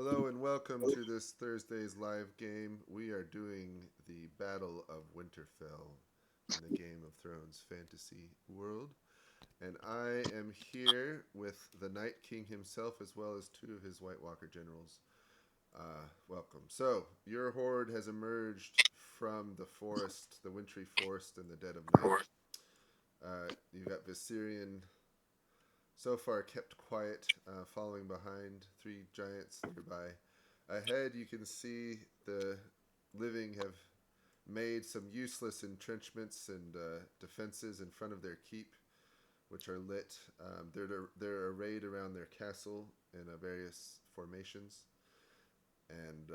Hello and welcome to this Thursday's live game. We are doing the Battle of Winterfell in the Game of Thrones fantasy world. And I am here with the Night King himself as well as two of his White Walker generals. Welcome. So, your horde has emerged from the forest, the wintry forest in the dead of night. You've got Viserion so far kept quiet, following behind three giants nearby. Ahead, you can see the living have made some useless entrenchments and defenses in front of their keep, which are lit. They're arrayed around their castle in various formations, and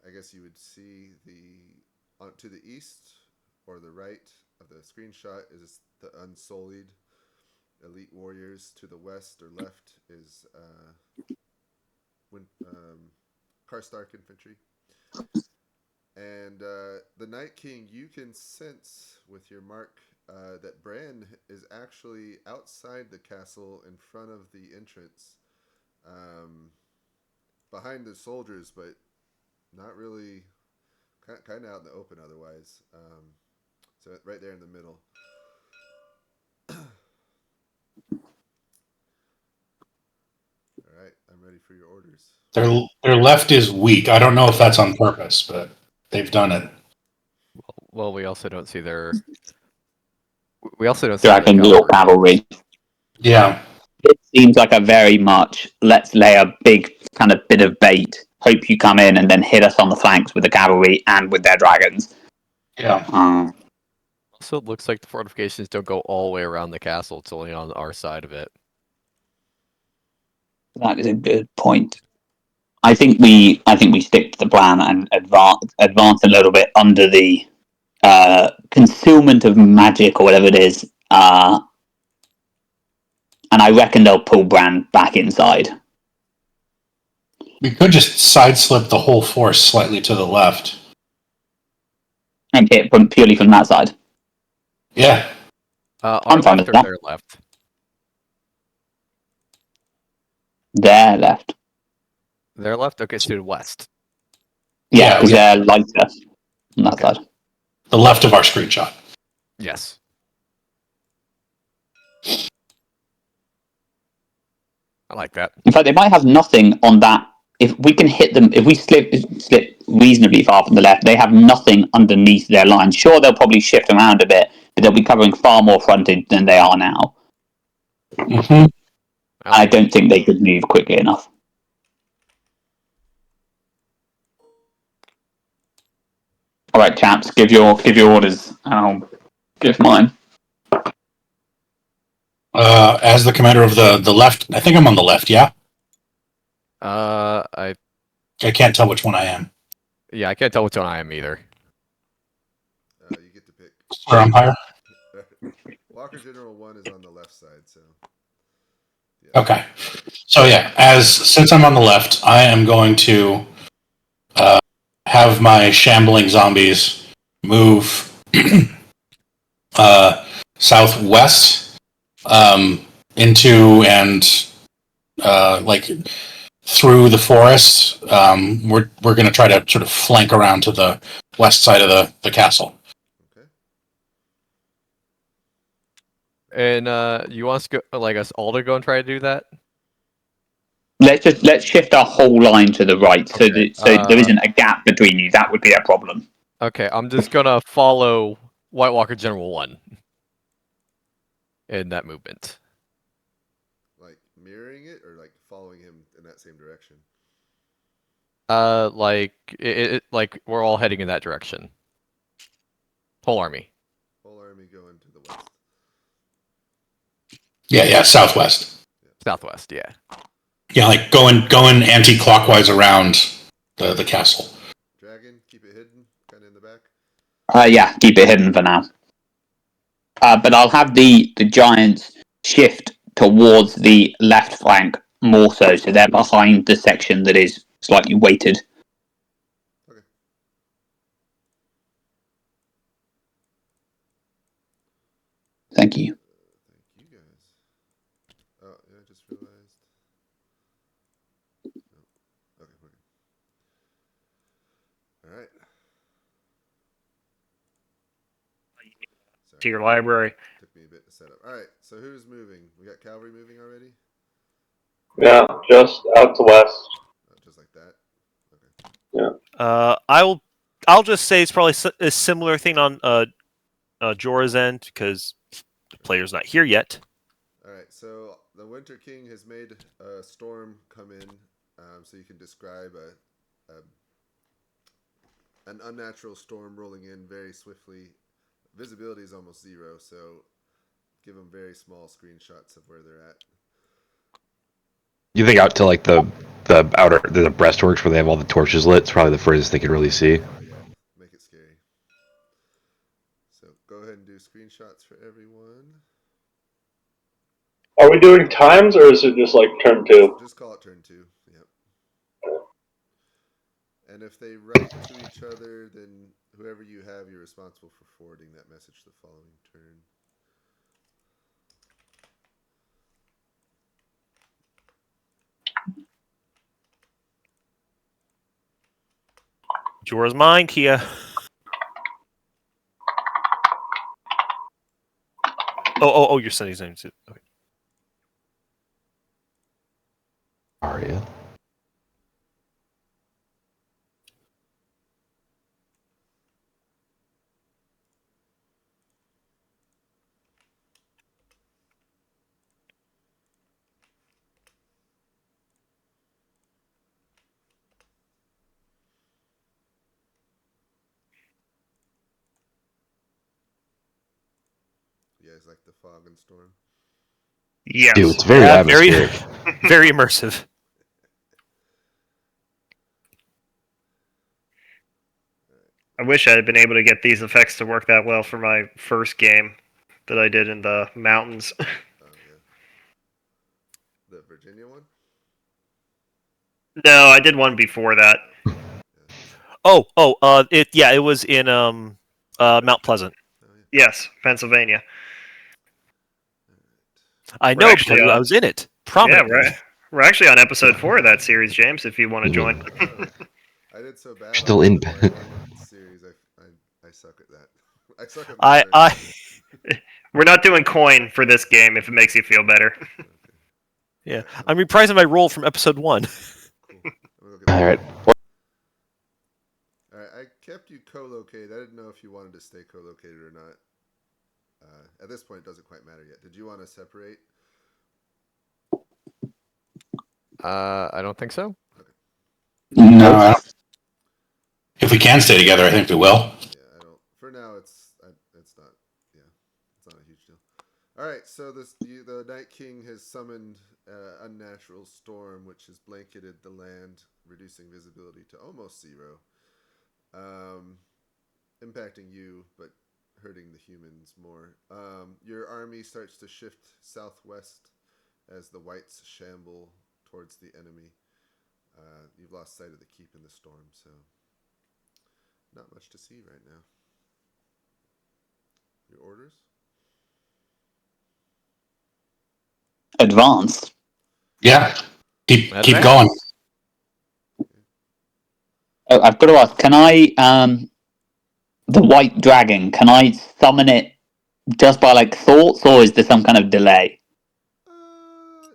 I guess you would see to the east or the right of the screenshot is the Unsullied elite warriors. To the west or left is Karstark infantry. And the Night King, you can sense with your mark that Bran is actually outside the castle in front of the entrance, um, behind the soldiers, but not really, kind of out in the open otherwise. So right there in the middle. All right, I'm ready for your orders. Their left is weak. I don't know if that's on purpose, but they've done it. Well, we also don't see their. We also don't see the Dragon Wheel cavalry. Cavalry. Yeah. It seems like a very much let's lay a big kind of bit of bait. Hope you come in and then hit us on the flanks with the cavalry and with their dragons. Yeah. Also, it looks like the fortifications don't go all the way around the castle. It's only on our side of it. That is a good point. I think we stick to the plan and advance a little bit under the concealment of magic or whatever it is. And I reckon they'll pull Bran back inside. We could just sideslip the whole force slightly to the left. And hit purely from that side. Yeah. Our I'm fine left with or that. their left? Their left. Their left? Okay, so to the west. Yeah, because they're lighter on that side. The left of our screenshot. Yes. I like that. In fact, they might have nothing on that. If we can hit them, if we slip reasonably far from the left, they have nothing underneath their line. Sure, they'll probably shift around a bit, but they'll be covering far more frontage than they are now. Mm-hmm. I don't think they could move quickly enough. All right, chaps, give your orders, and I'll give mine. As the commander of the left, I think I'm on the left. Yeah. I can't tell which one I am. I can't tell which one I am either. You get to pick. Sir Umpire. Walker General 1 is on the left side, so. Yeah. Okay. So yeah, since I'm on the left, I am going to have my shambling zombies move southwest into and like through the forest. We're going to try to sort of flank around to the west side of the castle. Okay. And you want us to go, like us all to go and try to do that? Let's shift our whole line to the right, so there isn't a gap between you. That would be a problem. Okay, I'm just gonna follow White Walker General 1 in that movement. Like mirroring it, or like following him in that same direction? Like we're all heading in that direction. Whole army. Whole army going to the west. Yeah, southwest. Southwest, yeah. Yeah, like going anti-clockwise around the castle. Dragon, keep it hidden, kind of in the back. Yeah, keep it hidden for now. But I'll have the giants shift towards the left flank more so they're behind the section that is slightly weighted. Okay. Thank you. Thank you guys. Oh, yeah, I just realized. to your library. Took me a bit to set up. All right, so who's moving? We got cavalry moving already? Yeah, just out to west. Just like that? Okay. I'll just say it's probably a similar thing on Jorah's end because the player's not here yet. All right, so the Winter King has made a storm come in, so you can describe an unnatural storm rolling in very swiftly. Visibility is almost zero, so give them very small screenshots of where they're at. You think out to like the outer the breastworks where they have all the torches lit? It's probably the furthest they could really see. Oh yeah, make it scary. So go ahead and do screenshots for everyone. Are we doing times or is it just like turn 2? Just call it turn 2. Yep. And if they write to each other, then whoever you have, you're responsible for forwarding that message the following turn. Jorah's mine, Kia. Oh, you're sending names. Okay. Aria. You guys like the fog and storm? Yes. Dude, it's very atmospheric. Very immersive. I wish I had been able to get these effects to work that well for my first game that I did in the mountains. Oh yeah. The Virginia one? No, I did one before that. It was in Mount Pleasant. Oh yeah. Yes, Pennsylvania. All I know because I was in it. Prominently. Oh, Yeah, we're actually on episode 4 of that series, James. If you want to join. right. I did so bad. Still on in. the series. I suck at that. I suck at. We're not doing coin for this game. If it makes you feel better. Okay. Yeah, I'm reprising my role from episode 1. Cool. All right. All right. I kept you co-located. I didn't know if you wanted to stay co-located or not. At this point, it doesn't quite matter yet. Did you want to separate? I don't think so. No, I don't. If we can stay together, I think we will. Yeah, I don't. For now, it's not. Yeah, it's not a huge deal. All right, so the Night King has summoned unnatural storm, which has blanketed the land, reducing visibility to almost zero, impacting you, but hurting the humans more. Your army starts to shift southwest as the whites shamble towards the enemy. You've lost sight of the keep in the storm, so not much to see right now. Your orders? Advance. Yeah. Keep Advance. going. Oh, I've got to ask, can I, the white dragon, can I summon it just by like thoughts, or is there some kind of delay?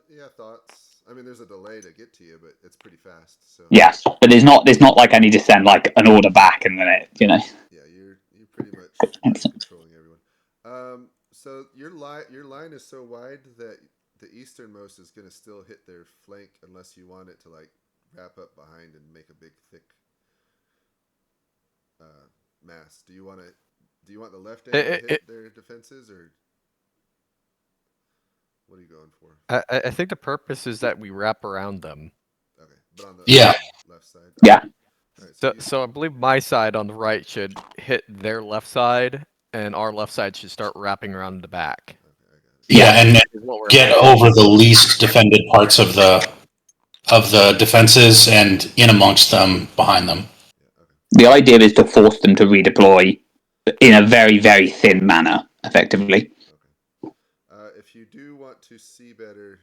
Yeah, thoughts. I mean, there's a delay to get to you, but it's pretty fast. So Yes, but there's not like I need to send like an order back and then yeah, you're pretty much controlling everyone. So your line is so wide that the easternmost is going to still hit their flank unless you want it to like wrap up behind and make a big thick mass. Do you want the left end to hit their defenses, or what are you going for? I think the purpose is that we wrap around them. Okay, but on the left side. Yeah. Right, So I believe my side on the right should hit their left side, and our left side should start wrapping around the back. Okay, I got it. Yeah, and Is what we're get over the least defended parts of the defenses and in amongst them, behind them. Yeah, okay. The idea is to force them to redeploy in a very, very thin manner, effectively. Okay. If you do want to see better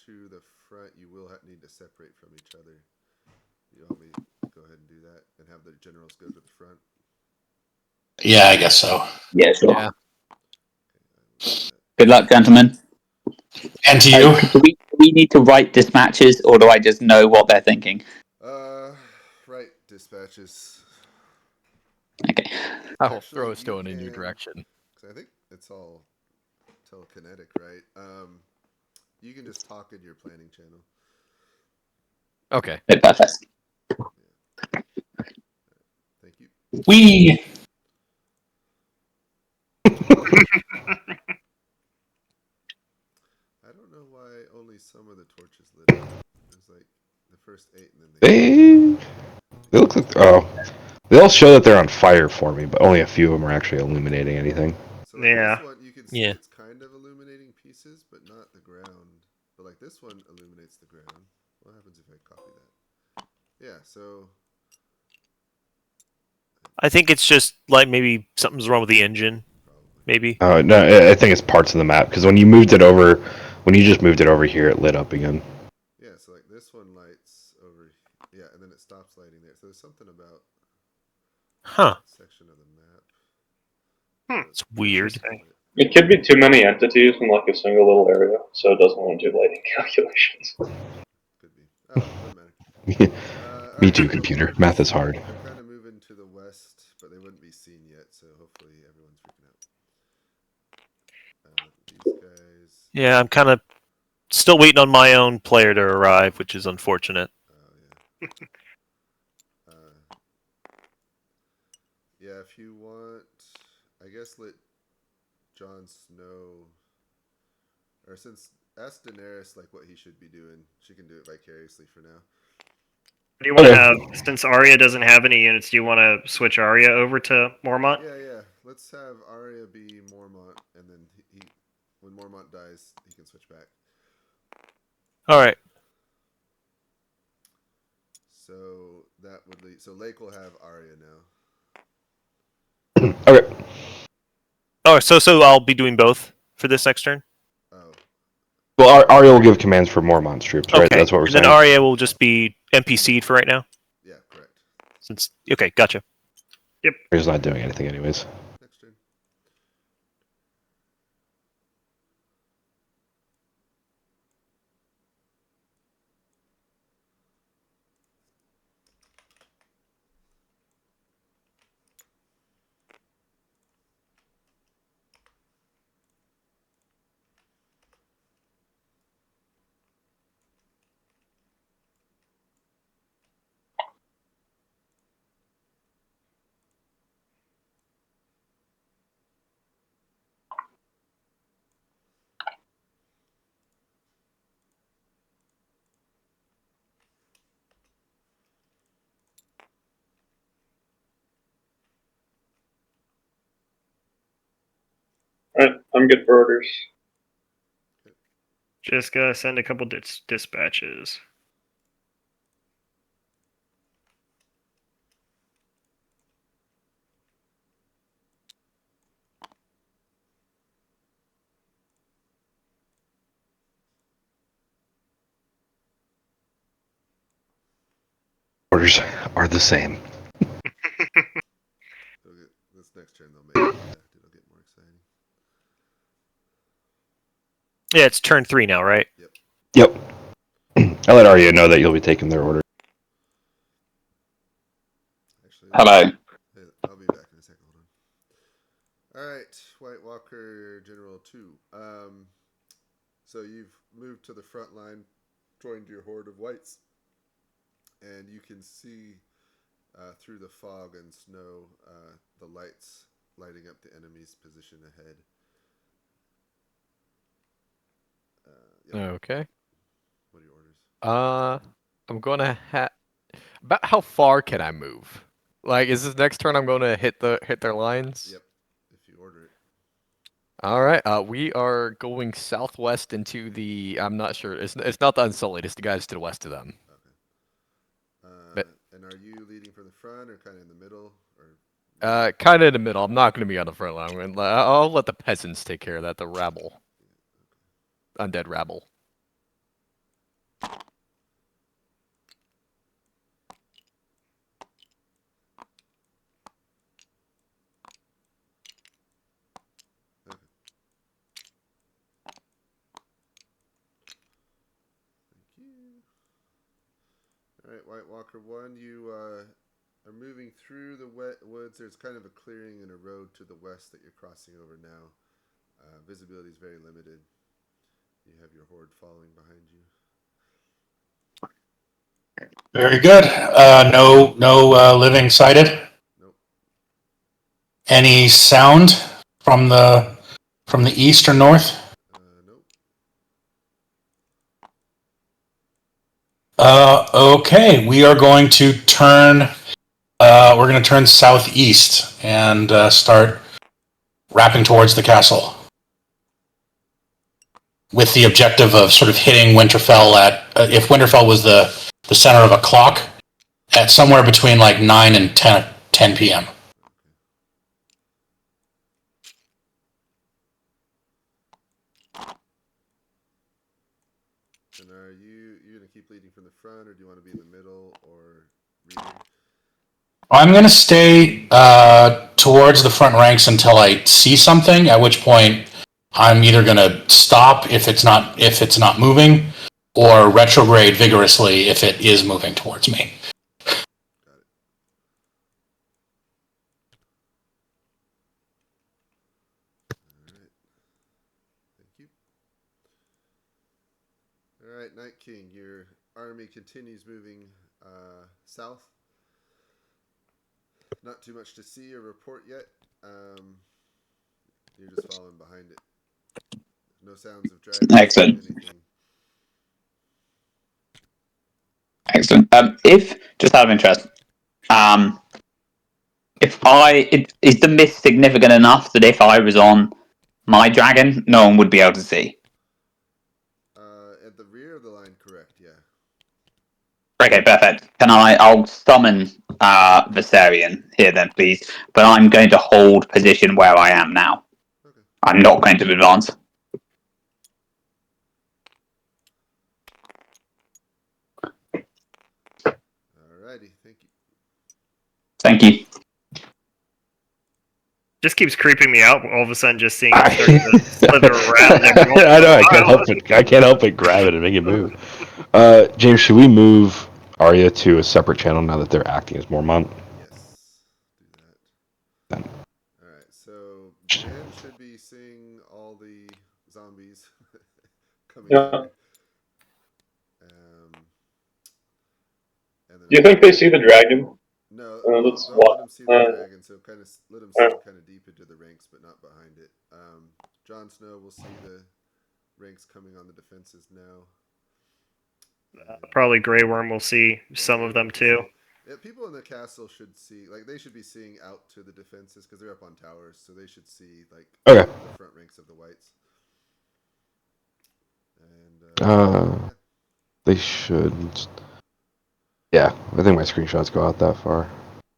to the front, you will need to separate from each other. You want me to go ahead and do that and have the generals go to the front? Yeah, I guess so. Yeah, sure. Yeah. Good luck, gentlemen. And to you. Do we need to write dispatches, or do I just know what they're thinking? Right, dispatches. Okay. I will Actually, throw a you stone in your can- direction. 'cause I think it's all telekinetic, right? You can just talk in your planning channel. Okay. Perfect. Thank you. We. I don't know why only some of the torches lit up. It's like the first 8 and then They look like they all show that they're on fire for me, but only a few of them are actually illuminating anything. So like Yeah. this one, you can see Yeah. it's kind of illuminating pieces, but not the ground. But like this one illuminates the ground. What happens if I copy that? Yeah, so I think it's just like maybe something's wrong with the engine. probably. Maybe. No, I think it's parts of the map because when you just moved it over here, it lit up again. Yeah, so like this one lights over. Yeah, and then it stops lighting there. So there's something about Huh. that section of the map. It's weird. Interesting. It could be too many entities in like a single little area, so it doesn't want to do lighting calculations. Could be. Oh, doesn't matter. Me Alright, too, so computer. Math is hard. they're kind of moving to the west, but they wouldn't be seen yet, so hopefully everyone's freaking out. These guys. Yeah, I'm kind of still waiting on my own player to arrive, which is unfortunate. Oh, yeah. Yeah, if you want, I guess let Jon Snow, or since ask Daenerys like what he should be doing. She can do it vicariously for now. Do you want to Okay. have, since Arya doesn't have any units, do you want to switch Arya over to Mormont? Yeah. Let's have Arya be Mormont, and then he when Mormont dies, he can switch back. All right. So that would lead. So Lake will have Arya now. Okay. Oh, so I'll be doing both for this next turn. Oh, Well, Arya will give commands for more monster troops, right? Okay. That's what we're and saying. then Arya will just be NPC'd for right now. yeah, correct. Since okay, gotcha. Arya's not doing anything anyways. Next turn. Alright, I'm good for orders. Just gotta send a couple dispatches. Orders are the same. This next turn they'll make it. It'll get more exciting. Yeah, it's turn 3 now, right? Yep. I'll let Arya know that you'll be taking their order. Actually, Hello. hey, I'll be back in a second. Hold on. All right, White Walker General 2. So you've moved to the front line, joined your horde of whites, and you can see through the fog and snow the lights lighting up the enemy's position ahead. Yep. Okay. What are your orders? I'm gonna About how far can I move? Like, is this next turn I'm gonna hit their lines? Yep. If you order it. All right. We are going southwest into the. I'm not sure. It's not the Unsullied. It's the guys to the west of them. Okay. And are you leading from the front or kind of in the middle, or? Kind of in the middle. I'm not gonna be on the front line. I'll let the peasants take care of that. The rabble, undead rabble. All right, White Walker 1, you are moving through the wet woods. There's kind of a clearing and a road to the west that you're crossing over now. Visibility is very limited. You have your horde following behind you. Very good. No living sighted. Nope. Any sound from the east or north? Nope. Okay, we are going to turn. We're going to turn southeast and start wrapping towards the castle, with the objective of sort of hitting Winterfell at. If Winterfell was the center of a clock, at somewhere between like 9 and 10 p.m. And are you going to keep leading from the front, or do you want to be in the middle, or reading? I'm going to stay towards the front ranks until I see something, at which point I'm either going to stop if it's not moving, or retrograde vigorously if it is moving towards me. Got it. All right. Thank you. All right, Night King, your army continues moving south. Not too much to see or report yet. You're just following behind it. No sounds of dragons. Excellent. Anything. Excellent. If just out of interest, is the mist significant enough that if I was on my dragon, no one would be able to see? At the rear of the line, correct? Yeah. Okay, perfect. I'll summon Viserion here then, please. But I'm going to hold position where I am now. Okay. I'm not going to advance. Alrighty, thank you. Thank you. Just keeps creeping me out. All of a sudden, just seeing it start to slither around. I know. I can't help but grab it and make it move. James, should we move Arya to a separate channel now that they're acting as Mormont? Yes, do that. Then. Alright, so Ben should be seeing all the zombies coming Yeah. here. And then Do you think they see the dragon? No, let's don't let them see the walk. dragon. So kind of let them see kind of deep into the ranks, but not behind it. Jon Snow will see the ranks coming on the defenses now. Probably Grey Worm will see some of them too. Yeah, people in the castle should see, like, they should be seeing out to the defenses because they're up on towers, so they should see like Okay. the front ranks of the whites. And Yeah. They should. Yeah, I think my screenshots go out that far.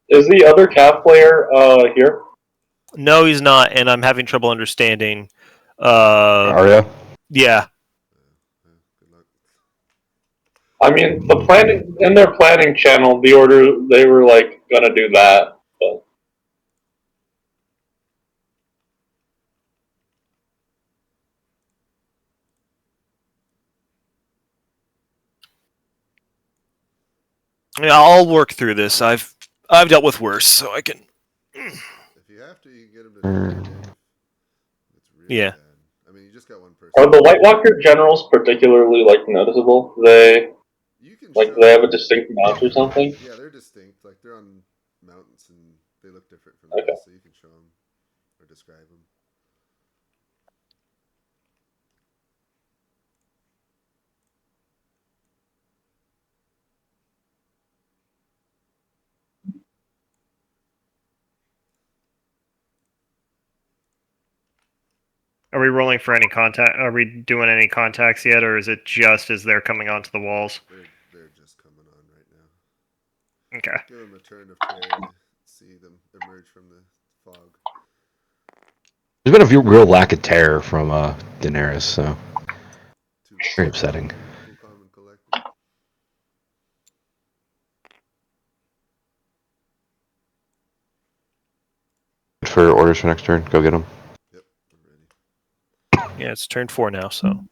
Is the other Cav player here? No, he's not, and I'm having trouble understanding. Arya? Yeah. Good luck. I mean, the planning in their planning channel, the order they were like gonna do that, but Yeah, I'll work through this. I've dealt with worse, so I can. If you have to, you can get them to defend it. It's really Yeah. bad. I mean, you just got one person. are the White Walker generals particularly like noticeable? You can Like show they have a them. distinct mount or something? Yeah, they're distinct. Like they're on mountains and they look different from Okay. the rest, so you can show them or describe them. Are we rolling for any contact? Are we doing any contacts yet, or is it just as they're coming onto the walls? They're just coming on right now. Okay. Give them a turn of care to see them emerge from the fog. There's been a real lack of terror from Daenerys, so very upsetting. Cool, calm, and collected. For orders for next turn, go get them. Yep, I'm ready. Yeah, it's turn 4 now, so.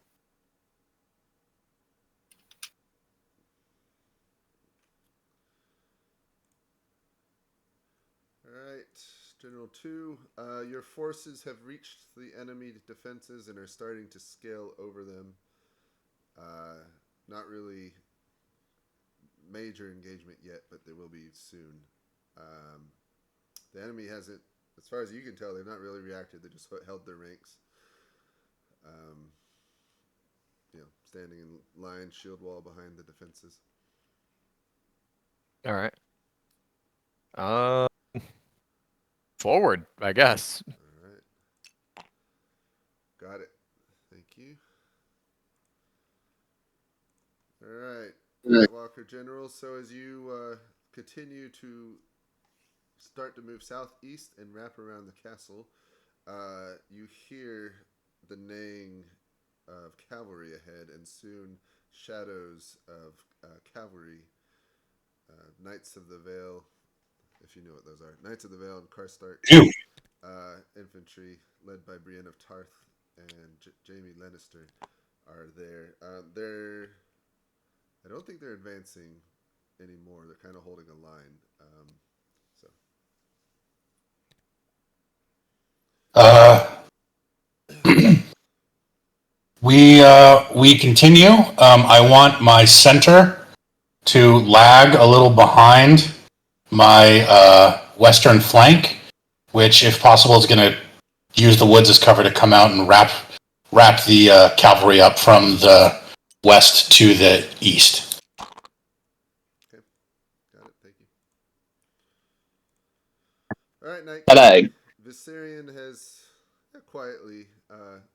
General 2, your forces have reached the enemy defenses and are starting to scale over them. Not really major engagement yet, but there will be soon. The enemy hasn't, as far as you can tell, they've not really reacted. They just held their ranks. Standing in line, shield wall behind the defenses. All right. Forward, I guess. All right. Got it. Thank you. All right. White Walker General. So as you continue to start to move southeast and wrap around the castle, you hear the neighing of cavalry ahead, and soon shadows of cavalry, Knights of the Vale, if you know what those are. Knights of the Vale and Karstark infantry, led by Brienne of Tarth and Jaime Lannister, are there. I don't think they're advancing anymore. They're kind of holding a line. We continue. I want my center to lag a little behind my western flank, which, if possible, is going to use the woods as cover to come out and wrap the cavalry up from the west to the east. Okay, got it. Thank you. All right, Knight. Hello. Viserion has quietly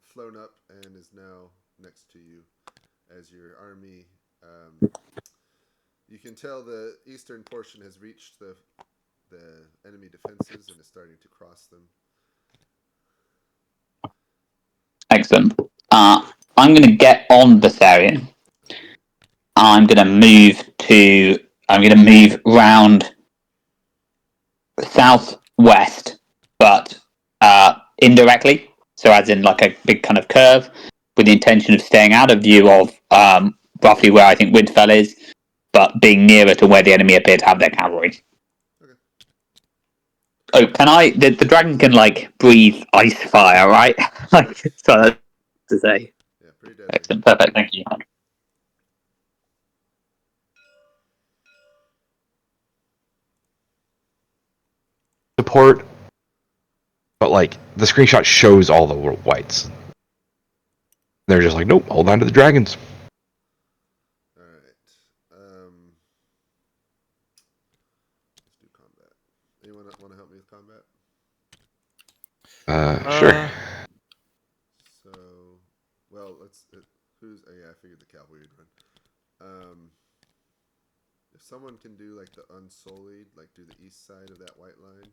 flown up and is now next to you as your army. You can tell the eastern portion has reached the enemy defenses and is starting to cross them. Excellent. I'm going to get on Viserion. I'm going to move round southwest, but indirectly. So as in like a big kind of curve, with the intention of staying out of view of roughly where I think Winterfell is, but being nearer to where the enemy appear to have their cavalry. Okay. Oh, can I? The dragon can like breathe ice fire, right? Like, so to say. Yeah, pretty deadly. Excellent, perfect. Thank you. Support, but like the screenshot shows all the little whites. They're just like, nope, hold on to the dragons. All right. Let's do combat. Anyone want to help me with combat? Sure. So, well, who's? Oh yeah, I figured the cavalry would run. If someone can do like the Unsullied, like do the east side of that white line.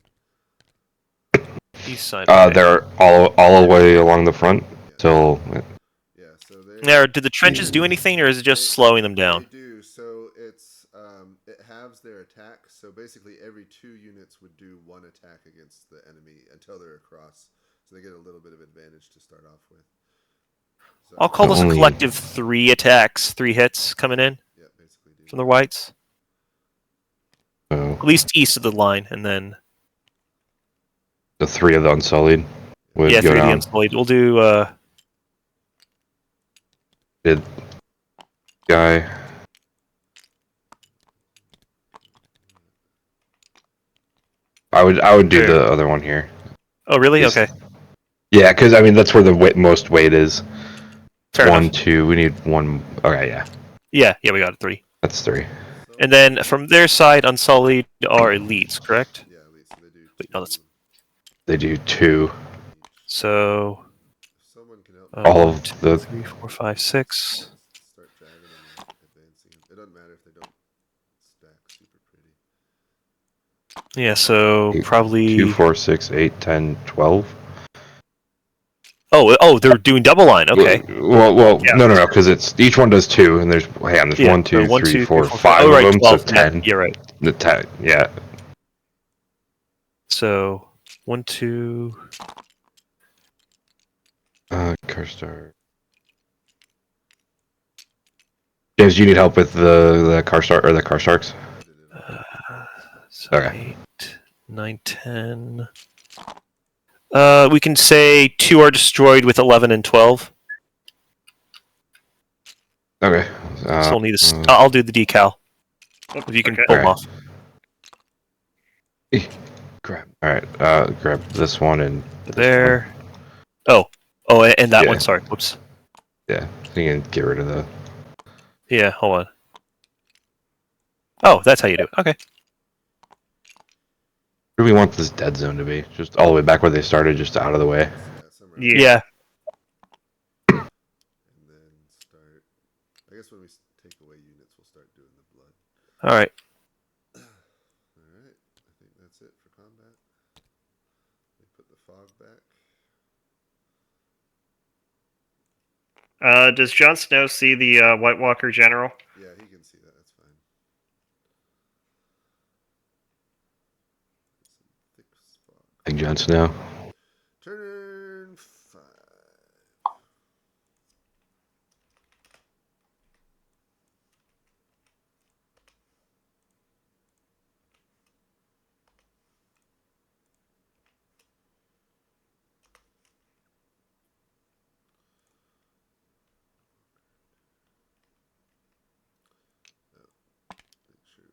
East side. They're all the way along the front till. Yeah, so they. Now, do the trenches do anything, or is it just slowing them down? They do. So it's it halves their attack. So basically, every 2 units would do 1 attack against the enemy until they're across. So they get a little bit of advantage to start off with. So, I'll call this a collective 3 attacks, 3 hits coming in yeah, basically do. from the whites. So At least east of the line, and then the 3 of the Unsullied would yeah, go 3 of the down. Unsullied. We'll do Did guy. I would do the other one here. Oh, really? Just- Okay. Yeah, because I mean that's where the most weight is. Fair 1, enough. 2. We need 1. Okay, yeah, Yeah, we got it, 3. that's 3. And then from their side, Unsullied are elites, correct? Yeah, at least so they do. Wait, no, that's- They do 2. So If someone can help. All 1, of 2, the 3, 4, 5, 6. Start dragging them and advancing them. It doesn't matter if they don't stack super pretty. Yeah, so 2, probably. 4, 6, 8, 10, 12. Oh, they're doing double line. Okay. Well, Yeah. no, because it's each one does 2, and there's Yeah, 1, 2, so 1, 3, 2, 4, 3, 4, 5 Oh, of right, them, 12. so 10. Yeah, right. The 10, yeah. So 1, 2. Karstark. James, do you need help with the Karstark or the Karstarks? So Okay. 8, 9, 10. We can say 2 are destroyed with 11 and 12. Okay. Still need a. I'll do the decal. If you can Okay. pull them Alright. off. Grab. All right. Grab this one and this There. Oh, and that Yeah. one. Sorry. Whoops. one. Yeah. You can get rid of the. Yeah. Hold on. Oh, that's how you do it. Okay. Where do we want this dead zone to be? Just all the way back where they started, just out of the way. Somewhere Yeah. and then start. I guess when we take away units, we'll start doing the blood. All right. All right. I think that's it for combat. We put the fog back. Does Jon Snow see the White Walker general? Yeah, he can see that. That's fine. Some thick fog. Big Jon Snow. Turn 5.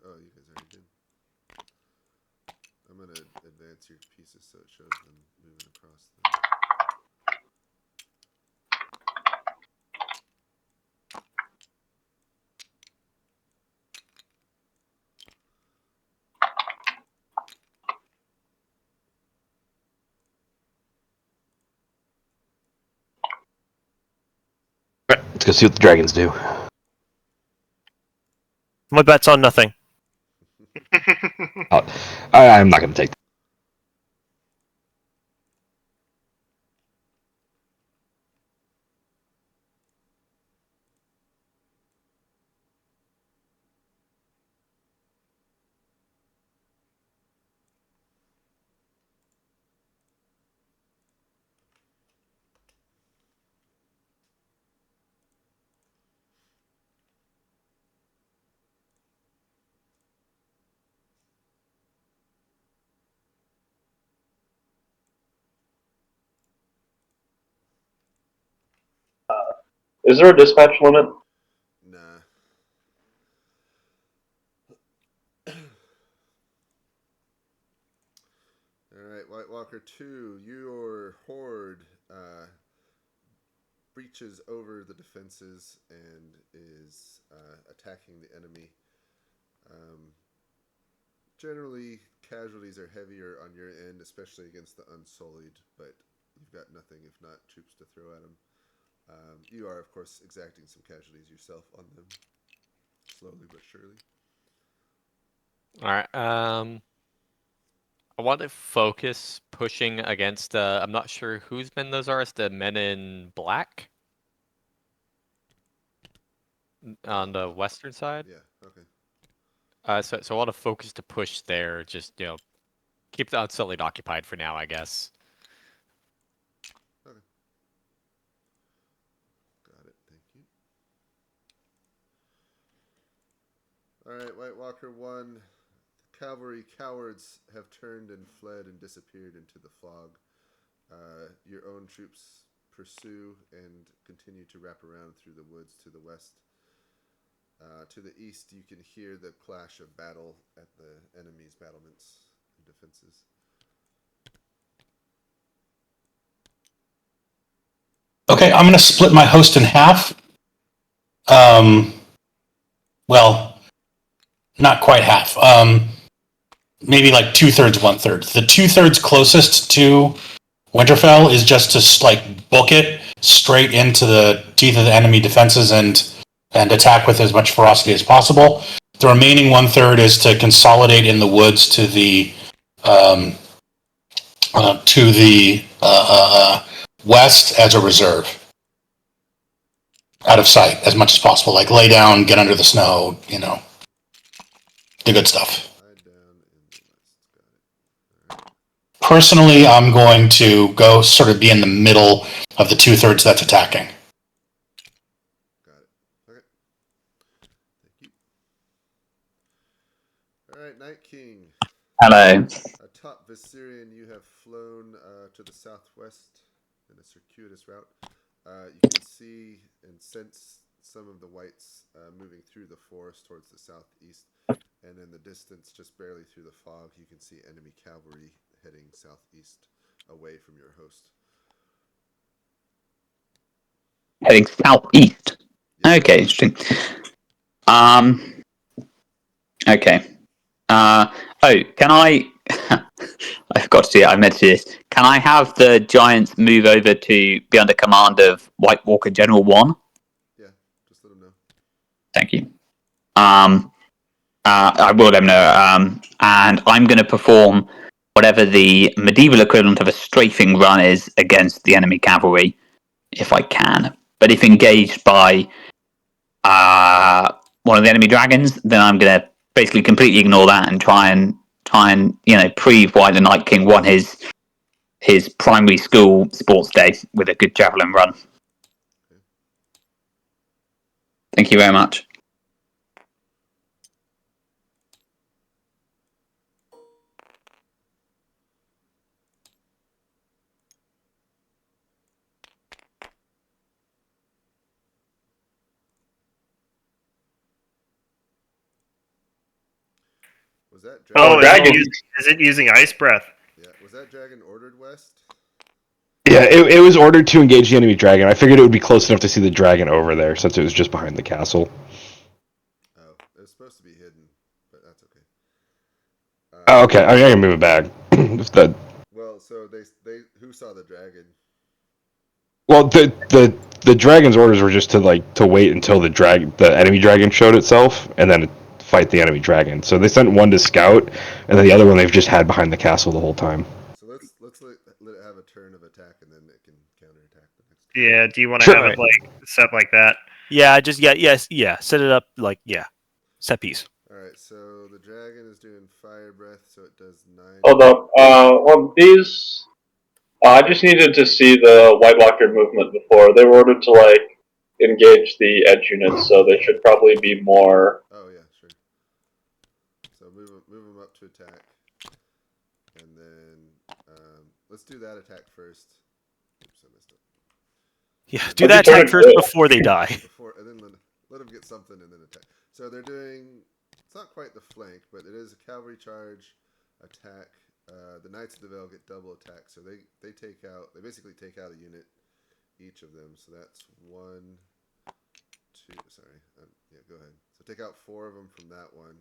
Oh, you guys already did. I'm going to advance your pieces so it shows them moving across them. All right, let's go see what the dragons do. My bet's on nothing. I'm not going to take. Is there a dispatch limit? Nah. Alright, White Walker 2, your horde breaches over the defenses and is attacking the enemy. Generally, casualties are heavier on your end, especially against the Unsullied, but you've got nothing if not troops to throw at them. You are, of course, exacting some casualties yourself on them, slowly but surely. All right. I want to focus pushing against. I'm not sure whose men those are. It's the men in black on the western side. Yeah, okay. So I want to focus to push there. Just keep the Unsullied occupied for now, I guess. Okay. Got it, thank you. Alright, White Walker 1. Cavalry cowards have turned and fled and disappeared into the fog. Your own troops pursue and continue to wrap around through the woods to the west. To the east, you can hear the clash of battle at the enemy's battlements and defenses. Okay, I'm going to split my host in half. Well, not quite half. Maybe like 2/3, 1/3. The 2/3 closest to Winterfell is just to like book it straight into the teeth of the enemy defenses and attack with as much ferocity as possible. The remaining 1/3 is to consolidate in the woods to the west as a reserve, out of sight as much as possible. Like lay down, get under the snow, the good stuff. Personally, I'm going to go sort of be in the middle of the 2/3 that's attacking. Got it. Okay. Thank you. Alright, Night King. Hello. Top Viserion, you have flown to the southwest in a circuitous route. You can see and sense some of the whites moving through the forest towards the southeast. And in the distance, just barely through the fog, you can see enemy cavalry heading southeast away from your host. Heading southeast. Yes. Okay, interesting. Okay. Can I? I forgot to do it. I meant to do this. Can I have the Giants move over to be under command of White Walker General 1? Yeah, just let them know. Thank you. I will let them know. And I'm going to perform whatever the medieval equivalent of a strafing run is against the enemy cavalry, if I can. But if engaged by one of the enemy dragons, then I'm going to basically completely ignore that and try and prove why the Night King won his primary school sports day with a good javelin run. Thank you very much. Was that Oh, dragon? is it using Ice Breath? Yeah, was that dragon ordered west? Yeah, it was ordered to engage the enemy dragon. I figured it would be close enough to see the dragon over there, since it was just behind the castle. Oh, it was supposed to be hidden, but that's okay. Oh, okay. I mean, I can move it back. Well, so they who saw the dragon? Well, the dragon's orders were just to wait until the enemy dragon showed itself, and then fight the enemy dragon. So they sent one to scout, and then the other one they've just had behind the castle the whole time. So let's let it have a turn of attack, and then it can counterattack the next. Yeah. Do you want to have it set like that? Yeah, set it up set piece. All right. So the dragon is doing fire breath, so it does 9. Hold up. On these, I just needed to see the White Walker movement before. They were ordered to engage the edge units, so they should probably be more. Oh yeah, sure. So move them up to attack, and then let's do that attack first. Oops, I messed up. Yeah, do that attack first before they die. And then let them get something, and then attack. So they're doing. It's not quite the flank, but it is a cavalry charge attack. The Knights of the Vale get double attack, so they basically take out a unit, each of them. So that's 1, 2. Sorry, yeah, go ahead. So take out 4 of them from that one,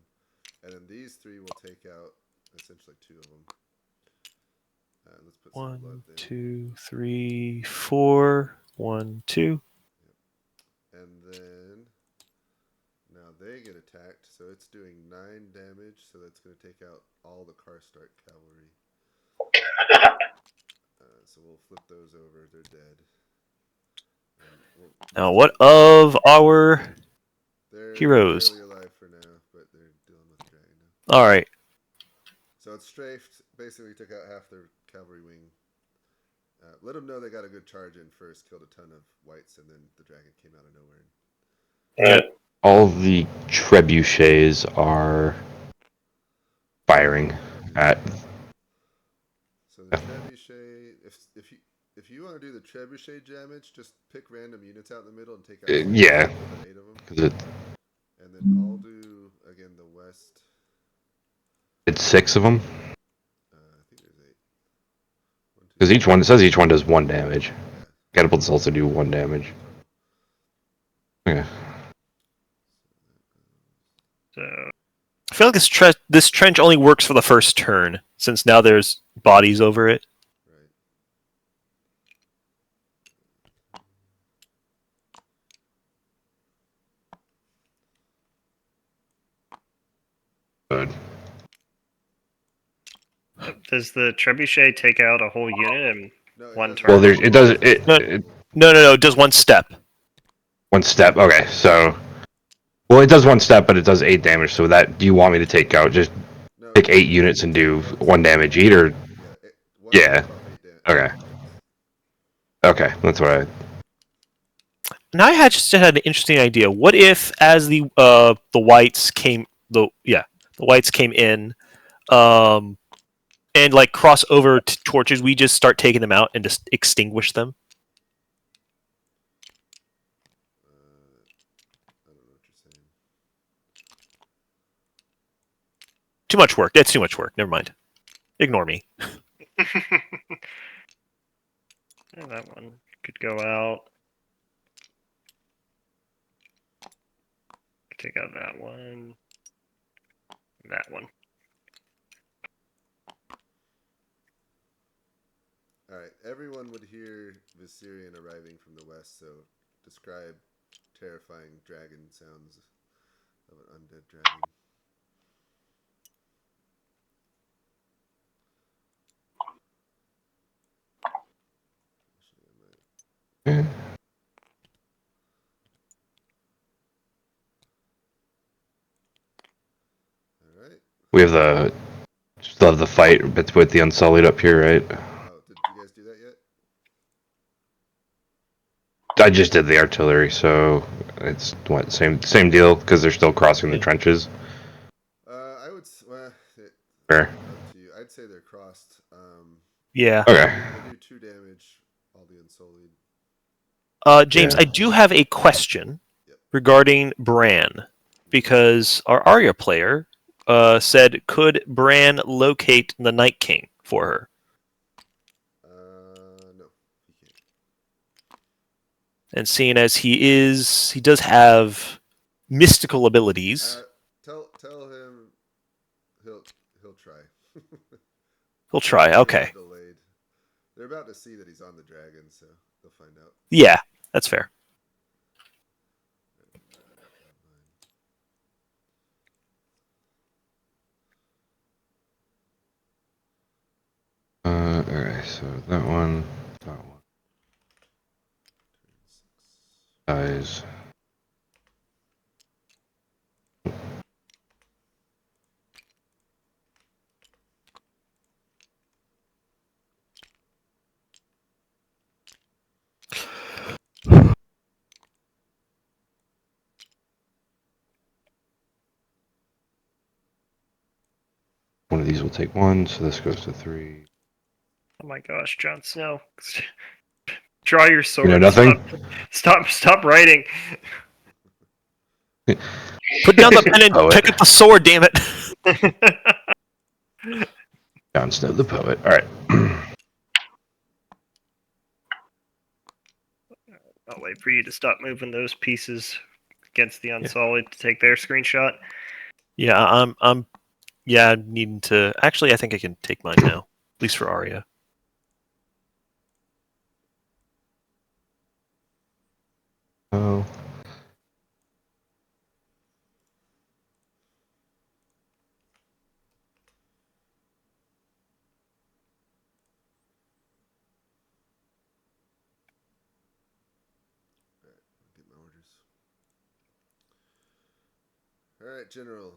and then these 3 will take out essentially 2 of them. Let's put some blood 1, there. 2, 3, 4. 1, 2. Yep. And then now they get attacked, so it's doing 9 damage. So that's going to take out all the Karstark cavalry. So we'll flip those over. They're dead. Now, what of our heroes? They're barely alive for now, but they're dealing with the dragon now. All right. So it's strafed. Basically, took out half their cavalry wing. Let them know they got a good charge in first. Killed a ton of whites, and then the dragon came out of nowhere. Right. All the trebuchets are firing at. So the trebuchet, if you want to do the trebuchet damage, just pick random units out in the middle and take out. Yeah. 8 of them. And then I'll do again the west. It's 6 of them. I think there's 8. Because it says each one does 1 damage. Catapults also do 1 damage. Okay. So I feel like this trench only works for the first turn, since now there's bodies over it. Good. does the trebuchet take out a whole unit in one turn? Well, it does 1 step. 1 step. Okay, so. Well, it does 1 step, but it does 8 damage. So do you want me to take out pick 8 units and do 1 damage each, or? Yeah. Okay. Okay, that's what I. And I just had an interesting idea. What if, as the whites came, the whites came in, and like cross over to torches, we just start taking them out and just extinguish them. I don't know what you're saying. Too much work. That's too much work. Never mind. Ignore me. Yeah, that one could go out. Take out that one. That one. Alright, everyone would hear Viserion arriving from the west, so describe terrifying dragon sounds of an undead dragon. Alright. We have the fight with the Unsullied up here, right? Oh, did you guys do that yet? I just did the artillery, so it's what same deal because they're still crossing the trenches. I would. Well, Fair. up to you. I'd say they're crossed. Yeah. Okay. They do 2 damage. All the Unsullied. James, Yeah. I do have a question Yep. regarding Bran, because our Arya player said, could Bran locate the Night King for her? No, he can't. And seeing as he does have mystical abilities, Tell him he'll try. he'll try. Okay. Delayed. They're about to see that he's on the dragon, so they'll find out. Yeah, that's fair. Alright, so that one. Dies. One of these will take 1, so this goes to 3. Oh my gosh, Jon Snow. Draw your sword. You know nothing? Stop writing. Put down the pen and Poet. pick up the sword, damn it. Jon Snow the poet. Alright. I'll wait for you to stop moving those pieces against the Unsullied to take their screenshot. Yeah, I'm needing to. Actually, I think I can take mine now, at least for Arya. Oh. Get my orders. Alright, General.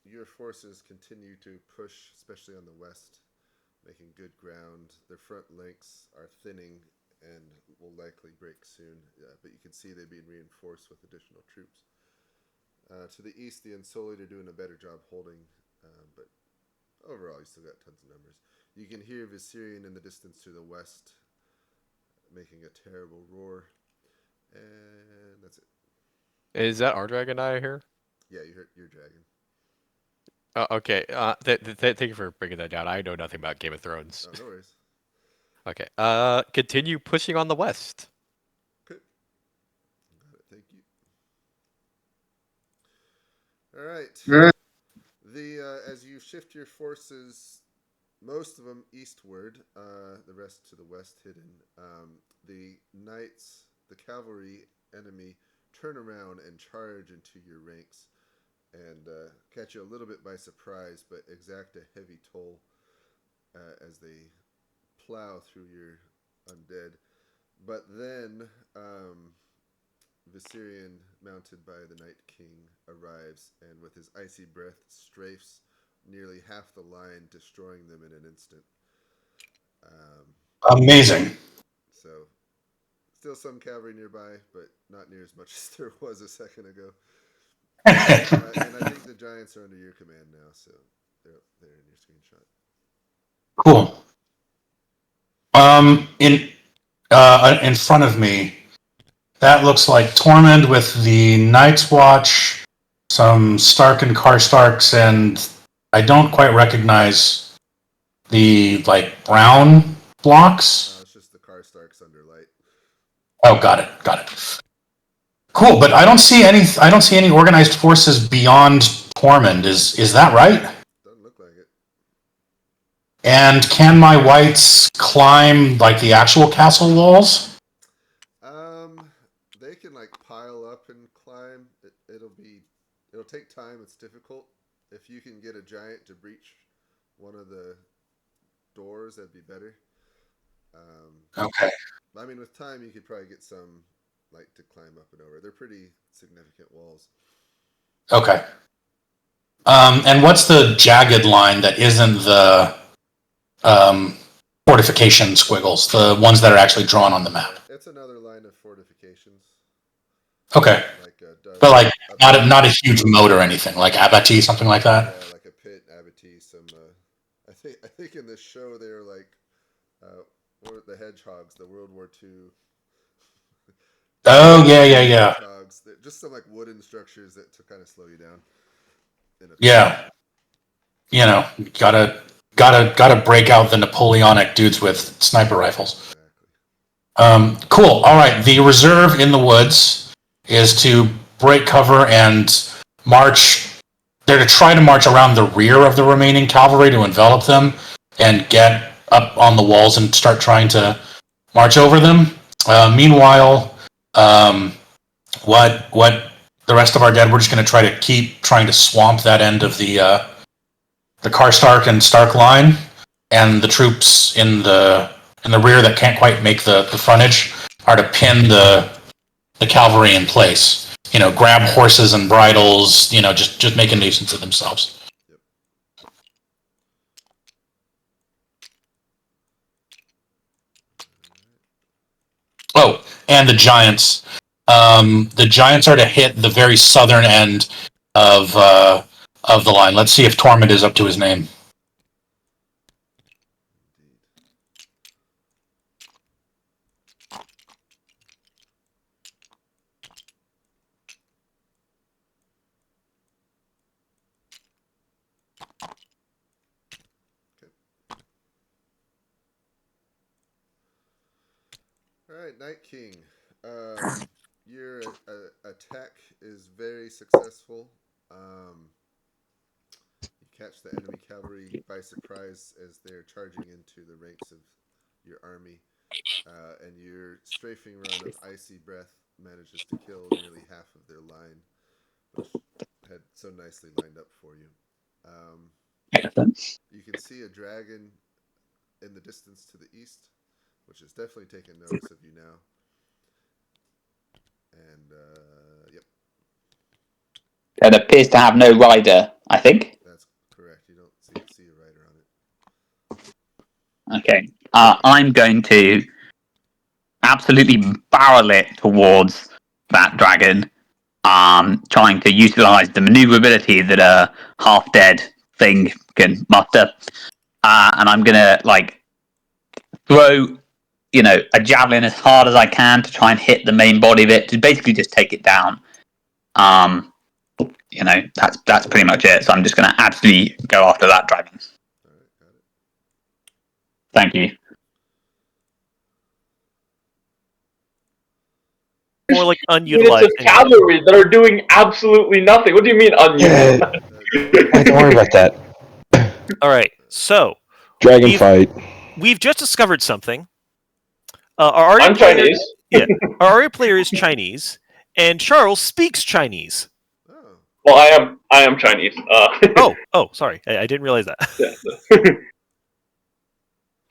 Your forces continue to push, especially on the west, making good ground. Their front ranks are thinning and will likely break soon, but you can see they're being reinforced with additional troops. To the east, the Unsullied are doing a better job holding, but overall, you still got tons of numbers. You can hear Viserion in the distance to the west, making a terrible roar, and that's it. Is that our dragon I hear? Yeah, you heard your dragon. Okay. Thank you for breaking that down. I know nothing about Game of Thrones. Oh, no worries. Okay. Continue pushing on the west. Okay. Got it. Thank you. All right. As you shift your forces, most of them eastward, the rest to the west hidden. The knights, the cavalry enemy, turn around and charge into your ranks, and catch you a little bit by surprise, but exact a heavy toll as they plow through your undead. But then Viserion, mounted by the Night King, arrives and with his icy breath strafes nearly half the line, destroying them in an instant. Amazing. So, still some cavalry nearby, but not near as much as there was a second ago. And I think the giants are under your command now, so they're up there in your screenshot. Cool. In front of me, that looks like Tormund with the Night's Watch, some Stark and Karstarks, and I don't quite recognize the brown blocks. It's just the Karstarks under light. Oh, got it. Cool, but I don't see any organized forces beyond Tormund. Is that right? Doesn't look like it. And can my whites climb the actual castle walls? They can pile up and climb. It'll take time. It's difficult. If you can get a giant to breach one of the doors, that'd be better. Okay. I mean, with time, you could probably get some to climb up and over. They're pretty significant walls. Okay. And what's the jagged line that isn't the fortification squiggles, the ones that are actually drawn on the map? It's another line of fortifications. Okay. But not a huge moat or anything, like abattis, something like that. Yeah, like a pit, abattis, some. I think in this show they're or the hedgehogs, the World War II. Oh yeah. Hedgehogs, just some wooden structures that to kind of slow you down. Yeah. Gotta break out the Napoleonic dudes with sniper rifles. Exactly. Cool. All right. The reserve in the woods is to break cover and march. They're to try to march around the rear of the remaining cavalry to envelop them and get up on the walls and start trying to march over them. Meanwhile, what the rest of our dead, we're just going to try to keep trying to swamp that end of the Karstark and Stark line, and the troops in the rear that can't quite make the frontage are to pin the cavalry in place. Grab horses and bridles. Just make a nuisance of themselves. Oh, and the giants. The giants are to hit the very southern end of the line. Let's see if Tormund is up to his name. All right, Night King. Your attack is very successful. You catch the enemy cavalry by surprise as they're charging into the ranks of your army, and your strafing run of Icy Breath manages to kill nearly half of their line, which had so nicely lined up for you. You can see a dragon in the distance to the east, which is definitely taking notice of you now. And, yep. It appears to have no rider, I think. That's correct. You don't see a rider on it. Okay. I'm going to absolutely barrel it towards that dragon, trying to utilize the maneuverability that a half-dead thing can muster. And I'm going to, throw a javelin as hard as I can to try and hit the main body of it, to basically just take it down. That's pretty much it. So I'm just going to absolutely go after that dragon. All right, got it. Thank you. More like Units unutilized. of cavalry that are doing absolutely nothing. What do you mean unutilized? Don't worry about that. All right, so Dragon fight. we've just discovered something. Our I'm player, Chinese. Yeah, our Arya player is Chinese, and Charles speaks Chinese. Oh. Well, I am Chinese. Oh, sorry, I didn't realize that. Yeah.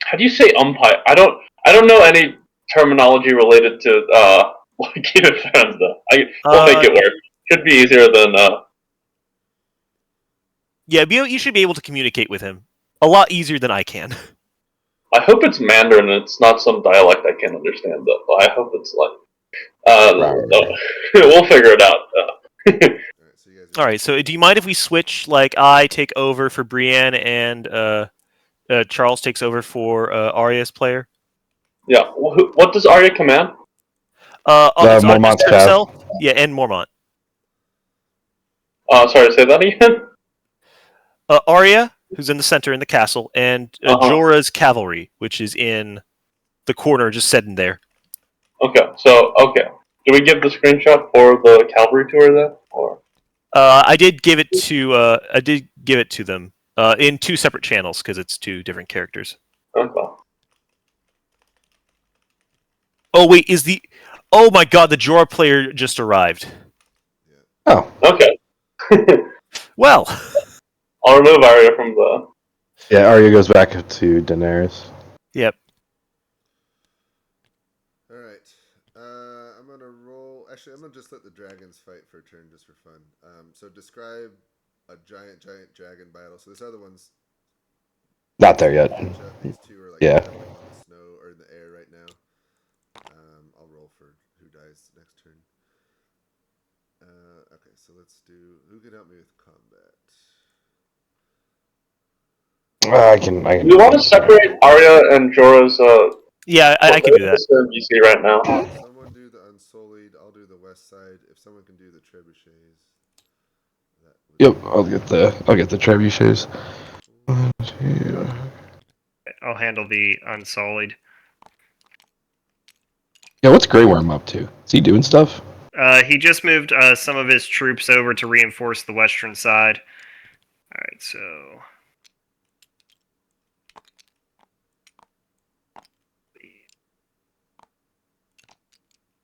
How do you say umpire? I don't know any terminology related to Game of Thrones though. We'll make it work. Should be easier than. Yeah, you should be able to communicate with him a lot easier than I can. I hope it's Mandarin and it's not some dialect I can't understand though. I hope it's we'll figure it out. All right, so you guys are All right. So do you mind if we switch? Like I take over for Brienne and Charles takes over for Arya's player. Yeah. What does Arya command? It's on Mormont's his tab. cell. Yeah, and Mormont. Sorry, say that again. Arya, who's in the center in the castle, and Jorah's cavalry, which is in the corner, just sitting there. Okay. Do we give the screenshot for the cavalry tour then, or? I did give it to them in two separate channels because it's two different characters. Okay. Oh wait, oh my god, the Jorah player just arrived. Oh, Okay. Well, I'll remove Arya from the. yeah. Arya goes back to Daenerys. yep. All right. I'm gonna roll. Actually, I'm gonna just let the dragons fight for a turn, just for fun. So describe a giant dragon battle. So this other one's Not there yet. These two are like Yeah. jumping on the snow or in the air right now. I'll roll for who dies next turn. Okay, so let's do. Who can help me with combat? I can. Do you want to separate Arya and Jorah's? Yeah, I can do that. You see right now. Someone do the Unsullied. I'll do the west side. If someone can do the trebuchets. Yep, I'll get the trebuchets. I'll handle the Unsullied. Yeah, what's Grey Worm up to? Is he doing stuff? He just moved some of his troops over to reinforce the western side. All right, so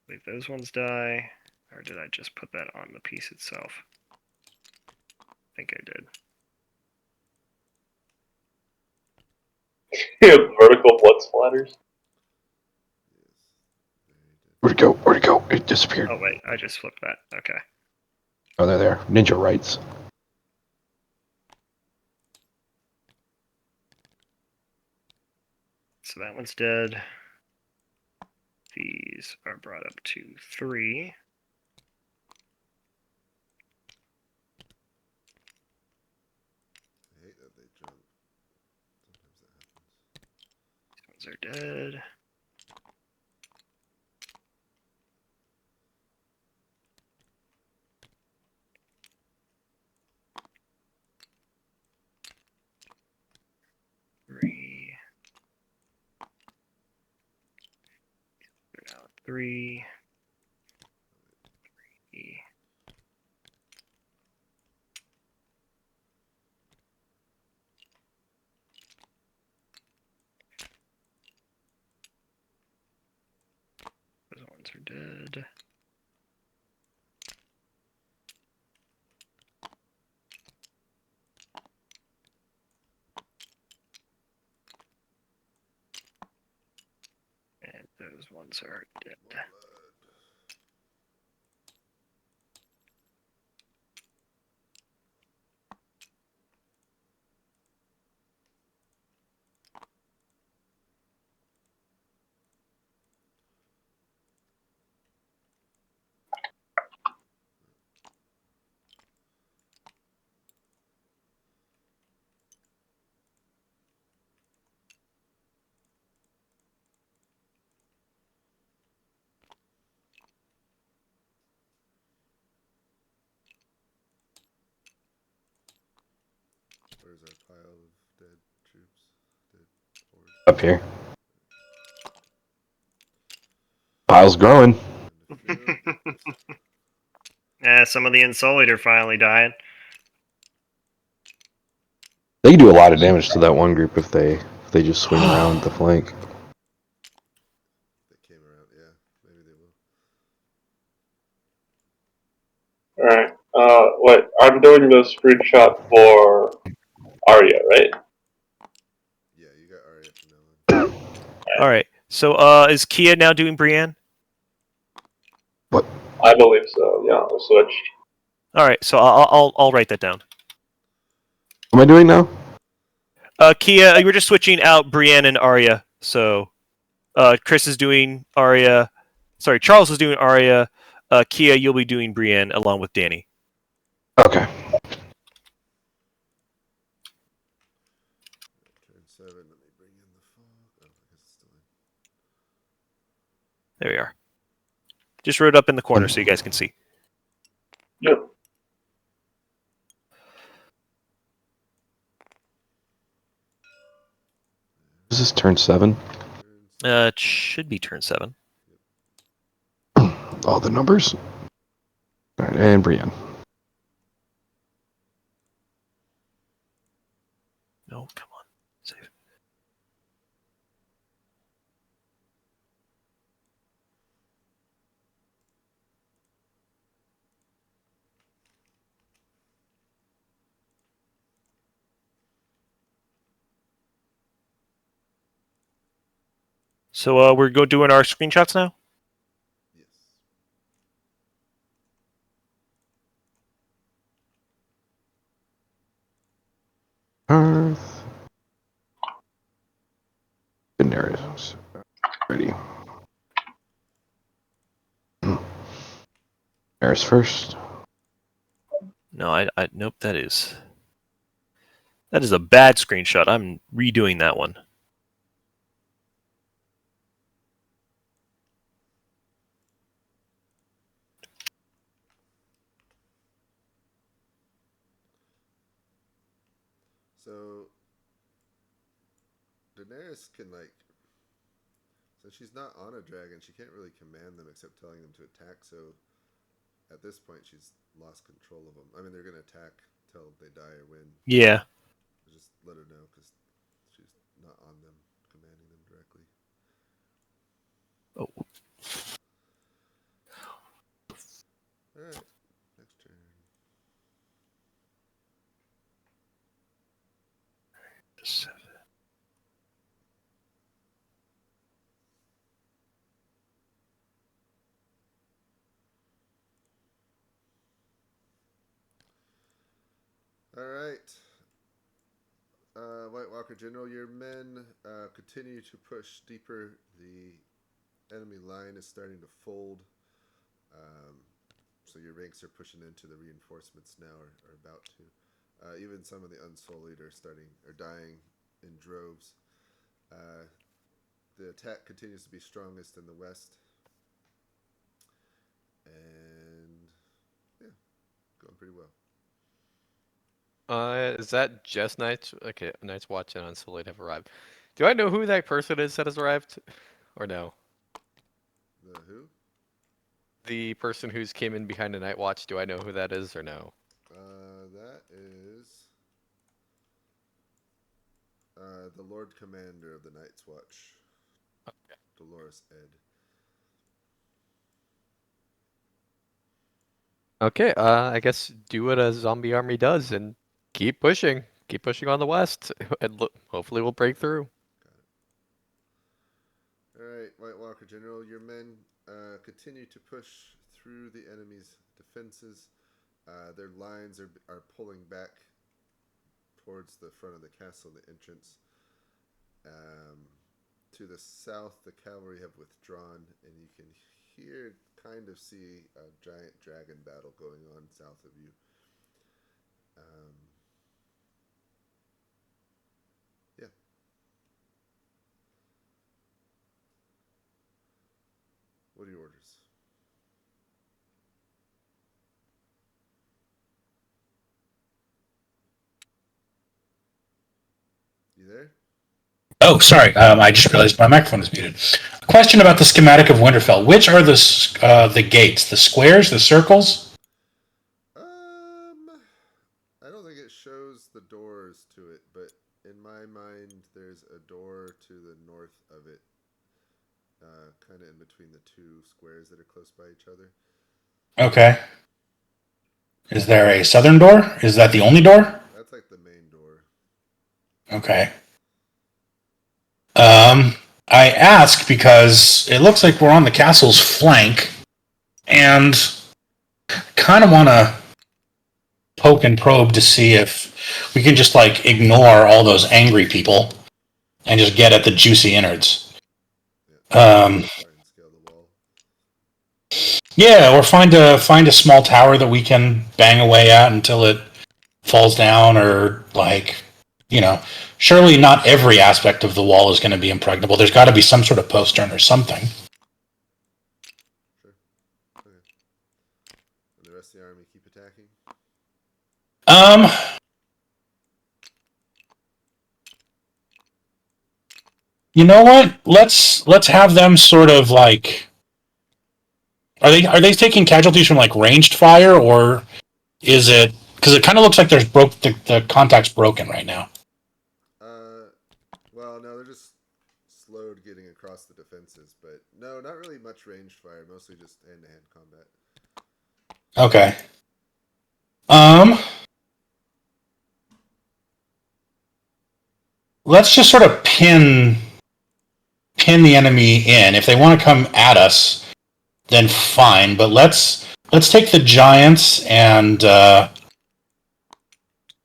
leave those ones die, or did I just put that on the piece itself? I think I did. Vertical blood splatters. Where'd it go? It disappeared. Oh wait, I just flipped that. Okay. Oh, they're there. Ninja rights. So that one's dead. These are brought up to 3. I hate that they jump. Sometimes that happens. These ones are dead. Now 3. 3. Those ones are dead. And those ones are dead. Where's our pile of dead troops? Dead horde? Up here. Pile's growing. Yeah, some of the Unsullied are finally dying. They can do a lot of damage to that one group if they just swing around the flank. They came around, yeah. Maybe they will. Alright. Wait, I'm doing the screenshot for Arya, right? Yeah, you got Arya from now on. All right. So is Kia now doing Brienne? I believe so. Yeah, I'll switch. All right. So I'll write that down. What am I doing now? Kia, you were just switching out Brienne and Arya. So Chris is doing Arya. Sorry, Charles is doing Arya. Kia, you'll be doing Brienne along with Danny. Okay. Turn 7. Let me bring in the fog. Oh, I guess it's still in. There we are. Just wrote up in the corner so you guys can see. Yep. Is this turn 7? It should be turn 7. All the numbers. All right, and Brienne. No, come on. Save. So we're doing our screenshots now? Yes. Earth. Daenerys. Ready. Daenerys first. No, I nope, that is a bad screenshot. I'm redoing that one. So Daenerys can since she's not on a dragon, she can't really command them except telling them to attack. So at this point, she's lost control of them. I mean, they're gonna attack till they die or win. Yeah. Just let her know because she's not on them, commanding them directly. Oh. All right, next turn. Seven. All right. White Walker General, your men continue to push deeper. The enemy line is starting to fold. So your ranks are pushing into the reinforcements now, or about to. Even some of the Unsullied are dying in droves. The attack continues to be strongest in the west. And yeah, going pretty well. Is that just Night's? Okay, Night's Watch and Unsullied have arrived. Do I know who that person is that has arrived, or no? The who? The person who's came in behind the Night Watch. Do I know who that is, or no? That is the Lord Commander of the Night's Watch. Okay. Dolores Ed. Okay, I guess do what a zombie army does and keep pushing. Keep pushing on the west, and hopefully we'll break through. All right, White Walker General, your men continue to push through the enemy's defenses. Their lines are pulling back towards the front of the castle, the entrance. To the south, the cavalry have withdrawn, and you can kind of see a giant dragon battle going on south of you. Yeah. What are your orders? You there? Oh, sorry. I just realized my microphone is muted. A question about the schematic of Winterfell. Which are the gates? The squares? The circles? I don't think it shows the doors to it, but in my mind, there's a door to the north of it, kind of in between the two squares that are close by each other. Okay. Is there a southern door? Is that the only door? That's like the main door. Okay. I ask because it looks like we're on the castle's flank, and kind of want to poke and probe to see if we can just ignore all those angry people and just get at the juicy innards. Yeah. Scale the wall. Yeah, or find a small tower that we can bang away at until it falls down, or like, surely not every aspect of the wall is going to be impregnable. There's got to be some sort of postern or something. Sure. Okay. And the rest of the army keep attacking? You know what? Let's have them sort of like. Are they taking casualties from like ranged fire, or is it because it kind of looks like the contact's broken right now? Well, no, they're just slowed getting across the defenses, but no, not really much ranged fire. Mostly just hand-to-hand combat. Okay. Let's just sort of pin the enemy in. If they want to come at us, then fine. But let's take the giants and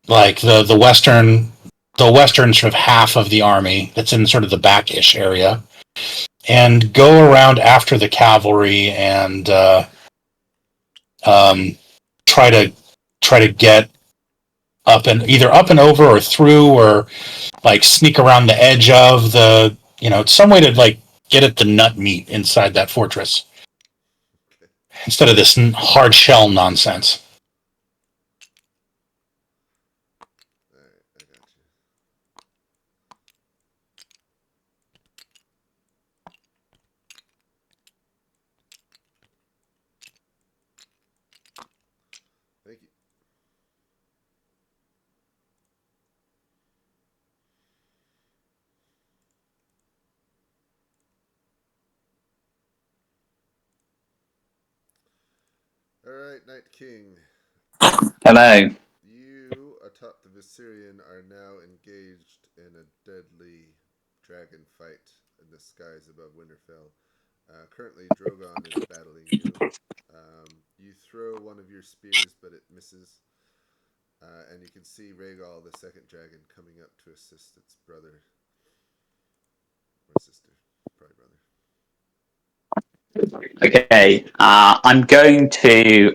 like the western sort of half of the army that's in sort of the back-ish area, and go around after the cavalry and try to get either up and over or through, or like sneak around the edge of the, some way to like get at the nut meat inside that fortress instead of this hard shell nonsense. All right, I got you. Thank you. All right, Night King. Hello. You atop the Viserion are now engaged in a deadly dragon fight in the skies above Winterfell. Currently, Drogon is battling you. You throw one of your spears, but it misses. And you can see Rhaegal, the second dragon, coming up to assist its brother. Or sister. Probably brother. Okay. I'm going to.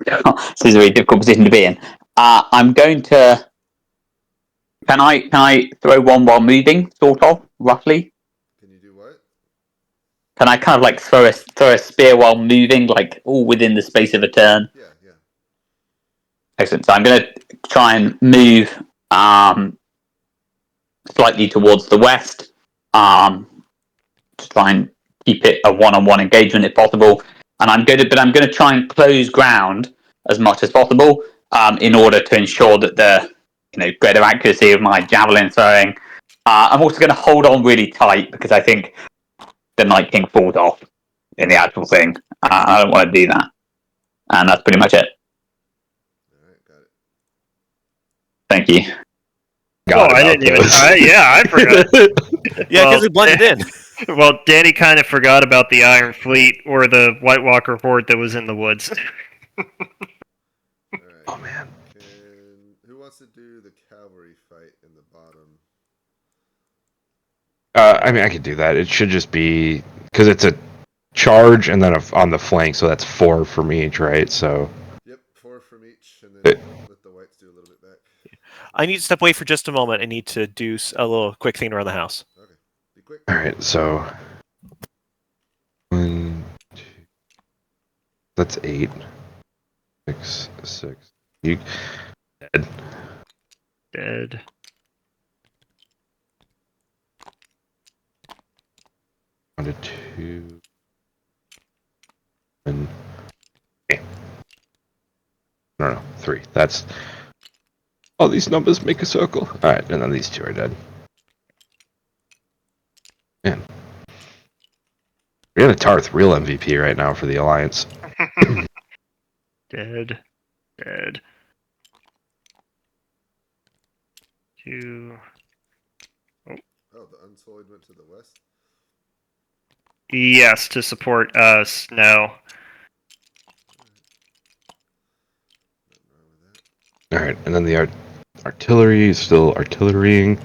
This is a very difficult position to be in. I'm going to. Can I throw one while moving, sort of, roughly? Can you do what? Can I kind of like throw a spear while moving, like all within the space of a turn? Yeah, yeah. Excellent. So I'm going to try and move slightly towards the west, to try and keep it a one-on-one engagement if possible. And I'm going to try and close ground as much as possible, in order to ensure that the greater accuracy of my javelin throwing. I'm also going to hold on really tight because I think the Night King falls off in the actual thing. I don't want to do that, and that's pretty much it. All right, got it. Thank you. I didn't even. I forgot. Yeah, because it blended in. Well, Danny kind of forgot about the Iron Fleet or the White Walker horde that was in the woods. All right. Oh man. Who wants to do the cavalry fight in the bottom? I mean, I could do that. It should just be because it's a charge and then on the flank, so that's 4 from each, right? So. Yep, 4 from each, and then let the whites do a little bit back. I need to step away for just a moment. I need to do a little quick thing around the house. Okay, be quick. All right, so 1, 2, that's 8, 6. You dead. Dead. Down to 2. And okay. No, 3. That's all these numbers make a circle. All right, and then these 2 are dead. Man, Brianna Tarth, real MVP right now for the Alliance. Dead. 2. Oh, the Unsullied went to the west? Yes, to support us. No. All right, and then the artillery is still artillerying.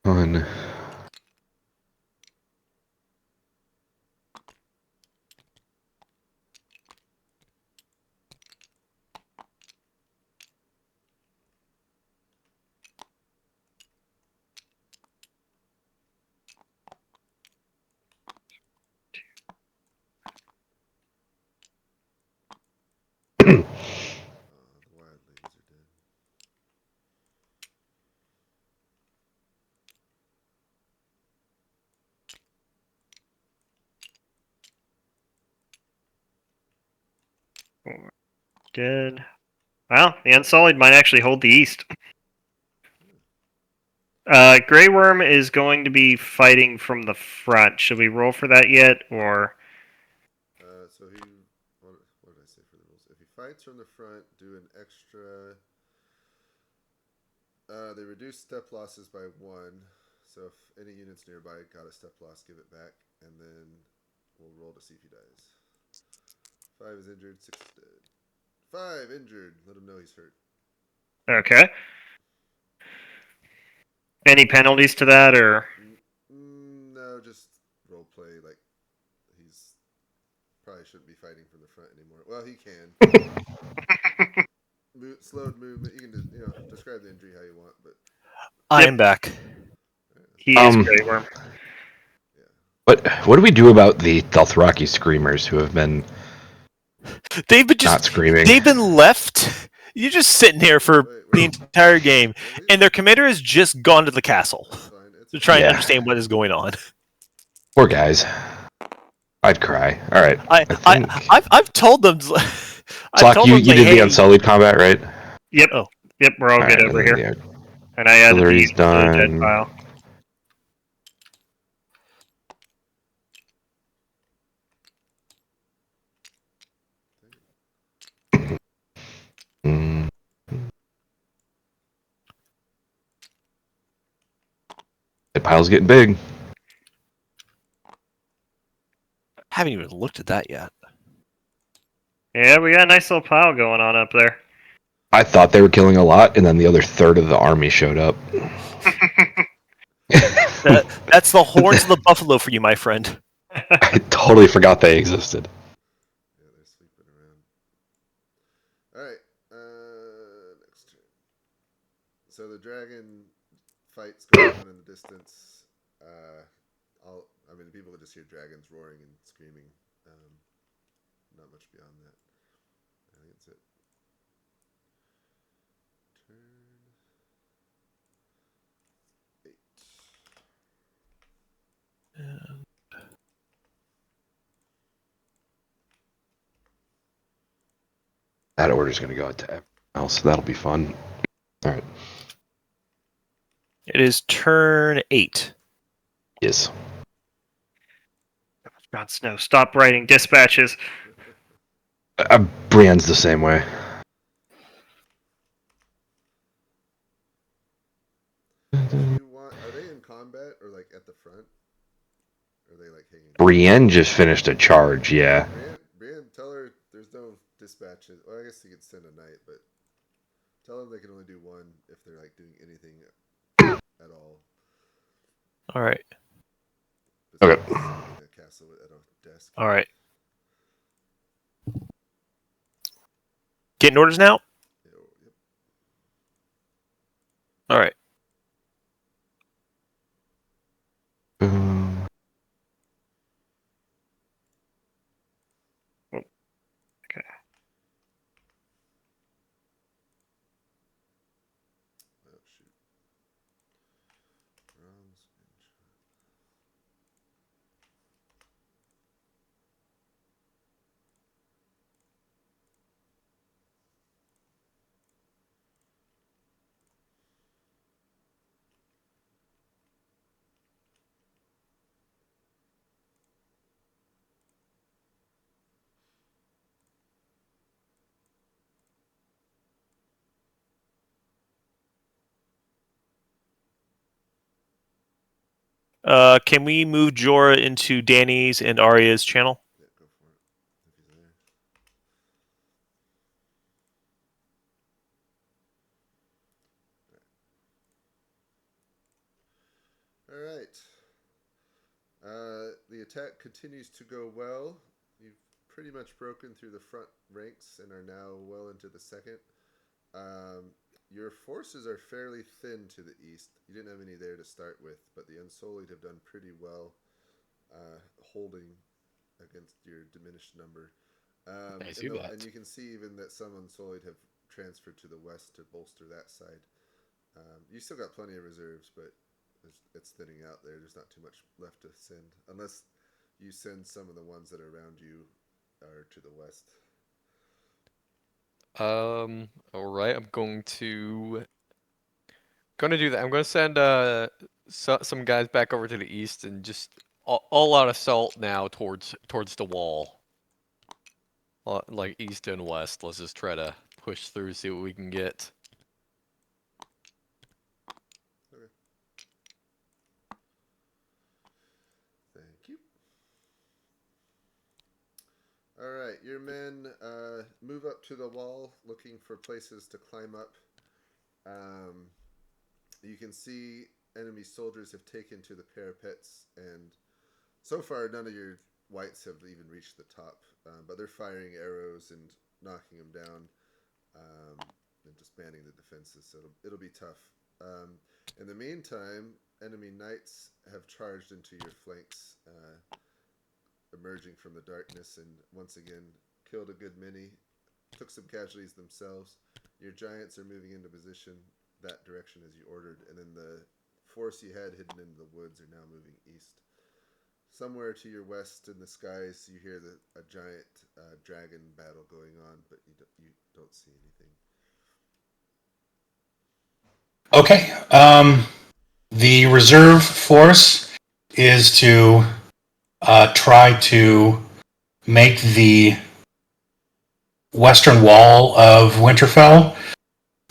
1, Good. Well, the Unsullied might actually hold the East. Grey Worm is going to be fighting from the front. Should we roll for that yet, or? So he, what did I say for the rules? If he fights from the front, do an extra. They reduce step losses by 1. So if any units nearby got a step loss, give it back, and then we'll roll to see if he dies. 5 is injured, 6 is dead. 5 injured. Let him know he's hurt. Okay. Any penalties to that, or? No, just role play. Like he's probably shouldn't be fighting from the front anymore. Well, he can. Slowed movement. You can describe the injury how you want, but I am back. He is Grey Worm. What do we do about the Dothraki screamers who have been They've been not screaming? They've been left. You're just sitting here for the entire game, and their commander has just gone to the castle to try and understand what is going on. Poor guys. I'd cry. All right. I've told them. Slock, you did the Unsullied combat, right? Yep. Yep. We're all good over here. And I added these to the dead pile. The pile's getting big. Haven't even looked at that yet. Yeah, we got a nice little pile going on up there. I thought they were killing a lot, and then the other third of the army showed up. That's the horns of the buffalo for you, my friend. I totally forgot they existed. Yeah, they're sleeping around. Alright, next turn. So the dragon fight's going on in the distance. People could just hear dragons roaring and screaming. Not much beyond that. I think that's it. Turn 8. That order's going to go out to everyone else, so that'll be fun. All right. It is turn 8. Yes. Jon Snow, stop writing dispatches. Brienne's the same way. Are they in combat or like at the front? Or are they like hanging? Brienne just finished a charge, yeah. Brienne, tell her there's no dispatches. Well, I guess you could send a knight, but tell them they can only do 1 if they're like doing anything at all. All right. Okay. In a castle at a desk. All right. Getting orders now? Yep. All right. Okay. Oh, shoot. Can we move Jorah into Danny's and Arya's channel? Yeah, go for it. If he's there. Alright. The attack continues to go well. You've pretty much broken through the front ranks and are now well into the second. Your forces are fairly thin to the east. You didn't have any there to start with, but the Unsullied have done pretty well holding against your diminished number. And you can see even that some Unsullied have transferred to the west to bolster that side. You still got plenty of reserves, but it's thinning out there. There's not too much left to send, unless you send some of the ones that are around you are to the west. All right. I'm going to do that. I'm going to send some guys back over to the east and just all out assault now towards the wall. Like east and west. Let's just try to push through, see what we can get. Thank you. All right, your men move up to the wall, looking for places to climb up. You can see enemy soldiers have taken to the parapets, and so far none of your whites have even reached the top, but they're firing arrows and knocking them down, and just manning the defenses, so it'll be tough. In the meantime, enemy knights have charged into your flanks, emerging from the darkness, and once again killed a good many, took some casualties themselves. Your giants are moving into position that direction as you ordered, and then the force you had hidden in the woods are now moving east. Somewhere to your west in the skies, you hear a giant dragon battle going on, but you don't see anything. Okay. The reserve force is to try to make the western wall of Winterfell.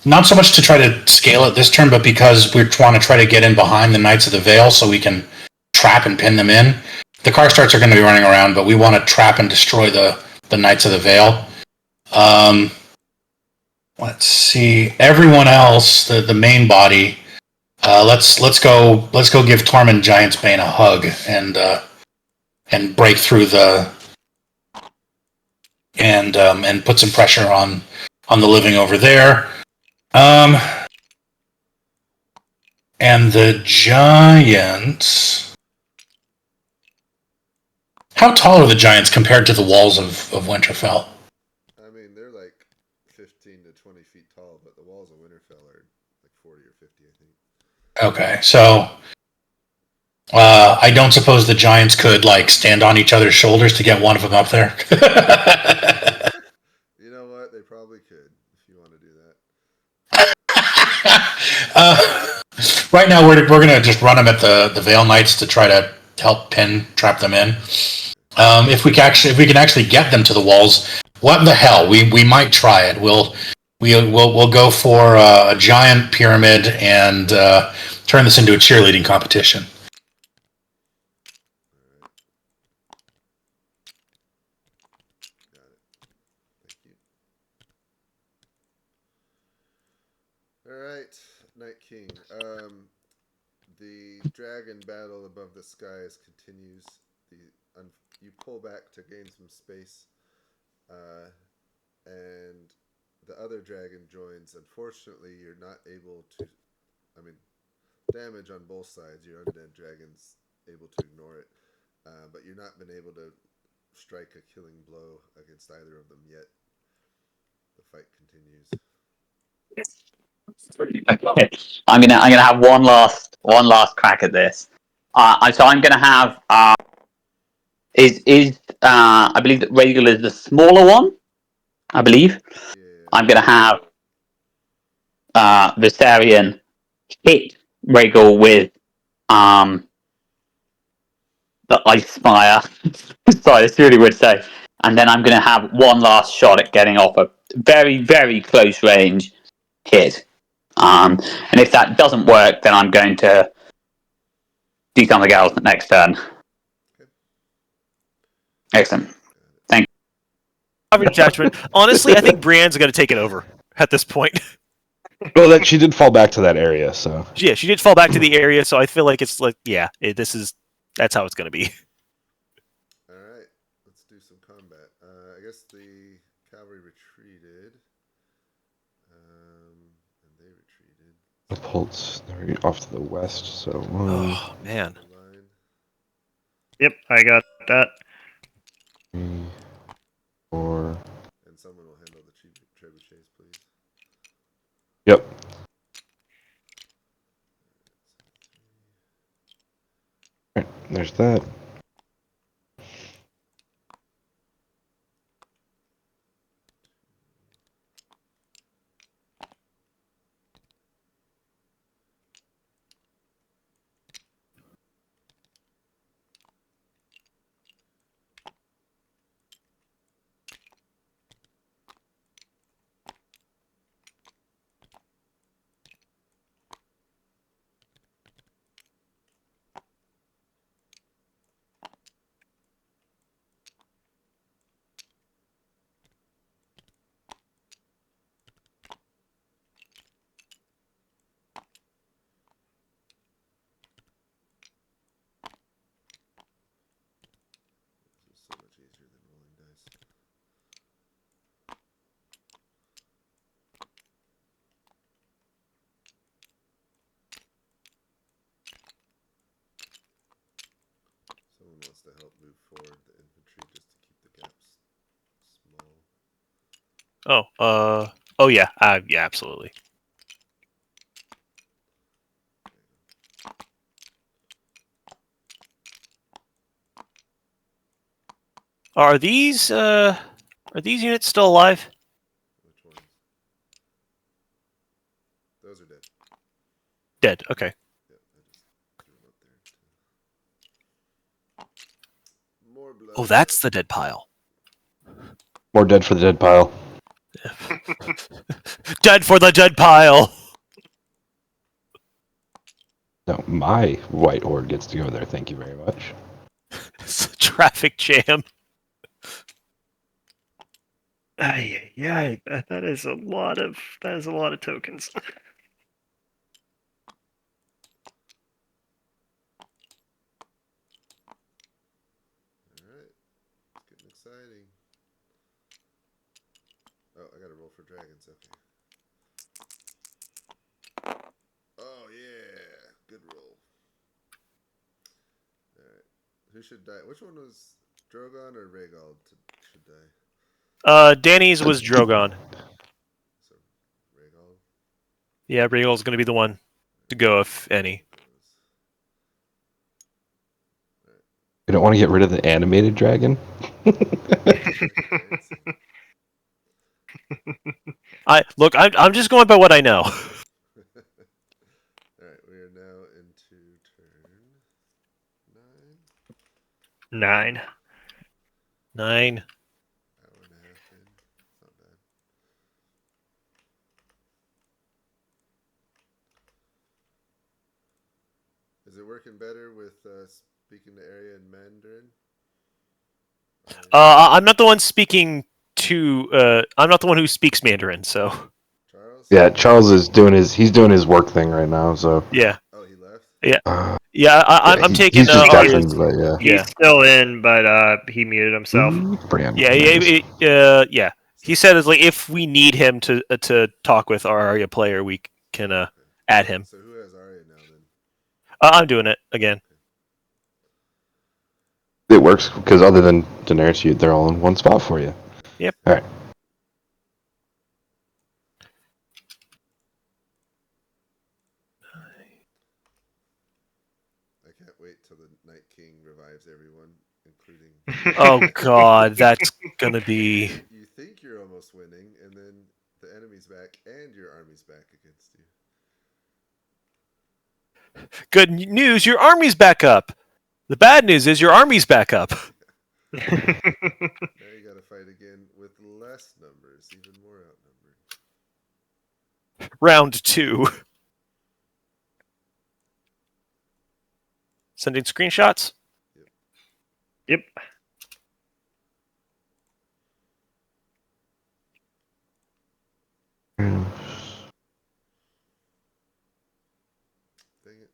Not so much to try to scale it this turn, but because we're trying to try to get in behind the Knights of the Vale so we can trap and pin them in. The Karstarks are going to be running around, but we want to trap and destroy the Knights of the Vale. Let's see. Everyone else, the main body. Let's go give Tormund Giantsbane a hug and break through and put some pressure on the living over there. And the giants. How tall are the giants compared to the walls of Winterfell? I mean, they're like 15 to 20 feet tall, but the walls of Winterfell are like 40 or 50, I think. Okay, so I don't suppose the giants could like stand on each other's shoulders to get one of them up there. You know what? They probably could if you want to do that. Right now, we're gonna just run them at the Vale Knights to try to help trap them in. If we can actually get them to the walls, what the hell? We might try it. We'll go for a giant pyramid and turn this into a cheerleading competition. Alright, Night King. The dragon battle above the skies continues. You pull back to gain some space, and the other dragon joins. Unfortunately, you're not able to. I mean, damage on both sides. Your undead dragon's able to ignore it, but you're not been able to strike a killing blow against either of them yet. The fight continues. Okay. I'm gonna have one last crack at this. So I'm gonna have I believe that Rhaegal is the smaller one. I believe. Yeah. I'm gonna have Viserion hit Rhaegal with the Ice Spire. Sorry, it's really weird to say. And then I'm gonna have one last shot at getting off a very, very close range hit. And if that doesn't work, then I'm going to do something else next turn. Okay. Excellent. Thank you. Average judgment. Honestly, I think Brienne's going to take it over at this point. Well, that she did fall back to that area, so Yeah, she did fall back to the area, so I feel like it's like, yeah, that's how it's going to be. All right, let's do some combat. I guess the cavalry retreated, and they retreated. the Pulse they're off to the west. So Oh man. Yep, I got that. 3, 4. And someone will handle the trebuchets, please. Yep. All right, there's that. to help move forward the infantry just to keep the gaps small. Oh yeah, yeah, absolutely. Are these units still alive? Which ones? Those are dead. Dead. Okay. Yep, I just threw them up there. More blood. Oh, that's the dead pile. More dead for the dead pile. Dead for the dead pile. No, my white horde gets to go there. Thank you very much. It's a traffic jam. Yeah, that is a lot of tokens. Alright. It's getting exciting. Oh, I gotta roll for dragons, okay. Oh yeah! Good roll. Alright. Who should die? Which one was Drogon or Rhaegal should die? Danny's was Drogon. So Rhaegal? Yeah, Rhaegal's going to be the one to go, if any. You don't want to get rid of the animated dragon? I'm just going by what I know. Alright, we are now into turn 9. 9. 9. Hour and a half in. Not bad. Is it working better with speaking the area in Mandarin? I'm not the one speaking to. I'm not the one who speaks Mandarin, so. Charles? Yeah, Charles is doing his work thing right now, so. Yeah. Oh, he left? Yeah. Uh, Yeah, I'm taking. He's just Arya's- checking, but yeah. Yeah. He's still in, but he muted himself. Bran. Yeah. Yeah. He said it's like if we need him to talk with our Arya player, we can add him. So who has Arya now then? I'm doing it again. It works because other than Daenerys, they're all in one spot for you. Yep. All right. I can't wait till the Night King revives everyone, including. Oh God, that's gonna be. You think you're almost winning, and then the enemy's back, and your army's back against you. Good news, your army's back up. The bad news is your army's back up. Now you gotta fight again with less numbers, even more outnumbered. Round 2. Sending screenshots. Yep. Dang it.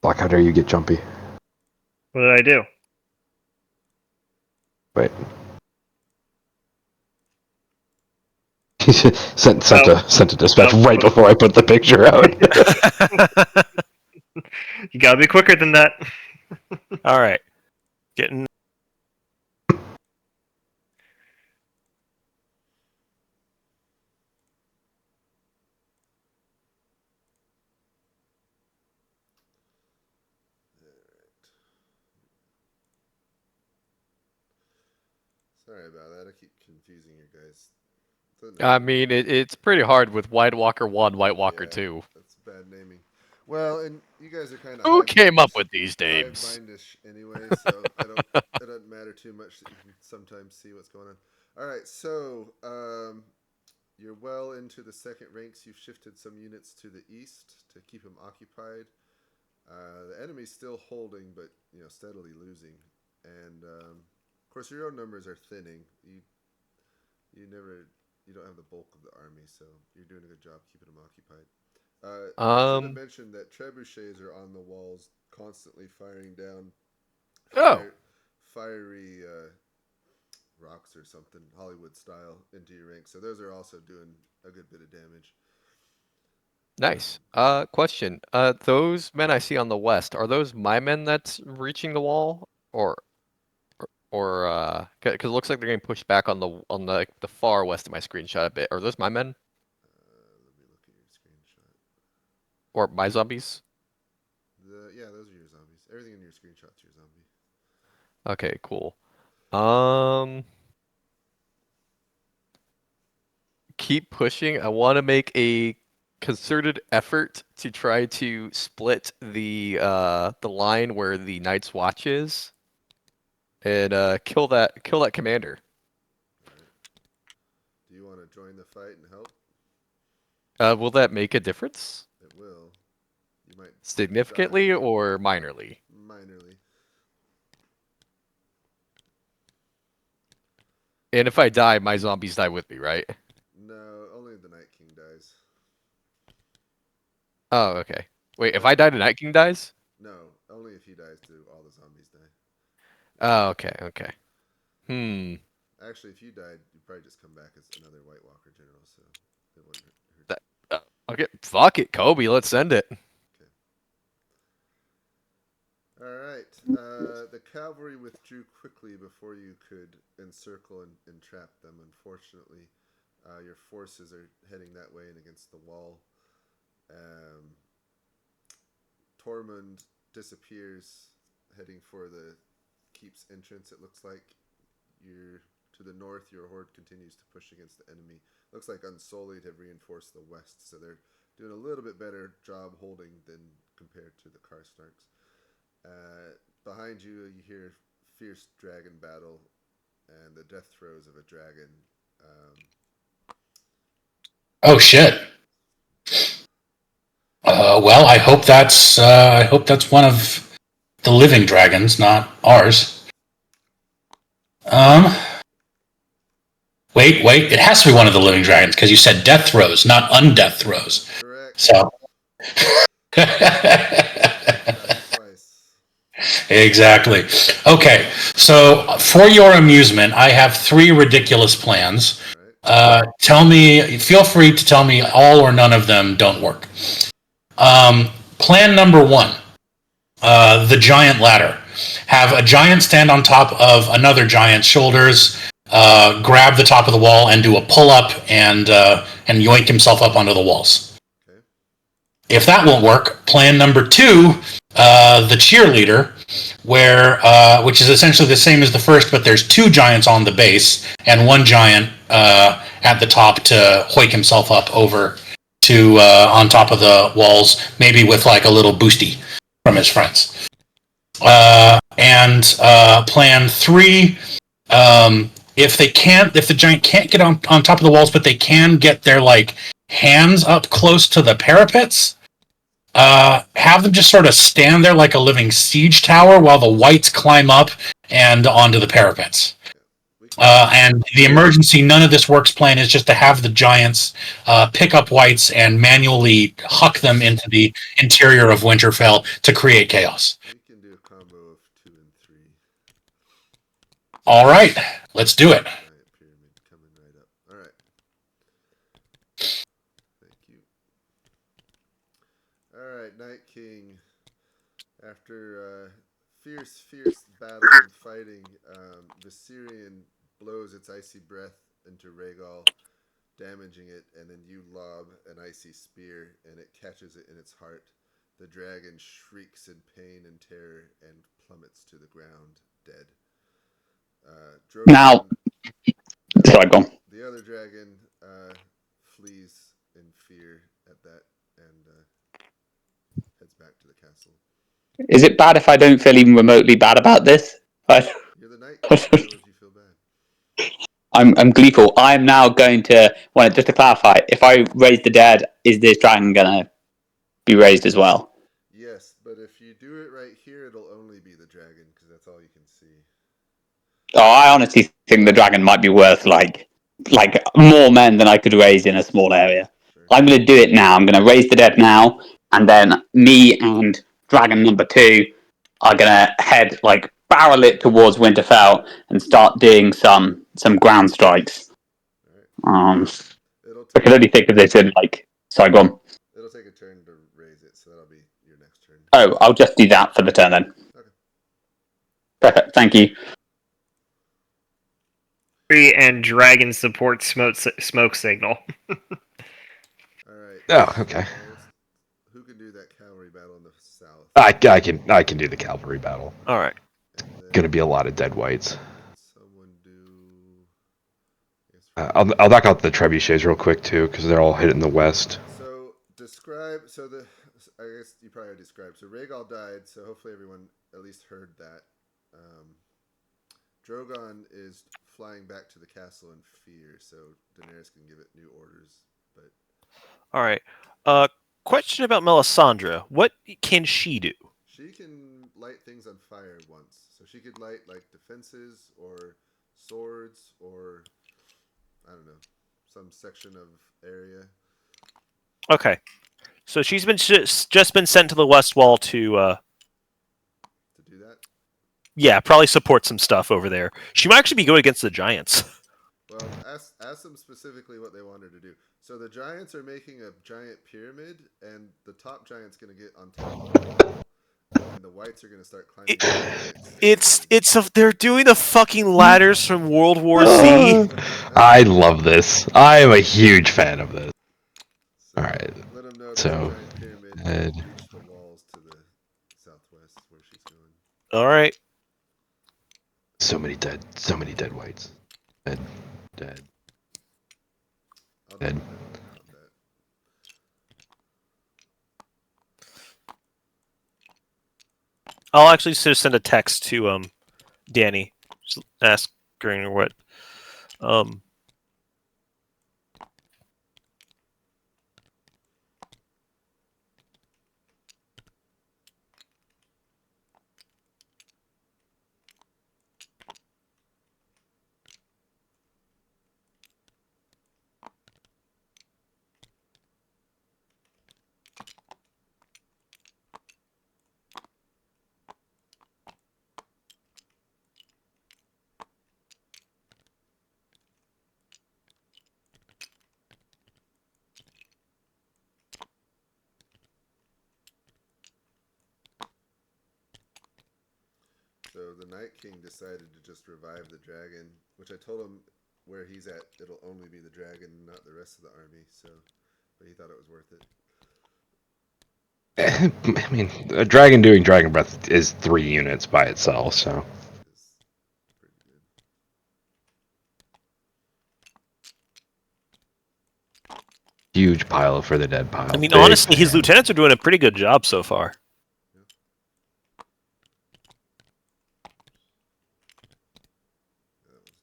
Block, how dare you get jumpy? What did I do? Wait. sent a dispatch right before I put the picture out. You gotta be quicker than that. All right. Getting. Sorry about that. I keep confusing you guys. I mean, it's pretty hard with White Walker 1, White Walker 2. That's bad naming. Well, and you guys are kind of. Who came up with these names? Hive-mindish anyway, so it doesn't matter too much that you can sometimes see what's going on. All right, so you're well into the second ranks. You've shifted some units to the east to keep them occupied. The enemy's still holding, but steadily losing. And of course, your own numbers are thinning. You don't have the bulk of the army, so you're doing a good job keeping them occupied. I should have mentioned that trebuchets are on the walls, constantly firing down fiery rocks or something, Hollywood style, into your ranks. So those are also doing a good bit of damage. Nice. Question. Those men I see on the west, are those my men that's reaching the wall, or because it looks like they're getting pushed back on the far west of my screenshot a bit. Are those my men Let me look at your screenshot. or my zombies? Yeah, those are your zombies. Everything in your screenshot's your zombie. Okay, cool. Keep pushing. I want to make a concerted effort to try to split the line where the Night's Watch is, and kill that commander. Right. Do you want to join the fight and help? Will that make a difference? It will. You might Significantly die. or minorly? Minorly. And if I die, my zombies die with me, right? No, only the Night King dies. Oh, okay. Wait, if I die, the Night King dies? No, only if he dies do all the zombies die. Oh, okay. Actually, if you died, you'd probably just come back as another White Walker general, so it wouldn't hurt. Okay, fuck it, Kobe. Let's send it. All right. The cavalry withdrew quickly before you could encircle and entrap them. Unfortunately, your forces are heading that way and against the wall. Tormund disappears, heading for the keep's entrance. It looks like you're to the north. Your horde continues to push against the enemy. Looks like Unsullied have reinforced the west, so they're doing a little bit better job holding than compared to the Karstarks. Behind you, you hear fierce dragon battle and the death throes of a dragon. Oh shit. Well, I hope that's one of the living dragons, not ours. Wait. It has to be one of the living dragons because you said death throes, not undeath throes. Correct. So. Exactly. Okay, so for your amusement, I have 3 ridiculous plans. Feel free to tell me all or none of them don't work. Plan number 1, the giant ladder. Have a giant stand on top of another giant's shoulders, grab the top of the wall and do a pull-up and yoink himself up onto the walls. Okay. If that won't work, plan number 2, the cheerleader, which is essentially the same as the first, but there's 2 giants on the base and 1 giant at the top to hoik himself up over to on top of the walls, maybe with like a little boosty from his friends. And plan 3, if the giant can't get on top of the walls, but they can get their like hands up close to the parapets, have them just sort of stand there like a living siege tower while the whites climb up and onto the parapets. And the emergency none of this works plan is just to have the giants pick up whites and manually huck them into the interior of Winterfell to create chaos. We can do a combo of 2 and 3. All right, let's do it. Giant pyramid coming right up. All right. Thank you. All right, Night King. After fierce battle and fighting, Viserion blows its icy breath into Rhaegal, damaging it, and then you lob an icy spear, and it catches it in its heart. The dragon shrieks in pain and terror and plummets to the ground, dead. Now, sorry, go on. The other dragon flees in fear at that and heads back to the castle. Is it bad if I don't feel even remotely bad about this? You're the Night King, so if you feel bad. I'm gleeful. I'm now going to, just to clarify, if I raise the dead, is this dragon going to be raised as well? Yes, but if you do it right here, it'll only be the dragon, because that's all you can see. Oh, I honestly think the dragon might be worth, like more men than I could raise in a small area. Sure. I'm going to do it now. I'm going to raise the dead now, and then me and dragon number 2 are going to head, barrel it towards Winterfell and start doing some ground strikes. Right. I can only think of this in, sorry, go on. It'll take a Oh, I'll just do that for the turn then. Okay. Perfect. Thank you. And dragon support smoke signal. All right. Oh, okay. Who can do that cavalry battle in the south? I can do the cavalry battle. All right. And then Gonna be a lot of dead whites. someone do. I'll knock out the trebuchets real quick too, because they're all hitting the west. So describe. So the. I guess you probably described. So Rhaegal died. So hopefully everyone at least heard that. Drogon is flying back to the castle in fear, so Daenerys can give it new orders. But All right. Question about Melisandre. What can she do? she can light things on fire once. So she could light like defenses or swords or I don't know, some section of area. Okay. So she's been just been sent to the West Wall to do that. Yeah, probably support some stuff over there. She might actually be good against the Giants. Well, ask them specifically what they want her to do. So the Giants are making a giant pyramid, and the top giant's going to get on top of the wall, and the whites are going to start climbing. They're doing the fucking ladders from World War Z. I love this. I am a huge fan of this. So all right. Let them know So, the giant pyramid will reach the walls to the southwest where she's going. All right. So many dead whites. Dead. I'll Dead. do that. I'll actually just send a text to Danny, just asking her what So the Night King decided to just revive the dragon, which I told him where he's at, it'll only be the dragon, not the rest of the army. So, but he thought it was worth it. I mean, a dragon doing dragon breath is 3 units by itself, so. It's pretty good. Huge pile for the dead pile. I mean, Big honestly, his fan. lieutenants are doing a pretty good job so far. That one's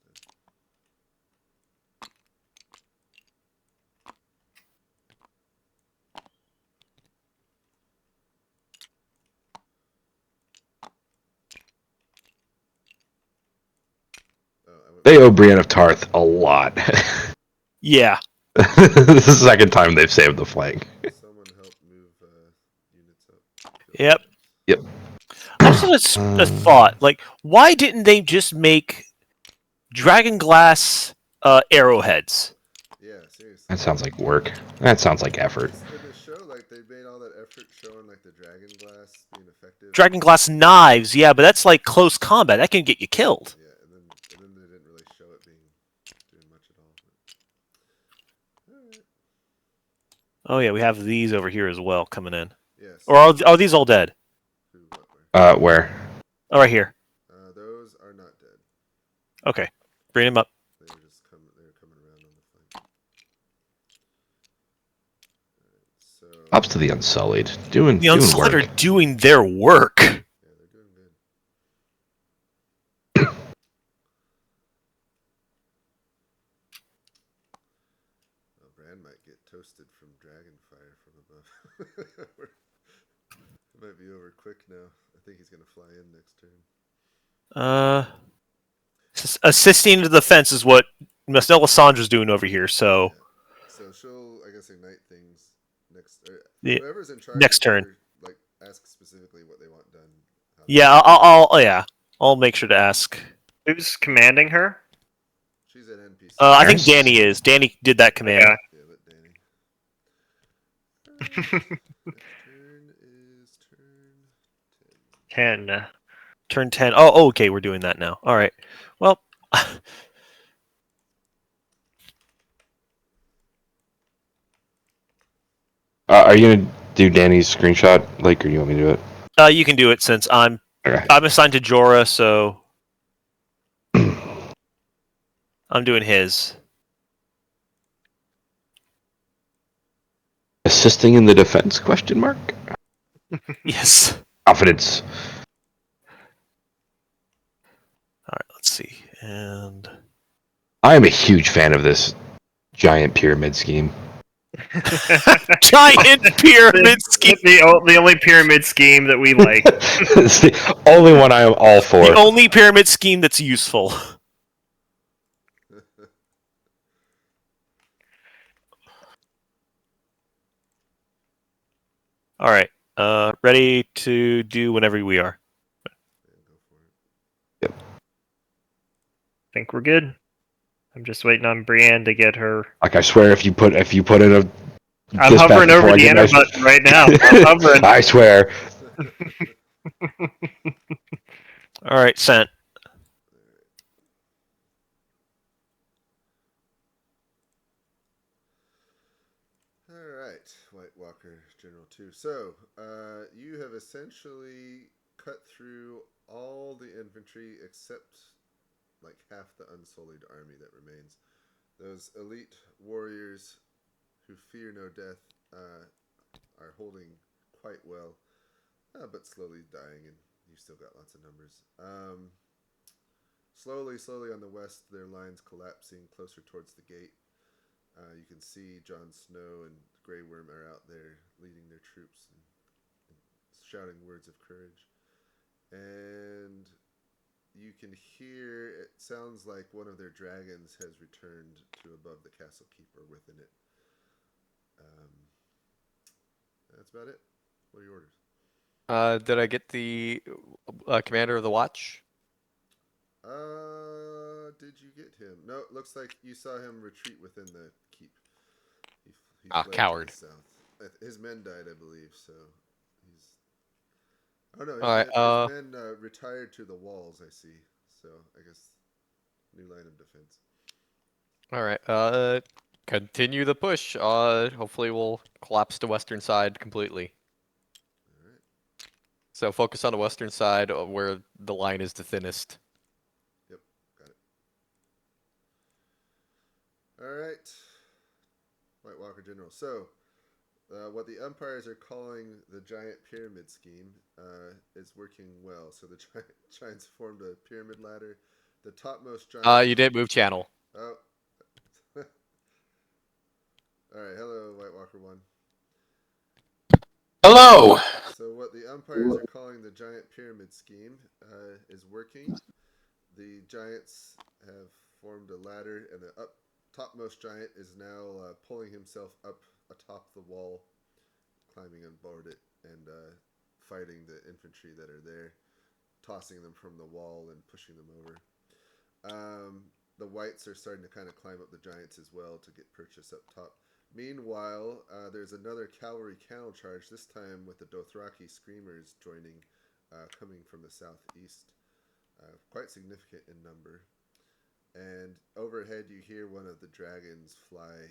dead. Oh, I went They owe Brienne of Tarth a lot. Yeah. This is the second time they've saved the flank. Someone help move units up. Yep. Yep. I just had a thought. Like, why didn't they just make dragon glass arrowheads? Yeah, seriously. That sounds like work. That sounds like effort. In the show, like they made all that effort showing like the dragon glass being effective. Dragon glass knives, yeah, but that's like close combat. That can get you killed. Yeah, and then they didn't really show it being doing much at all. But... All right. Oh yeah, we have these over here as well coming in. Yes. Or are these all dead? Who, what, where? Where? Oh, right here. Those are not dead. Okay, bring them up. They were just coming. They were coming around on the flank. All right, so Ups to the Unsullied. Doing The Unsullied work. are doing their work. yeah, they're doing good. Well, Bran might get toasted from dragon fire from above. It might be over quick now. I think he's gonna fly in next turn. Assisting to the defense is what Melisandre's doing over here. So Yeah. So she'll, I guess, ignite things next. Yeah, Whoever's in charge next of turn. her, like, ask specifically what they want done. how they- yeah, I'll make sure to ask. Who's commanding her? She's at NPC. I think Danny is. Danny did that command. Yeah. Yeah, let Danny. Next turn is turn. 10. Turn 10. Oh, okay, we're doing that now. All right. Well, Are you gonna do Danny's screenshot, or you want me to do it? you can do it since I'm Okay. assigned to Jorah, so I'm doing his. Assisting in the defense? Question mark. Yes. Confidence. All right. Let's see. And I am a huge fan of this giant pyramid scheme. giant pyramid scheme. The only pyramid scheme that we like. It's the only one I am all for. The only pyramid scheme that's useful. All right. Ready to do whenever we are. Yep. Think we're good. I'm just waiting on Brienne to get her. Like, I swear, if you put in a. I'm hovering over the enter button right now. I'm hovering. I swear. All right, sent. Alright, White Walker General 2. So, you have essentially cut through all the infantry except like half the unsullied army that remains. Those elite warriors who fear no death are holding quite well, but slowly dying, and you've still got lots of numbers. Slowly on the west, their lines collapsing closer towards the gate. You can see Jon Snow and Grey Worm are out there leading their troops and shouting words of courage. And you can hear, it sounds like one of their dragons has returned to above the castle keeper within it. That's about it. What are your orders? Did I get the commander of the watch? Did you get him? No, it looks like you saw him retreat within the keep. He fled coward. to the south. His men died, I believe, so he's... Oh no, his men retired to the walls, I see. So, I guess, new line of defense. Alright, continue the push. Hopefully we'll collapse the western side completely. Alright. So focus on the western side where the line is the thinnest. Yep, got it. Alright. White Walker General. So, what the umpires are calling the giant pyramid scheme is working well. So the giants formed a pyramid ladder. The topmost giant... You did move channel. Oh. Alright, hello, White Walker 1. Hello. So what the umpires are calling the giant pyramid scheme is working. The giants have formed a ladder, and the topmost giant is now pulling himself up atop the wall, climbing on board it, and fighting the infantry that are there, tossing them from the wall and pushing them over. The whites are starting to kind of climb up the giants as well to get purchase up top. Meanwhile, there's another cavalry cattle charge, this time with the Dothraki Screamers joining, coming from the southeast. Quite significant in number. And overhead you hear one of the dragons fly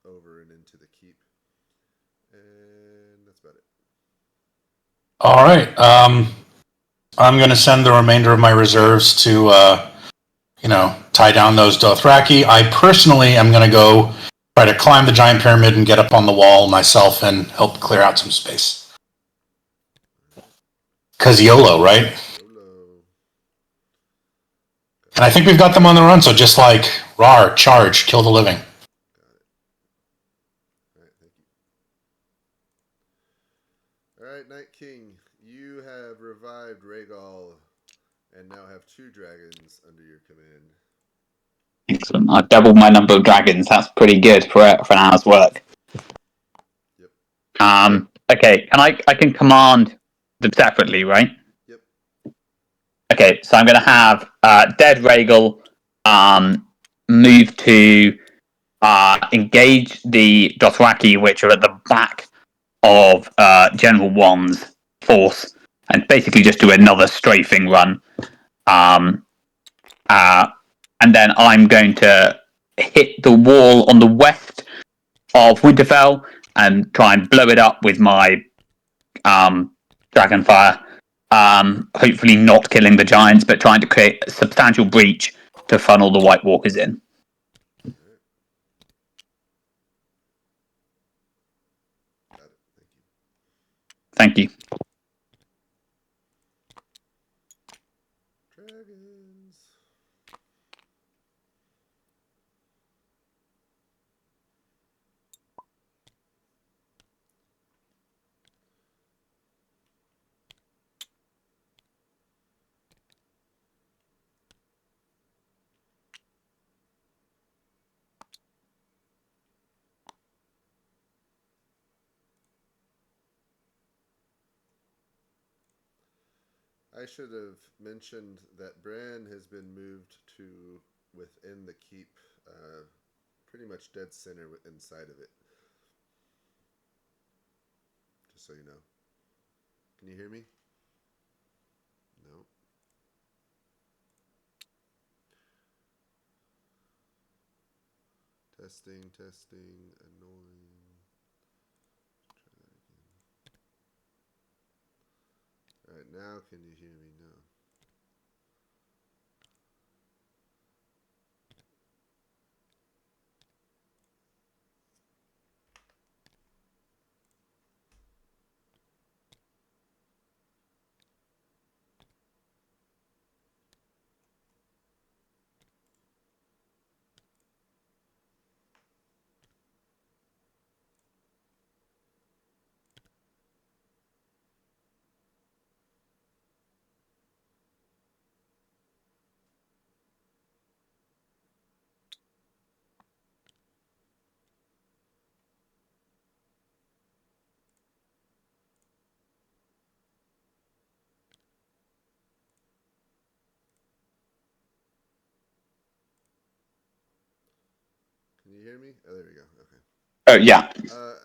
over and into the keep. And that's about it. All right. I'm going to send the remainder of my reserves to, tie down those Dothraki. I personally am going to go try to climb the giant pyramid and get up on the wall myself and help clear out some space. 'Cause YOLO, right? And I think we've got them on the run, so just like, rawr, charge, kill the living. Got it. Alright, thank you. Alright, Night King, you have revived Rhaegal and now have 2 dragons under your command. Excellent. I've doubled my number of dragons. That's pretty good for an hour's work. Yep. Okay, I can command them separately, right? Yep. Okay, so I'm going to have Dead Rhaegal move to engage the Dothraki, which are at the back of General Wan's force, and basically just do another strafing run. And then I'm going to hit the wall on the west of Winterfell and try and blow it up with my Dragonfire. Hopefully not killing the giants, but trying to create a substantial breach to funnel the White Walkers in. Got it. Thank you. Dragons. I should have mentioned that Bran has been moved to within the keep, pretty much dead center inside of it. Just so you know. Can you hear me? No. Testing, annoying. Try that again. Alright, now can you hear me? No. Can you hear me? Oh, there we go. Okay. Oh, yeah.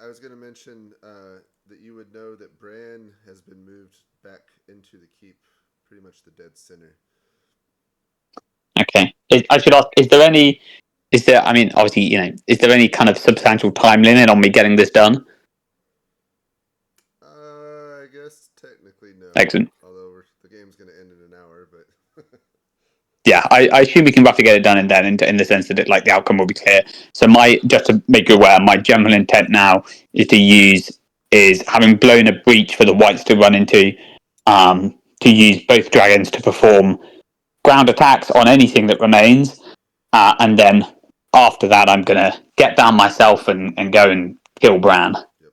I was going to mention that you would know that Bran has been moved back into the keep, pretty much the dead center. Okay. I should ask, is there, I mean, obviously, is there any kind of substantial time limit on me getting this done? I guess technically no. Excellent. Although the game's going to end in an hour, but... Yeah, I assume we can roughly get it done in the sense that the outcome will be clear. So just to make you aware, my general intent now is having blown a breach for the whites to run into, to use both dragons to perform ground attacks on anything that remains, and then after that I'm gonna get down myself and go and kill Bran. Yep.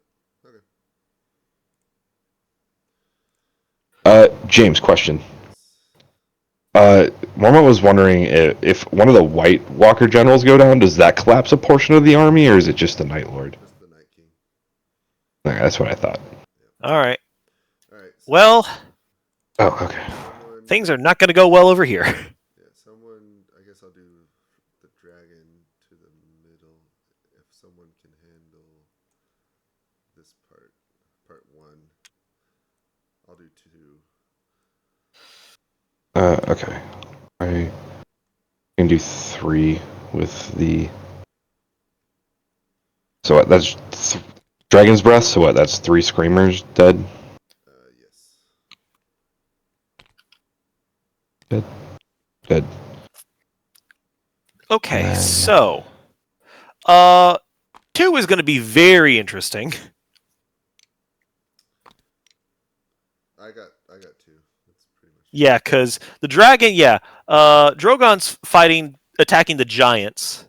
Okay. James, question. Mormont was wondering if one of the White Walker generals go down, does that collapse a portion of the army, or is it just the Night Lord? Just the Night King. Okay, that's what I thought. All right. All right. So Well, Oh, okay. things are not going to go well over here. Yeah, I guess I'll do the dragon to the middle, if someone can handle this part 1. I'll do 2. Okay. I can do 3 with the... So what, that's Dragon's Breath, so what, that's 3 Screamers dead? Yes. Good. Okay, so 2 is going to be very interesting. I got 2. That's pretty much. Yeah, because the dragon, Drogon's attacking the giants.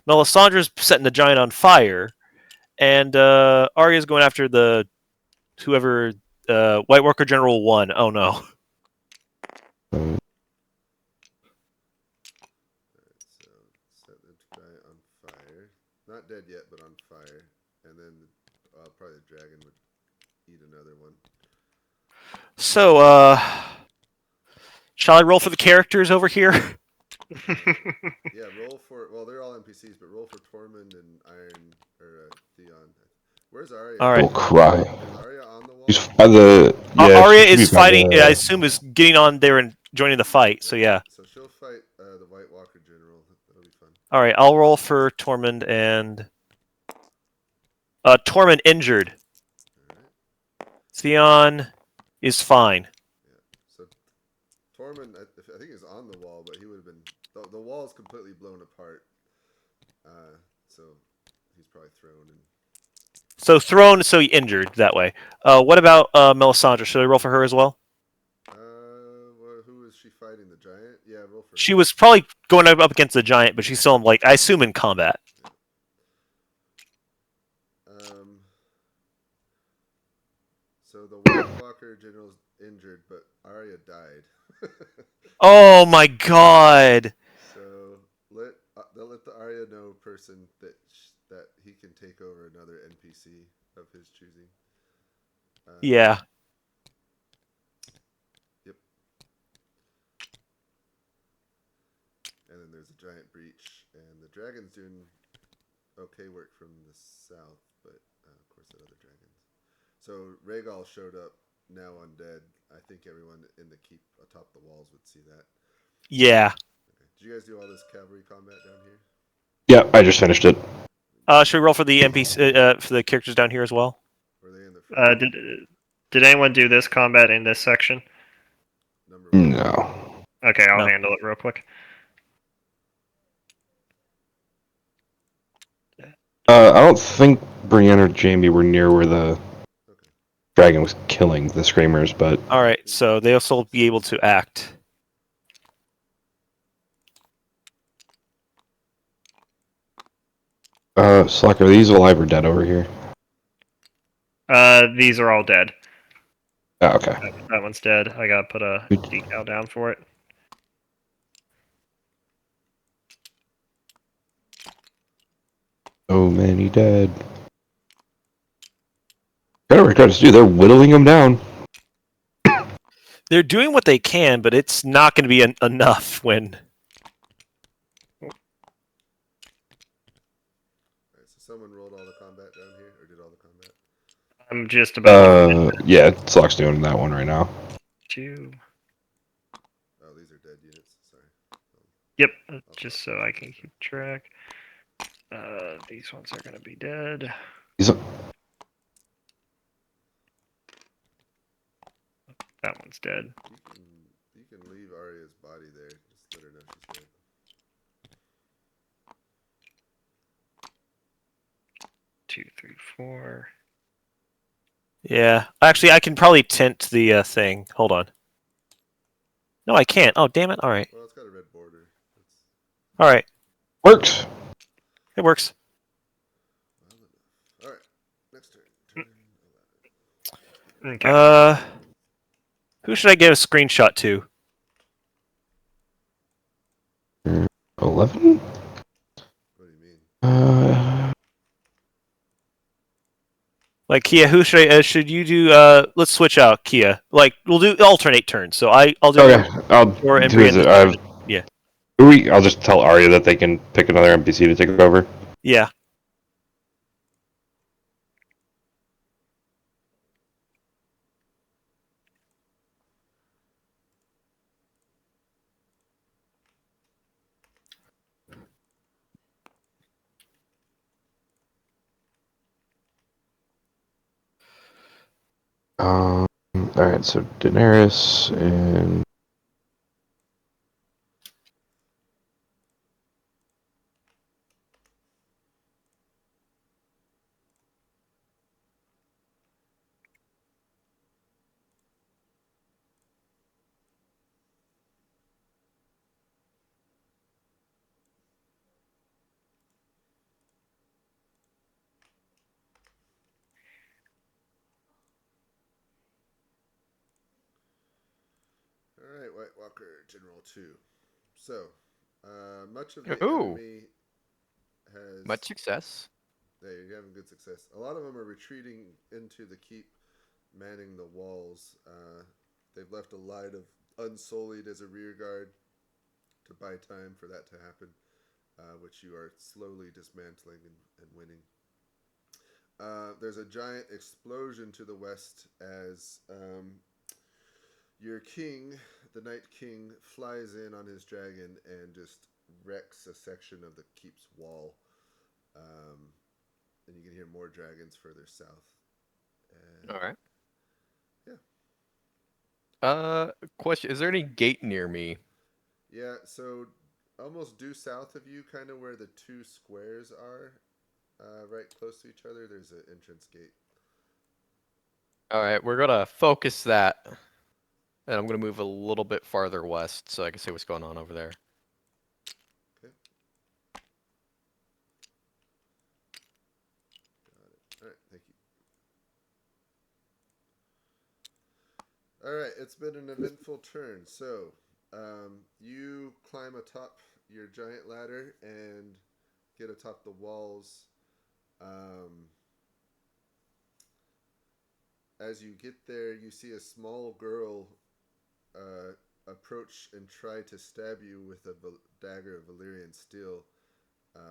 Melisandre's setting the giant on fire, and Arya's going after whoever White Walker General 1. Oh no. Alright, so set the giant on fire. Not dead yet, but on fire. And then probably the dragon would eat another one. So, shall I roll for the characters over here? Yeah, roll for... Well, they're all NPCs, but roll for Tormund and Theon. Where's Arya? All right. Will cry. Is Arya on the wall? She's by the. Yeah, Arya she should is be by fighting. the- I assume is getting on there and joining the fight. So yeah. So she'll fight the White Walker General. That'll be fun. All right. I'll roll for Tormund and Tormund injured. All right. Theon is fine. Yeah. So Tormund, I think he's on the wall, but he would have been. The wall is completely blown apart. So he's probably thrown and. So thrown, so he injured that way. What about Melisandre? Should I roll for her as well? Well, who is she fighting? The giant? Yeah, roll for She her. was probably going up against the giant, but she's still like I assume in combat. So the White Walker General's injured, but Arya died. Oh my god! So they'll let the Arya know person that he can take over another NPC of his choosing. Yeah. Yep. And then there's a giant breach, and the dragon's doing okay work from the south, but of course that other dragons. So Rhaegal showed up, now undead. I think everyone in the keep atop the walls would see that. Yeah. Okay. Did you guys do all this cavalry combat down here? Yeah, I just finished it. Should we roll for the NPC for the characters down here as well? Were they in the front? Did anyone do this combat in this section? Number one. No. Okay, I'll No. handle it real quick. I don't think Brienne or Jamie were near where the Okay. dragon was killing the screamers, but All right. So they'll still be able to act. Slack, are these alive or dead over here? These are all dead. Oh, okay. That one's dead. I gotta put a decal down for it. So many dead. Gotta regrets, dude. They're whittling them down. They're doing what they can, but it's not going to be enough when. Alright, so someone rolled all the combat down here, or did all the combat? I'm just about Yeah, Slack's doing that one right now. to. Oh, these are dead units. Sorry. Yep, just so I can keep track. These ones are gonna be dead. That one's dead. You can leave Arya's body there. Just let her know she's dead. Two, three, four. Yeah. Actually, I can probably tint the thing. Hold on. No, I can't. Oh, damn it. All right. Well, it's got a red border. All right. Works. It works. Well enough. All right. Next turn. Turn 11. Okay. Who should I give a screenshot to? 11? What do you mean? Like Kia, who should I? Should you do? Let's switch out Kia. Like we'll do alternate turns. So I'll do. Okay, I'll Or and do Brienne it. does yeah. I'll just tell Arya that they can pick another NPC to take over. Yeah. Alright, so Daenerys and All right, White Walker General 2. So, much of the Ooh. enemy has Much success. Yeah, you're having good success. A lot of them are retreating into the keep, manning the walls. They've left a line of Unsullied as a rear guard to buy time for that to happen, which you are slowly dismantling and winning. there's a giant explosion to the west as your king, the Night King, flies in on his dragon and just wrecks a section of the keep's wall. And you can hear more dragons further south. And All right. yeah. Question: is there any gate near me? Yeah, so almost due south of you, kind of where the two squares are, right close to each other, there's an entrance gate. All right, we're gonna focus that, and I'm gonna move a little bit farther west so I can see what's going on over there. Okay. Got it. All right, thank you. All right, it's been an eventful turn. So, you climb atop your giant ladder and get atop the walls. As you get there, you see a small girl approach and try to stab you with a dagger of Valyrian steel,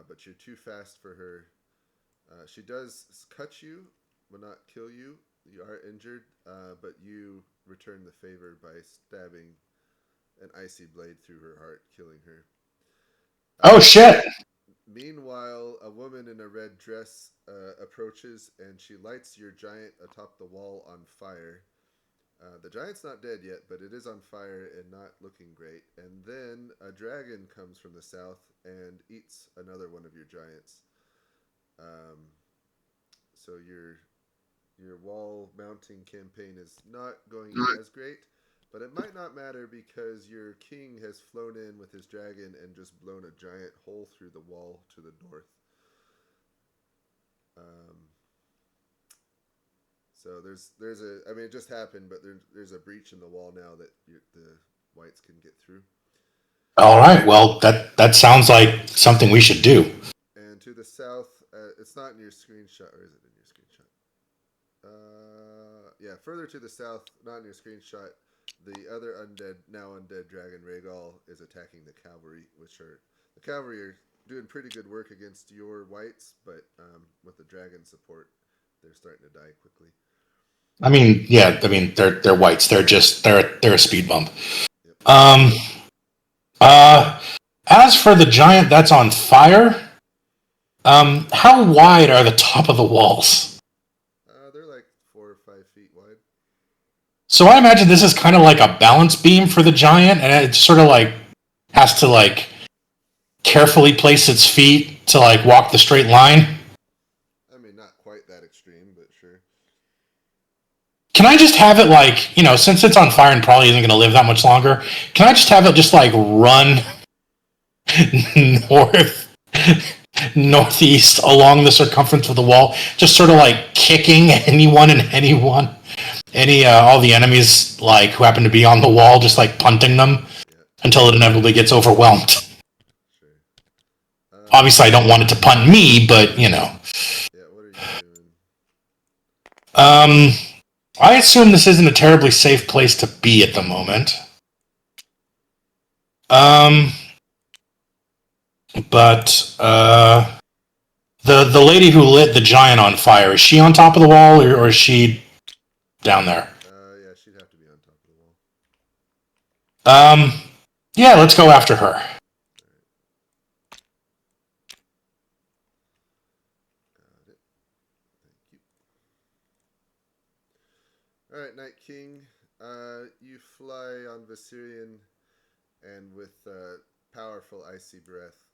but you're too fast for her. She does cut you, but not kill you. You are injured, but you return the favor by stabbing an icy blade through her heart, killing her. Oh shit! Meanwhile, a woman in a red dress approaches and she lights your giant atop the wall on fire. The giant's not dead yet, but it is on fire and not looking great. And then a dragon comes from the south and eats another one of your giants. So your wall mounting campaign is not going as great, but it might not matter because your king has flown in with his dragon and just blown a giant hole through the wall to the north. So there's a, I mean, it just happened, but there's a breach in the wall now that the whites can get through. All right. Well, that sounds like something we should do. And to the south, it's not in your screenshot, or is it in your screenshot? Yeah, further to the south, not in your screenshot, the other now undead dragon Rhaegal is attacking the cavalry, the cavalry are doing pretty good work against your whites, but with the dragon support, they're starting to die quickly. I mean, yeah. I mean, they're whites. They're a speed bump. Yep. As for the giant that's on fire, how wide are the top of the walls? They're like 4 or 5 feet wide. So I imagine this is kind of like a balance beam for the giant, and it sort of like has to like carefully place its feet to like walk the straight line. I mean, not quite that extreme, but sure. Can I just have it like, since it's on fire and probably isn't going to live that much longer, can I just have it just like run northeast along the circumference of the wall, just sort of like kicking anyone and all the enemies like who happen to be on the wall, just like punting them until it inevitably gets overwhelmed. Sure. Obviously, I don't want it to punt me, but Yeah, what are you doing? I assume this isn't a terribly safe place to be at the moment. But the lady who lit the giant on fire, is she on top of the wall or is she down there? Yeah, she'd have to be on top of the wall. Yeah, let's go after her. Got it. Thank you. All right, Night King. You fly on Viserion, and with powerful icy breath,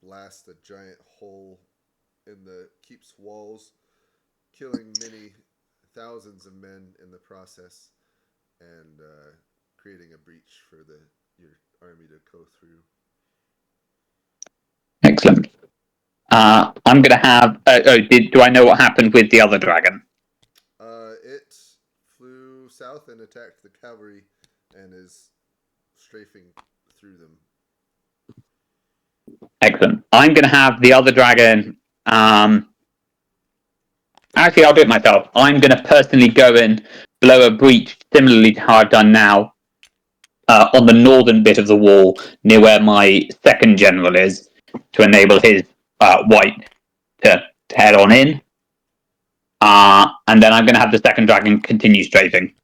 blast a giant hole in the keep's walls, killing many thousands of men in the process, and creating a breach for your army to go through. Excellent. I'm going to have... do I know what happened with the other dragon? It flew south and attacked the cavalry and is strafing through them. Excellent. I'm going to have the other dragon... Actually, I'll do it myself. I'm going to personally go and blow a breach, similarly to how I've done now, on the northern bit of the wall, near where my second general is, to enable his white to head on in. And then I'm going to have the second dragon continue strafing.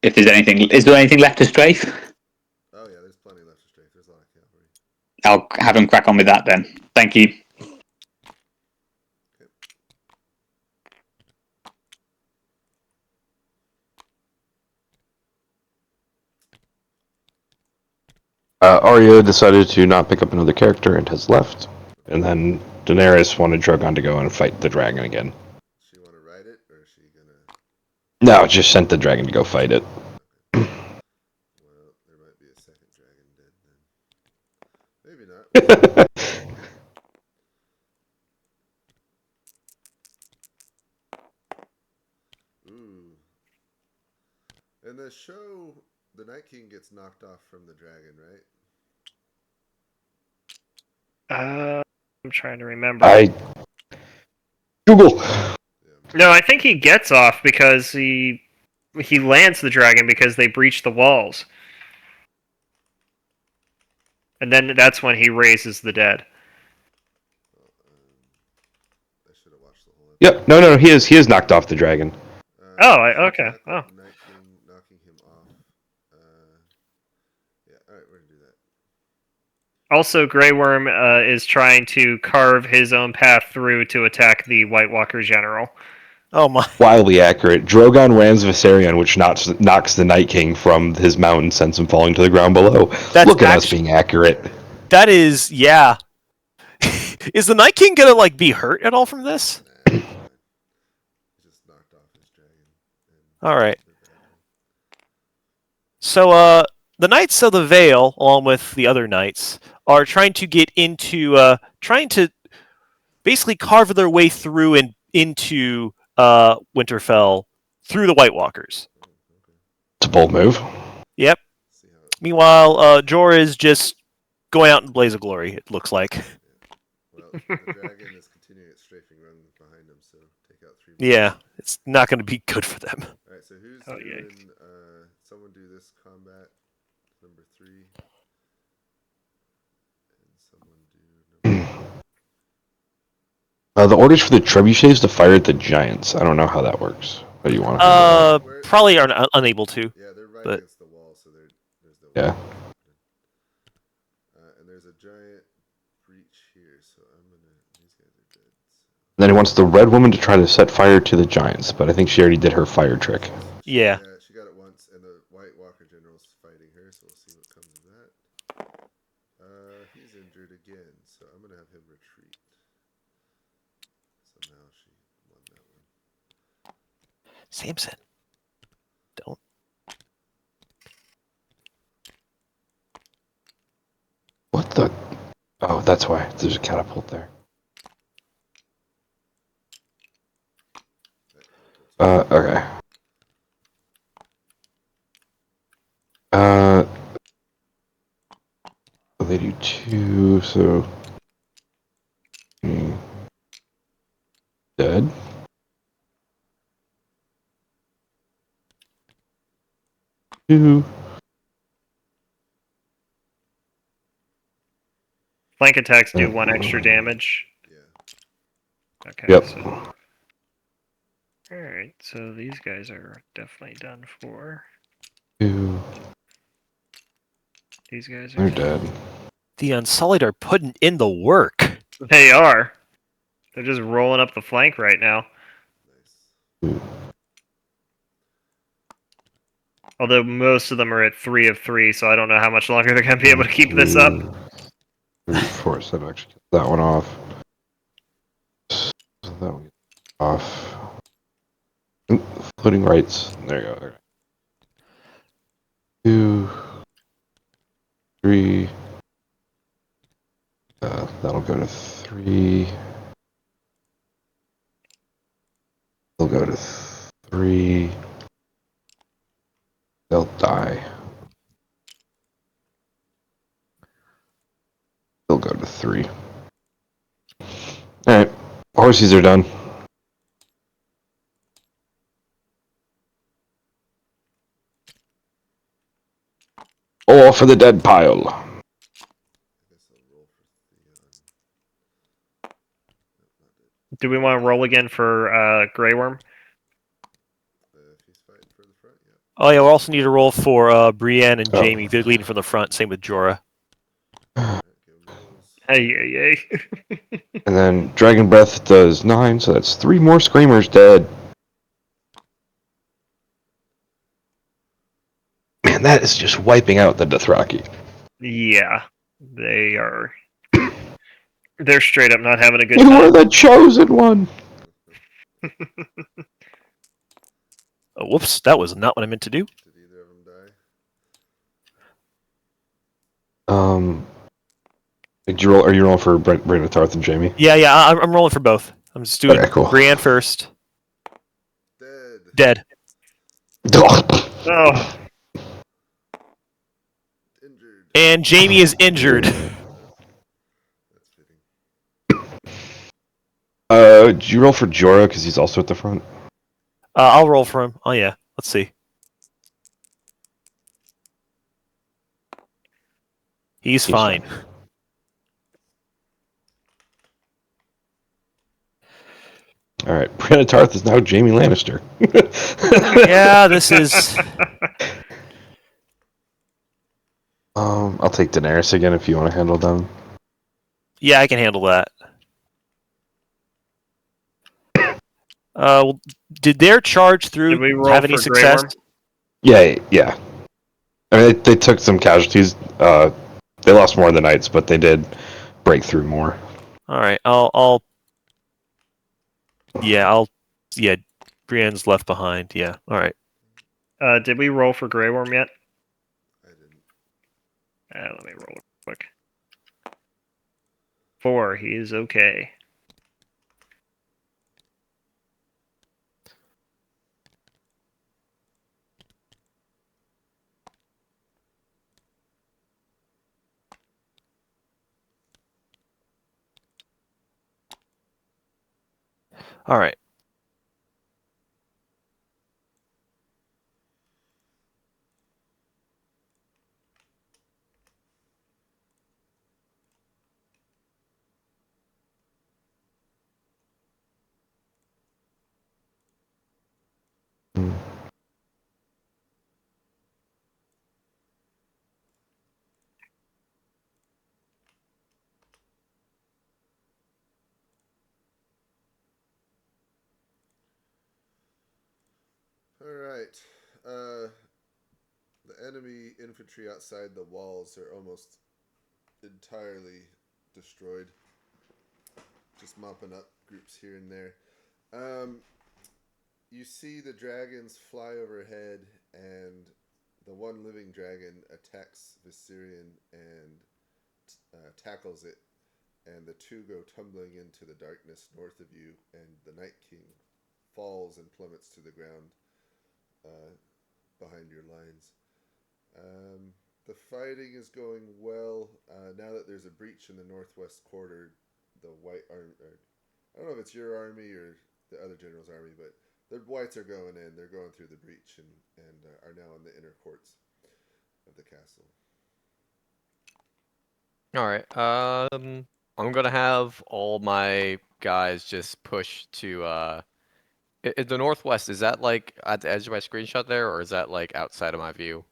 If there's anything, is there anything left to strafe? Oh yeah, there's plenty left to strafe. There's a lot of cavalry. I'll have him crack on with that then. Thank you. Arya decided to not pick up another character and has left. And then Daenerys wanted Drogon to go and fight the dragon again. She want to ride it, or is she gonna? No, just sent the dragon to go fight it. Well, there might be a second dragon dead then. Maybe not. Ooh. In the show, the Night King gets knocked off from the dragon, right? I'm trying to remember. Google. No, I think he gets off because he lands the dragon because they breach the walls. And then that's when he raises the dead. Well, I should have watched the whole episode. Yep. No. He is knocked off the dragon. Okay. Oh. Night King knocking him off. Yeah, alright, we're gonna do that. Also, Grey Worm is trying to carve his own path through to attack the White Walker general. Oh my! Wildly accurate. Drogon rams Viserion, which knocks the Night King from his mountain, sends him falling to the ground below. Look at us being accurate. That is, yeah. Is the Night King gonna be hurt at all from this? Nah, it's fine. He just knocked off his dragon. All right. So, the Knights of the Vale, along with the other knights, are trying to get into, trying to basically carve their way through and into Winterfell through the White Walkers. It's a bold move. Yep. See how Meanwhile, Jorah is just going out in blaze of glory. It looks like. well, the dragon is continuing its strafing run behind him, so take out 3 more. Yeah, it's not going to be good for them. Alright, so who's Oh, yeah. doing someone do this combat number 3. And someone do number The orders for the trebuchets to fire at the giants. I don't know how that works. What do you want? Probably are unable to. Yeah, they're right But- against the wall, so there's no Yeah. way. And there's a giant breach here, so I'm gonna. These guys are dead. So. Then he wants the red woman to try to set fire to the giants, but I think she already did her fire trick. Yeah. She got it once, and the White Walker General's fighting her, so we'll see what comes of that. He's injured again, so I'm gonna have him retreat. Somehow she won that one. Samson. Don't. What the? Oh, that's why. There's a catapult there. Okay. They do 2, so... Dead. Two. Flank attacks do 1 extra damage. Yeah. Okay. Yep. So... Alright, so these guys are definitely done for. 2. These guys are They're dead. The Unsullied are putting in the work. They are. They're just rolling up the flank right now. Nice. Although most of them are at 3 of 3, so I don't know how much longer they're going to be able to keep this up. 3, 4, 7, actually. That one off. That one off. Floating rights. There you go. Okay. 2, 3. That'll go to 3. They'll go to 3. They'll die. They'll go to 3. Alright. Horsies are done. All for the dead pile. I guess I'll roll for Theon. Nope, not dead. Do we want to roll again for Grey Worm? If he's fighting for the front, yeah. Oh yeah, we also need to roll for Brienne and Oh. Jamie. They're leading from the front. Same with Jorah. Alright, give him rolls. Hey. And then Dragon Breath does 9, so that's 3 more Screamers dead. Man, that is just wiping out the Dothraki. Yeah, they are. They're straight up not having a good You time. are the chosen one! Oh, whoops, that was not what I meant to do. Did either of them die? Did you roll? Are you rolling for Brandon Tarth and Jamie? Yeah, I'm rolling for both. I'm just doing Okay, cool. Brienne first. Dead. Dead. Oh, Injured. And Jamie is injured. That's fitting. Did you roll for Jorah because he's also at the front? I'll roll for him. Oh yeah, let's see. He's fine. All right, Brandon Tarth is now Jamie Lannister. Yeah, this is. I'll take Daenerys again if you want to handle them. Yeah, I can handle that. Well, did their charge through Did we roll have any for Grey success? Worm? Yeah. I mean, they took some casualties. They lost more of the knights, but they did break through more. All right, yeah. Brienne's left behind. Yeah. All right. Did we roll for Grey Worm yet? I didn't. Let me roll it quick. 4. He is okay. All right. Alright. The enemy infantry outside the walls are almost entirely destroyed. Just mopping up groups here and there. You see the dragons fly overhead, and the one living dragon attacks Viserion and tackles it, and the two go tumbling into the darkness north of you, and the Night King falls and plummets to the ground behind your lines. The fighting is going well. Now that there's a breach in the northwest quarter, the White Army, I don't know if it's your army or the other general's army, but the Whites are going in. They're going through the breach and are now in the inner courts of the castle. All right. I'm gonna have all my guys just push to the northwest. Is that like at the edge of my screenshot there, or is that like outside of my view?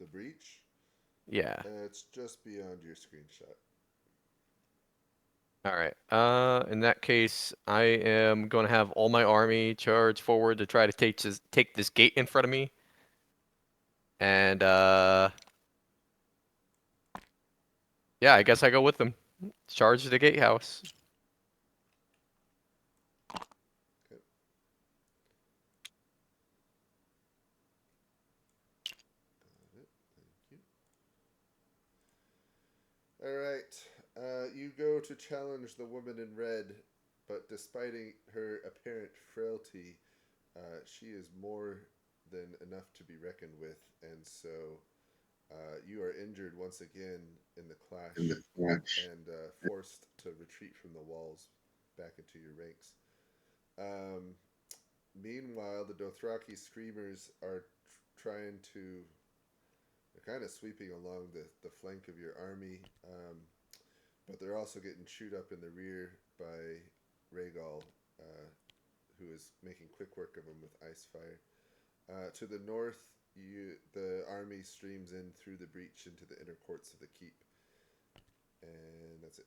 The breach? Yeah. It's just beyond your screenshot. All right. In that case, I am going to have all my army charge forward to try to take this gate in front of me. And yeah, I guess I go with them. Charge the gatehouse. Alright, you go to challenge the woman in red, but despite her apparent frailty, she is more than enough to be reckoned with, and so you are injured once again in the clash and forced to retreat from the walls back into your ranks. Meanwhile, the Dothraki Screamers are trying to. They're kind of sweeping along the flank of your army, but they're also getting chewed up in the rear by Rhaegal, who is making quick work of him with ice fire. To the north, the army streams in through the breach into the inner courts of the keep, and that's it.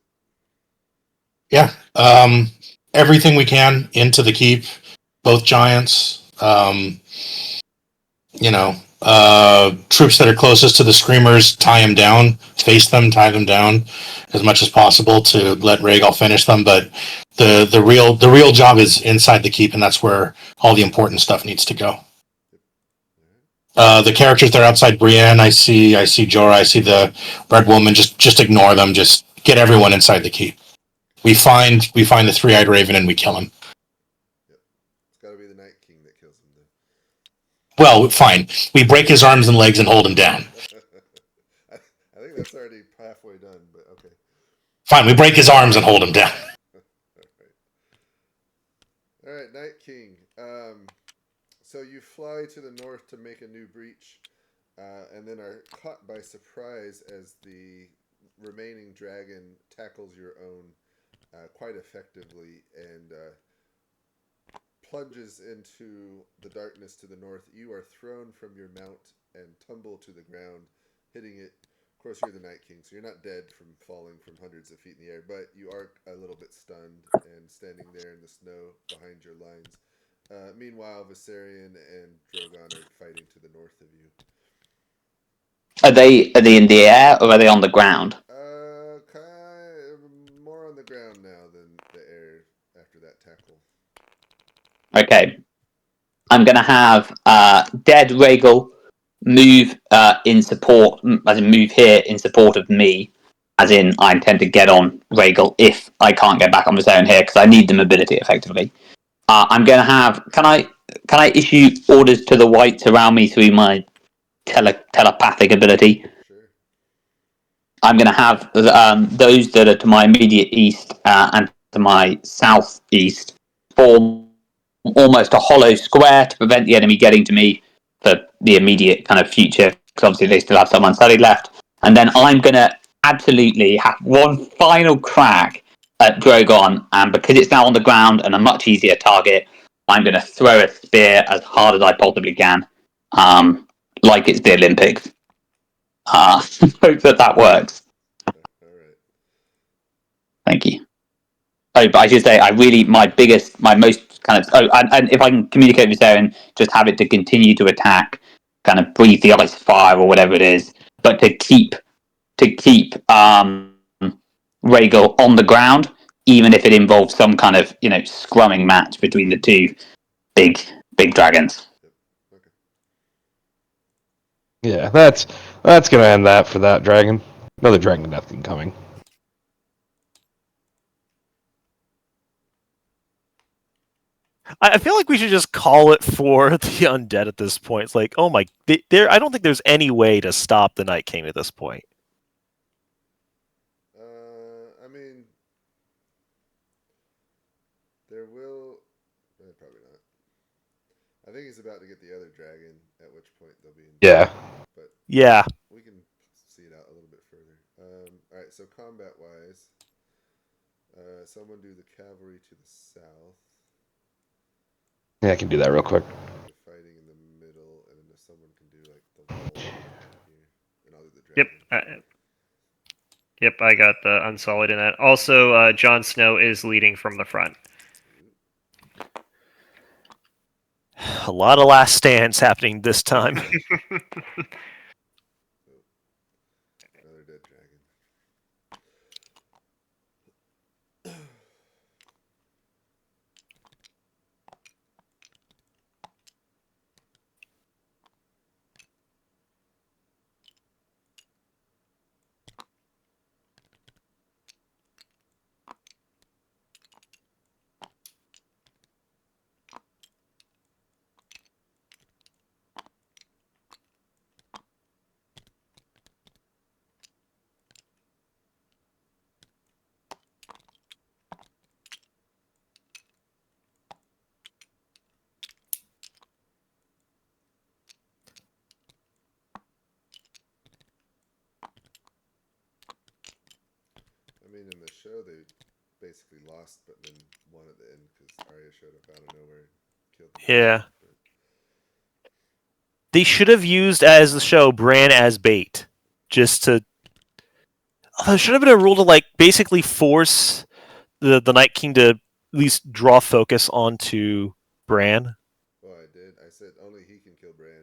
Yeah. Everything we can into the keep, both giants. Troops that are closest to the screamers, tie them down, face them, tie them down as much as possible to let Rhaegal finish them. But the real job is inside the keep, and that's where all the important stuff needs to go. The characters that are outside Brienne, I see Jorah, I see the Red Woman. Just ignore them. Just get everyone inside the keep. We find the three-eyed raven and we kill him. Yep. It's got to be the Night King that kills him, though. Well, fine. We break his arms and legs and hold him down. I think that's already halfway done, but okay. Fine, we break his arms and hold him down. All right, Night King. So you fly to the north to make a new breach, and then are caught by surprise as the remaining dragon tackles your own quite effectively and plunges into the darkness to the north. You are thrown from your mount and tumble to the ground, hitting it. Of course, you're the Night King, so you're not dead from falling from hundreds of feet in the air, but you are a little bit stunned and standing there in the snow behind your lines. Meanwhile, Viserion and Drogon are fighting to the north of you. Are they in the air or are they on the ground? More on the ground now than the air after that tackle. Okay. I'm going to have Dead Rhaegal move in support, as in move here in support of me, as in I intend to get on Rhaegal if I can't get back on his own here because I need the mobility effectively. I'm going to have. Can I issue orders to the whites around me through my telepathic ability? Sure. I'm going to have those that are to my immediate east and to my southeast form almost a hollow square to prevent the enemy getting to me for the immediate kind of future, because obviously they still have some unstudied left. And then I'm going to absolutely have one final crack at Drogon, and because it's now on the ground and a much easier target, I'm going to throw a spear as hard as I possibly can, like it's the Olympics. Hope that works. All right. Thank you. Oh, but I should say, my most kind of, and if I can communicate with Darren, just have it to continue to attack, kind of breathe the ice fire or whatever it is, but to keep Rhaegal on the ground, even if it involves some kind of, scrumming match between the two big dragons. Yep. Okay. Yeah, that's gonna end that for that dragon. Another dragon death incoming. I feel like we should just call it for the undead at this point. It's like, oh my, I don't think there's any way to stop the Night King at this point. I mean, there will. Probably not. I think he's about to get the other dragon, at which point they'll be in. Yeah. But Yeah. we can see it out a little bit further. All right. So combat-wise, someone do the cavalry to the south. Yeah, I can do that real quick. Fighting in the middle, and then someone can do like the wall here, and I'll do the dragon. Yep, I got the Unsullied in that. Also, Jon Snow is leading from the front. A lot of last stands happening this time. Another dead dragon. I mean, in the show, they basically lost, but then won at the end because Arya showed up out of nowhere and killed them. Yeah. But They should have used as the show Bran as bait, just to. There should have been a rule to like basically force the Night King to at least draw focus onto Bran. well, I did. I said only he can kill Bran.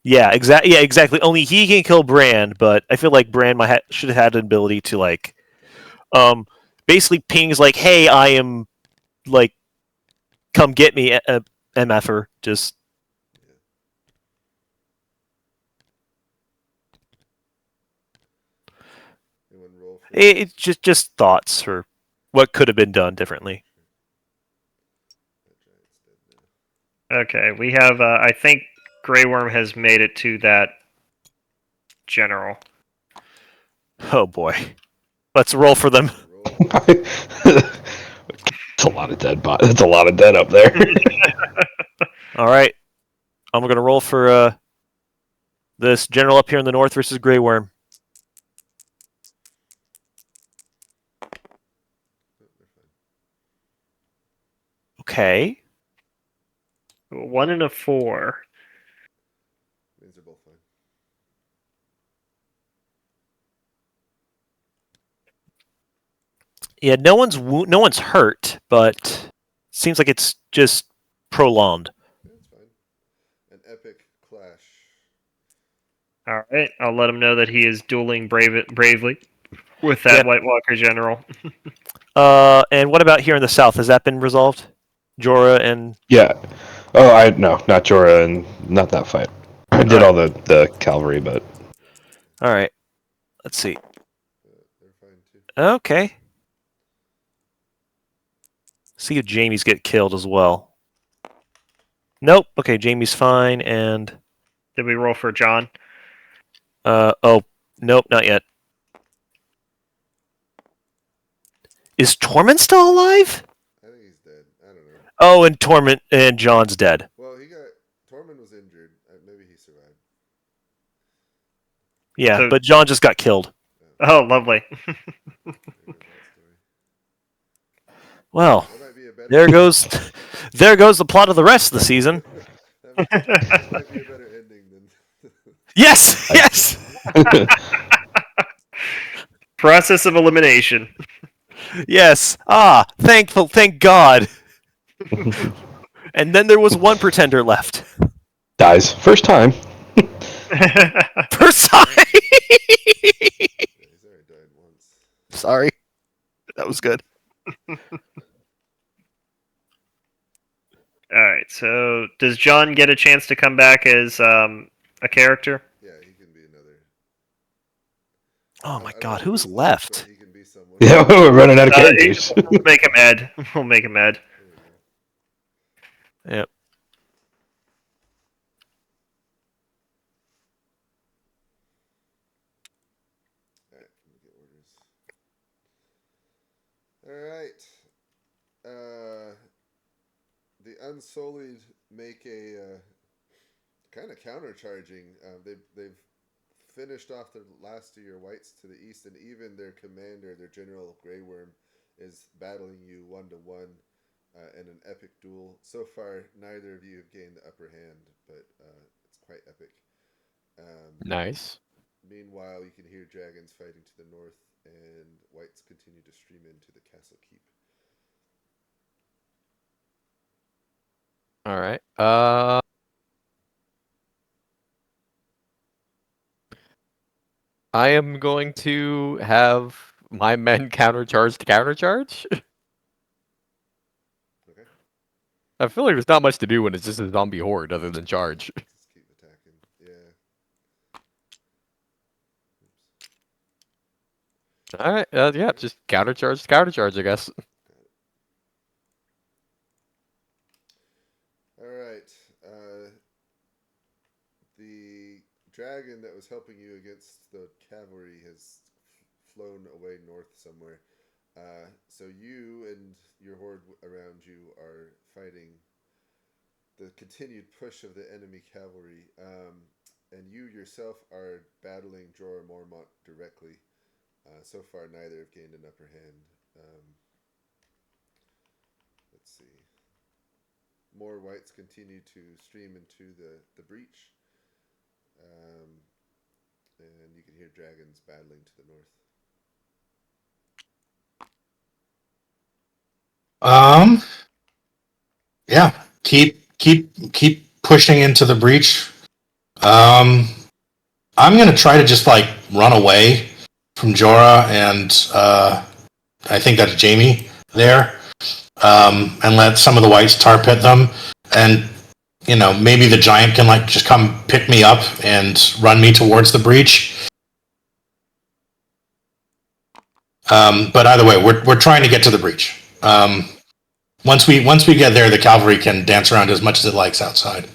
Yeah, exactly. Yeah, exactly. Only he can kill Bran, but I feel like Bran should have had an ability to like, basically pings like, "Hey, I am like, come get me, mf'er." Just Anyone roll for it's just thoughts or what could have been done differently. that giant's dead now. Okay, we have. I think Grey Worm has made it to that general. Oh boy, let's roll for them. Roll. It's a lot of dead bot. That's a lot of dead up there. All right, I'm gonna roll for this general up here in the north versus Grey Worm. Oh, they're fine. Okay. 1 and a 4. Means they're both fine. Yeah, no one's hurt, but seems like it's just prolonged. Yeah, it's fine. An epic clash. All right, I'll let him know that he is dueling bravely with that Yep. White Walker general. And what about here in the south? Has that been resolved? Jorah and Yeah. Oh, no, not Jorah and not that fight. I did all the cavalry, but all right. Let's see. They're fine too. Okay. See if Jamie's get killed as well. Nope. Okay, Jamie's fine, and Did we roll for John? oh, nope, not yet. Is Tormund still alive? I think he's dead. I don't know. Oh, and Tormund and John's dead. Well, Tormund was injured. Maybe he survived. Yeah, So- but John just got killed. Oh, lovely. There goes that story. Well, That might be a better. there goes the plot of the rest of the season. that might be a better ending than. Yes, yes. Process of elimination. Yes. Ah, thank God. And then there was one pretender left. dies first time. First time. Yeah, he's already died once. Sorry. That was good. All right, so does John get a chance to come back as a character? Yeah, he can be another. Oh my I don't God, know who's who's left? but he can be someone. Yeah, we're running out of Uh, characters. We'll make him Ed. We'll make him Ed. There we go. Yep. Alright, let me get orders. Alright. The Unsullied make a kind of countercharging. They've finished off the last of your whites to the east, and even their commander, their General Grey Worm, is battling you 1-to-1 in an epic duel. So far, neither of you have gained the upper hand, but it's quite epic. Nice. Meanwhile, you can hear dragons fighting to the north, and whites continue to stream into the castle keep. All right. I am going to have my men countercharge to countercharge. Okay. I feel like there's not much to do when it's just a zombie horde other than charge. Just keep attacking. Yeah. Oops. All right. Yeah, just countercharge to countercharge, I guess. Alright. The dragon that was helping you against the cavalry has flown away north somewhere. So you and your horde around you are fighting the continued push of the enemy cavalry. And you yourself are battling Jorah Mormont directly. So far, neither have gained an upper hand. let's see. More whites continue to stream into the breach. And you can hear dragons battling to the north. Yeah. Keep pushing into the breach. I'm gonna try to just like run away from Jorah and I think that's Jamie there, and let some of the whites tar pit them, and maybe the giant can like just come pick me up and run me towards the breach. But either way, we're trying to get to the breach. Once we get there, the cavalry can dance around as much as it likes outside.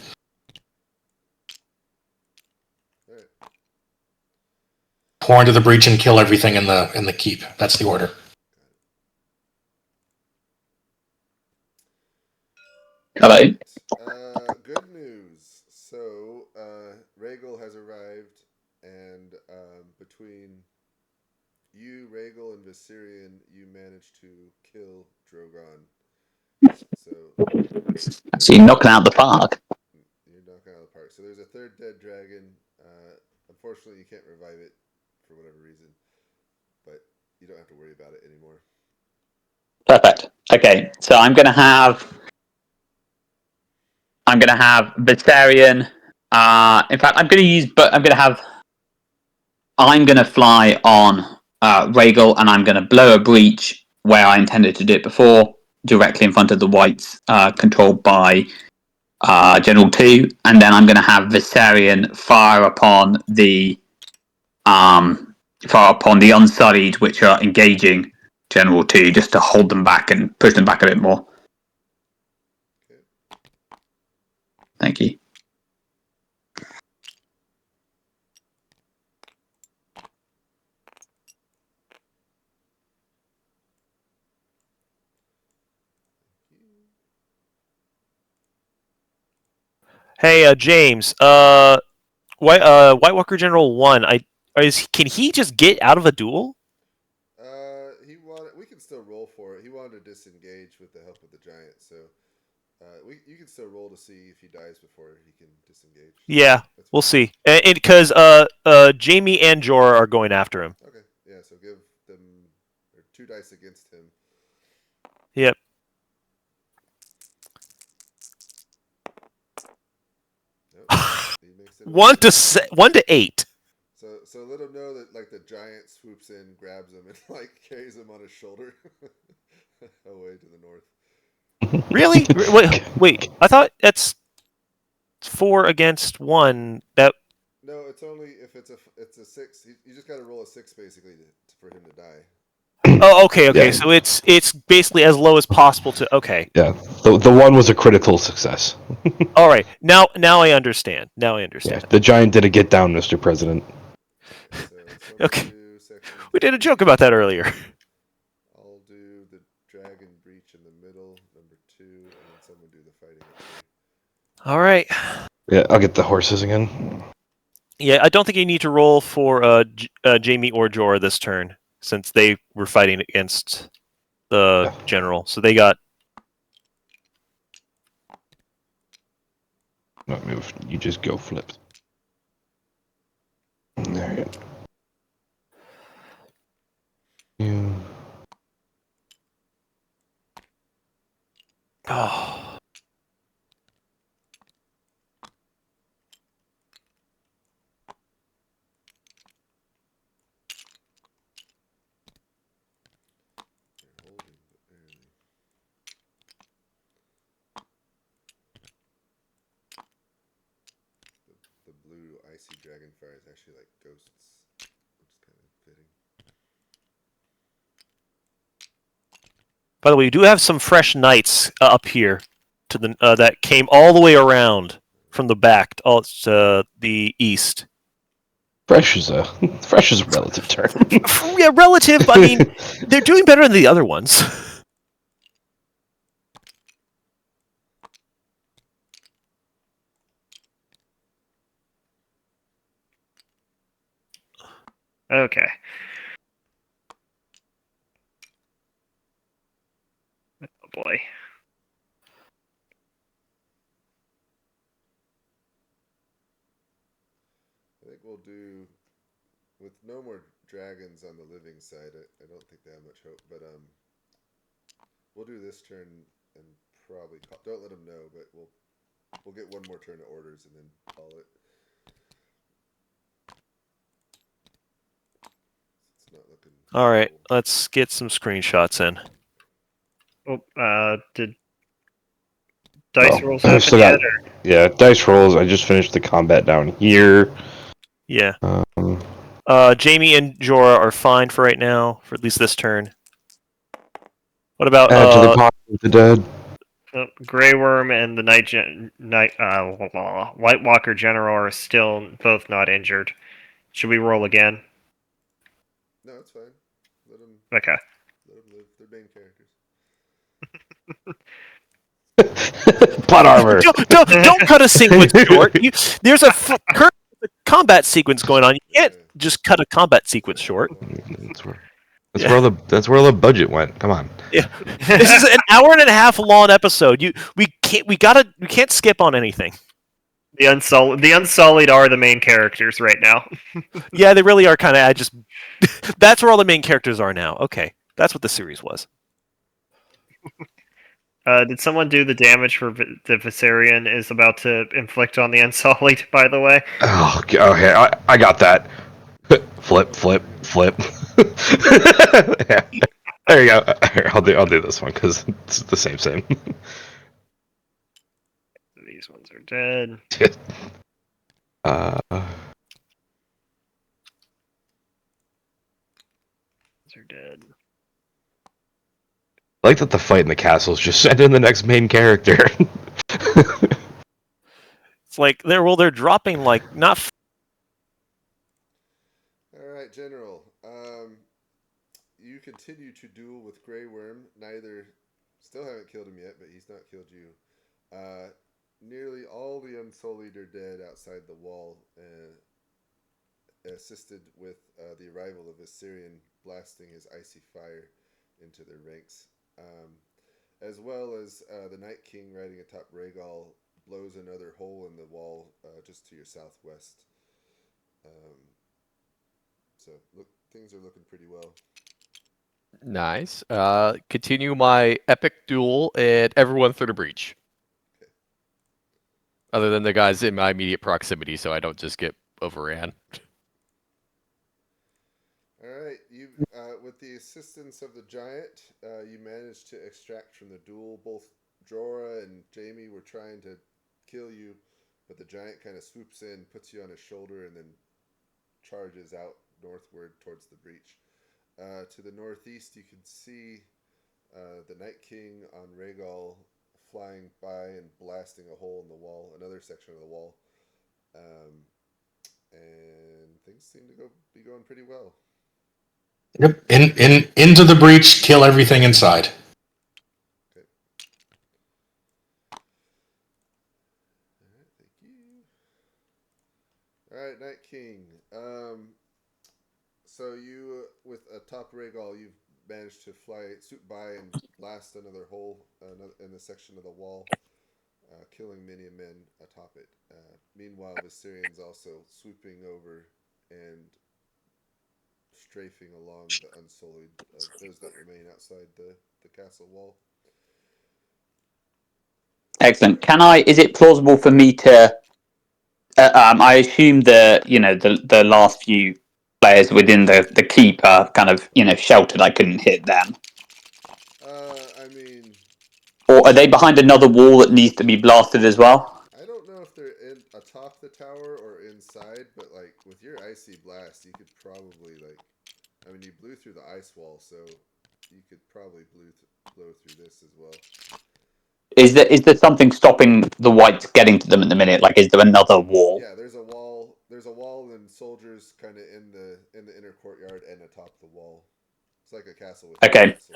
Right. Pour into the breach and kill everything in the keep. That's the order. Hello. Good news. So, Rhaegal has arrived, and between you, Rhaegal, and Viserion, you managed to kill Drogon. So you're knocking out the park. You're knocking out of the park. So there's a third dead dragon. Unfortunately, you can't revive it for whatever reason, but you don't have to worry about it anymore. Perfect. Okay, so I'm gonna have Viserion. In fact, I'm gonna fly on Rhaegal, and I'm gonna blow a breach where I intended to do it before, directly in front of the whites, controlled by General 2, and then I'm gonna have Viserion fire upon the unsullied, which are engaging General 2, just to hold them back and push them back a bit more. Okay. Thank you. Hey, James. White Walker General 1. Can he just get out of a duel? We can still roll for it. He wanted to disengage with the help of the giant, so you can still roll to see if he dies before he can disengage. Yeah, we'll see. Because Jamie and Jorah are going after him. Okay, yeah. So give them 2 dice against him. Yep. Nope. He makes it 1 to 8. So let him know that like the giant swoops in, grabs him, and like carries him on his shoulder away to the north. Really? Wait. I thought it's 4 against 1. That. No, it's only if it's a 6. You just got to roll a 6 basically for him to die. Oh, okay. Yeah. So it's basically as low as possible to. Okay. Yeah, the one was a critical success. All right. Now I understand. Yeah, the giant did a get down, Mr. President. Okay. We did a joke about that earlier. I'll do the dragon breach in the middle, number 2, and then someone do the fighting at 3. All right. Yeah, I'll get the horses again. Yeah, I don't think you need to roll for Jamie or Jorah this turn, since they were fighting against the general. So they got. No, move. You just go flipped. There you go. Oh. The blue icy dragonfire is actually like ghosts, which is kind of fitting. By the way, we do have some fresh knights up here to the that came all the way around from the back to the east. Fresh is a relative term. Yeah, relative. I mean, they're doing better than the other ones. Okay. Oh boy. we'll do, with no more dragons on the living side, I don't think they have much hope, but we'll do this turn and probably don't let them know, but we'll get one more turn of orders and then call it. It's not looking. All right, cool. let's get some screenshots in. Oh, did dice rolls I happen still yet? got, yeah, dice rolls. I just finished the combat down here. Yeah. Um, Jamie and Jorah are fine for right now, for at least this turn. What about add to the cause of the dead. Grey Worm and the White Walker General are still both not injured. Should we roll again? No, it's fine. Let them Okay. live. They're main characters. Plot armor. Don't cut a sequence short. There's a combat sequence going on. You can't just cut a combat sequence short. That's where all the budget went. Come on. Yeah. This is an hour and a half long episode. We can't skip on anything. The Unsullied are the main characters right now. Yeah, they really are kind of. That's where all the main characters are now. Okay, that's what the series was. Did someone do the damage for the Viserion is about to inflict on the Unsullied, by the way? Oh, okay. I got that. Flip. Yeah. There you go. Here, I'll do this one because it's the same. These ones are dead. These are dead. I like that the fight in the castles just sent in the next main character. It's like they're dropping like not. All right, General. You continue to duel with Grey Worm. Still haven't killed him yet, but he's not killed you. Nearly all the Unsullied are dead outside the wall, assisted with the arrival of Viserion blasting his icy fire into their ranks. As well as the Night King riding atop Rhaegal blows another hole in the wall just to your southwest. So things are looking pretty well. Nice. Continue my epic duel and everyone through the breach. Okay. Other than the guys in my immediate proximity, so I don't just get overran. All right, you with the assistance of the giant, you managed to extract from the duel. Both Jorah and Jamie were trying to kill you, but the giant kind of swoops in, puts you on his shoulder, and then charges out northward towards the breach. To the northeast, you can see the Night King on Rhaegal flying by and blasting a hole in the wall, another section of the wall, and things seem to be going pretty well. Yep. Into the breach, kill everything inside. Okay. All right, thank you. All right, Night King. So you, with atop Rhaegal, you've managed to swoop by and blast another hole in the section of the wall, killing many men atop it. Meanwhile, Viserion's also swooping over and strafing along the Unsullied, those that remain outside the castle wall. Excellent. Is it plausible for me to? I assume the last few players within the keep are kind of sheltered. I couldn't hit them. I mean, or are they behind another wall that needs to be blasted as well? I don't know if they're atop the tower or inside, but like with your icy blast, you could probably you blew through the ice wall, so you could probably blow through this as well. Is there something stopping the whites getting to them at the minute? Like, is there another wall? Yeah, there's a wall. There's a wall and soldiers kind of in the inner courtyard and atop the wall. It's like a castle. Okay. Castle.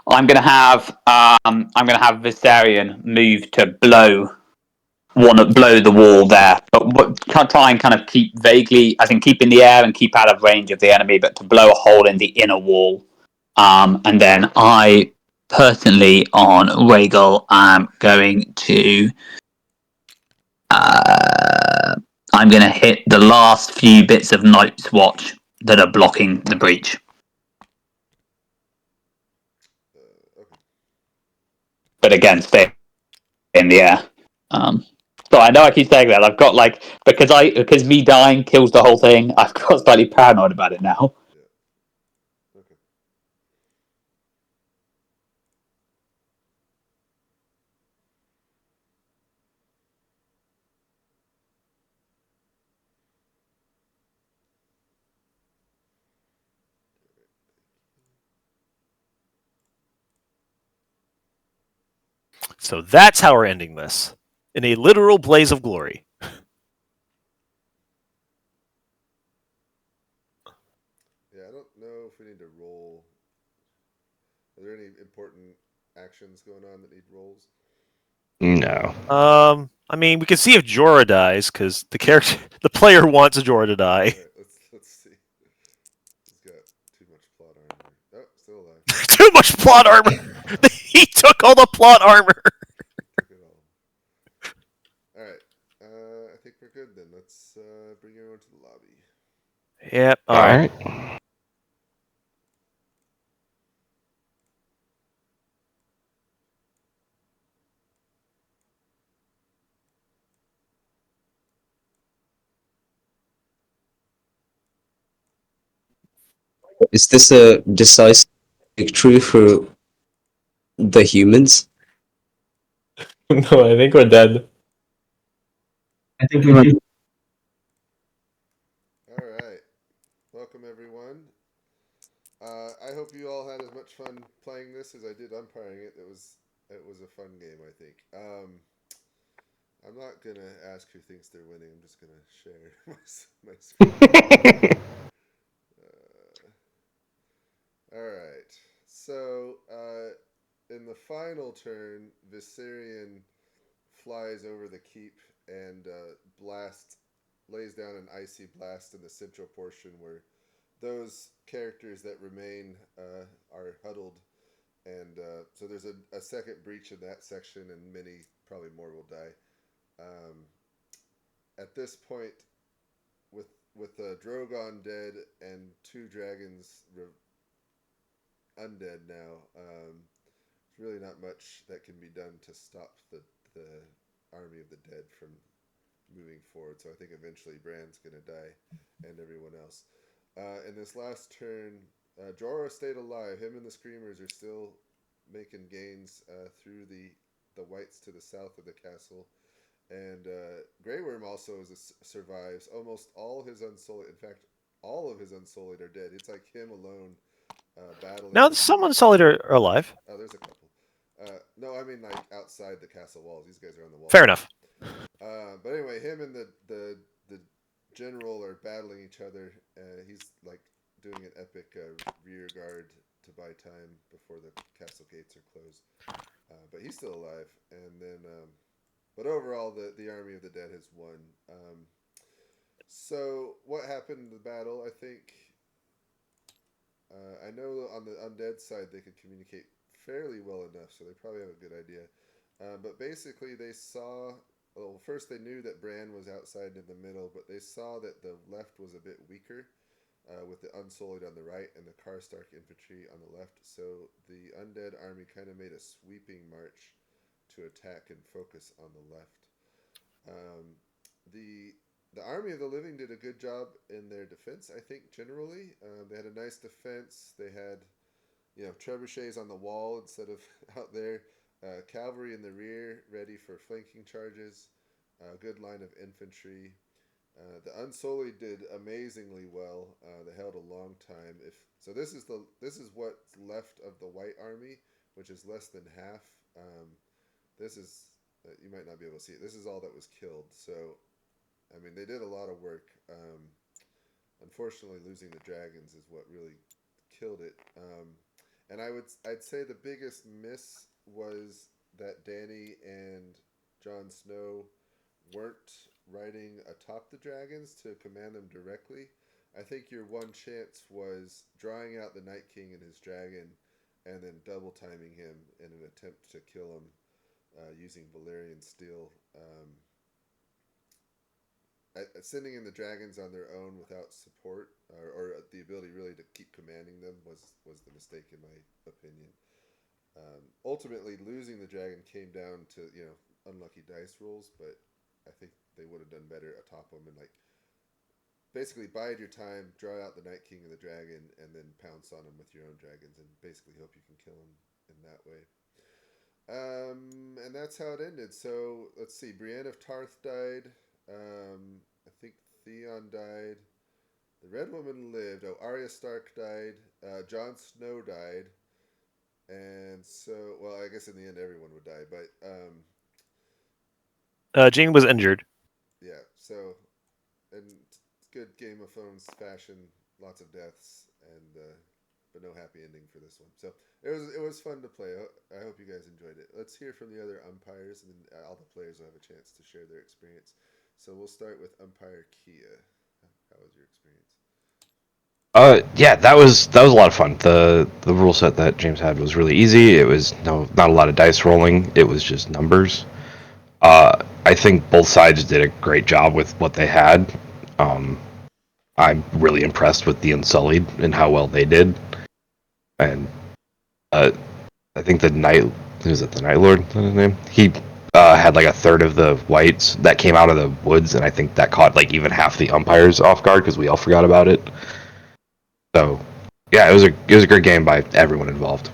I'm gonna have Viserion move to blow the wall there, but try and kind of keep vaguely, keep in the air and keep out of range of the enemy, but to blow a hole in the inner wall. And then I personally on Rhaegal am going to I'm going to hit the last few bits of Night's Watch that are blocking the breach. Okay. But again, stay in the air. So I know I keep saying that. I've got because me dying kills the whole thing. I've got slightly paranoid about it now. Yeah. Okay. So that's how we're ending this. In a literal blaze of glory. Yeah, I don't know if we need to roll. Are there any important actions going on that need rolls? No. I mean, we can see if Jorah dies, because the player wants Jorah to die. Alright, let's see. He's got too much plot armor. Oh, still alive. Too much plot armor! He took all the plot armor! Took it all. Alright. I think we're good then. Let's bring everyone to the lobby. Yep, All alright. right. Is this a decisive victory for the humans? No, I think we're dead. I think we might. Alright. Welcome everyone. I hope you all had as much fun playing this as I did umpiring it. It was a fun game, I think. I'm not gonna ask who thinks they're winning. I'm just gonna share my screen. Alright. So, in the final turn, Viserion flies over the keep and lays down an icy blast in the central portion where those characters that remain are huddled. And so there's a second breach in that section, and many, probably more, will die. At this point, with Drogon dead and 2 dragons undead now, there's really not much that can be done to stop the army of the dead from moving forward. So I think eventually Bran's gonna die, and everyone else. In this last turn, Jorah stayed alive. Him and the Screamers are still making gains through the whites to the south of the castle. And Grey Worm also survives. Almost all his Unsullied, in fact, all of his Unsullied are dead. It's like him alone battling. Now, some Unsullied are alive. Oh, there's a couple. No, I mean like outside the castle walls. These guys are on the wall. Fair enough. But anyway, him and the general are battling each other. He's like doing an epic rear guard to buy time before the castle gates are closed. But he's still alive. And then, but overall, the army of the dead has won. So what happened in the battle? I think I know on the undead side they could communicate fairly well enough, so they probably have a good idea. But basically, they saw. Well, first they knew that Bran was outside in the middle, but they saw that the left was a bit weaker, with the Unsullied on the right and the Karstark infantry on the left. So the Undead Army kind of made a sweeping march to attack and focus on the left. The Army of the Living did a good job in their defense, I think, generally. They had a nice defense. They had, trebuchets on the wall instead of out there. Cavalry in the rear, ready for flanking charges. Good line of infantry. The Unsullied did amazingly well. They held a long time. This is what's left of the White Army, which is less than half. This is you might not be able to see it. This is all that was killed. So, I mean, they did a lot of work. Unfortunately, losing the dragons is what really killed it. And I'd say the biggest miss was that Dany and Jon Snow weren't riding atop the dragons to command them directly. I think your one chance was drawing out the Night King and his dragon, and then double timing him in an attempt to kill him using Valyrian steel. sending in the dragons on their own without support or the ability really to keep commanding them was the mistake in my opinion. Ultimately, losing the dragon came down to unlucky dice rolls, but I think they would have done better atop them and basically bide your time, draw out the Night King and the dragon, and then pounce on them with your own dragons, and basically hope you can kill them in that way. And that's how it ended. So let's see. Brienne of Tarth died. I think Theon died. The Red Woman lived. Oh, Arya Stark died. Jon Snow died. And so, well, I guess in the end everyone would die, but Jaime was injured. yeah. So, in good Game of Thrones fashion, lots of deaths and but no happy ending for this one. So it was fun to play. I hope you guys enjoyed it. Let's hear from the other umpires, and then all the players will have a chance to share their experience. So we'll start with umpire Kia. How was your experience? Yeah, that was a lot of fun. The rule set that James had was really easy. It was not a lot of dice rolling. It was just numbers. I think both sides did a great job with what they had. I'm really impressed with the Unsullied and how well they did. And I think the Night Lord? Is his name? He had like a third of the whites that came out of the woods, and I think that caught like even half the umpires off guard because we all forgot about it. So, yeah, it was a great game by everyone involved.